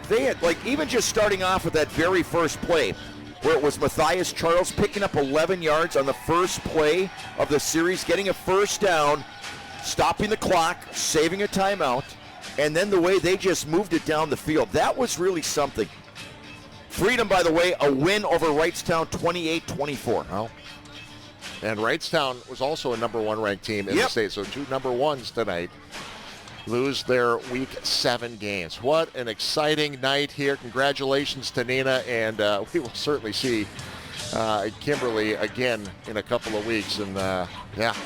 they had, like, even just starting off with that very first play, where it was Matthias Charles picking up 11 yards on the first play of the series, getting a first down, stopping the clock, saving a timeout, and then the way they just moved it down the field. That was really something. Freedom, by the way, a win over Wrightstown, 28-24. Well, and Wrightstown was also a number 1 ranked team in the state, so 2 number 1s tonight lose their Week 7 games. What an exciting night here. Congratulations to Neenah, and we will certainly see Kimberly again in a couple of weeks. And,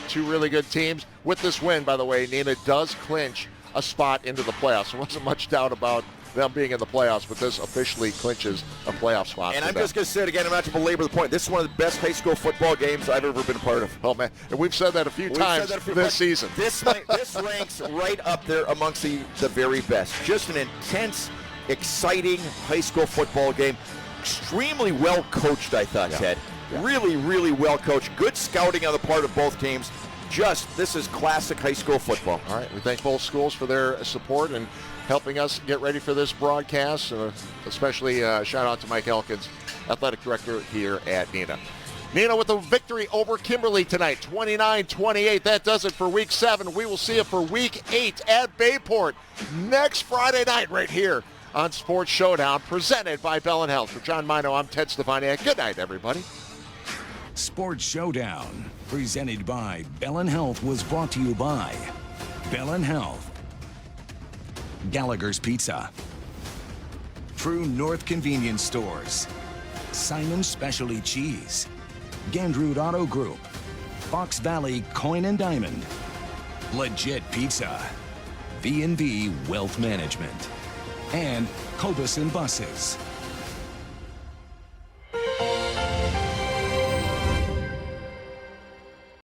2 really good teams. With this win, by the way, Neenah does clinch a spot into the playoffs. There wasn't much doubt about them being in the playoffs, but this officially clinches a playoff spot. And I'm just going to say it again, I'm not to belabor the point. This is one of the best high school football games I've ever been a part of. Oh, man. And we've said that a few times this season. This ranks right up there amongst the very best. Just an intense, exciting high school football game. Extremely well coached, I thought, Ted. Yeah. Really, really well coached. Good scouting on the part of both teams. This is classic high school football. All right, we thank both schools for their support and helping us get ready for this broadcast. Especially shout out to Mike Elkins, athletic director here at Neenah. Neenah with a victory over Kimberly tonight, 29-28. That does it for Week 7. We will see you for Week 8 at Bayport next Friday night right here on Sports Showdown, presented by Bell & Health. For John Mino, I'm Ted Stefaniak. Good night, everybody. Sports Showdown, presented by Bell & Health, was brought to you by Bell & Health, Gallagher's Pizza, True North Convenience Stores, Simon's Specialty Cheese, Gandrud Auto Group, Fox Valley Coin and Diamond, Legit Pizza, V&V Wealth Management, and Cobus and Buses.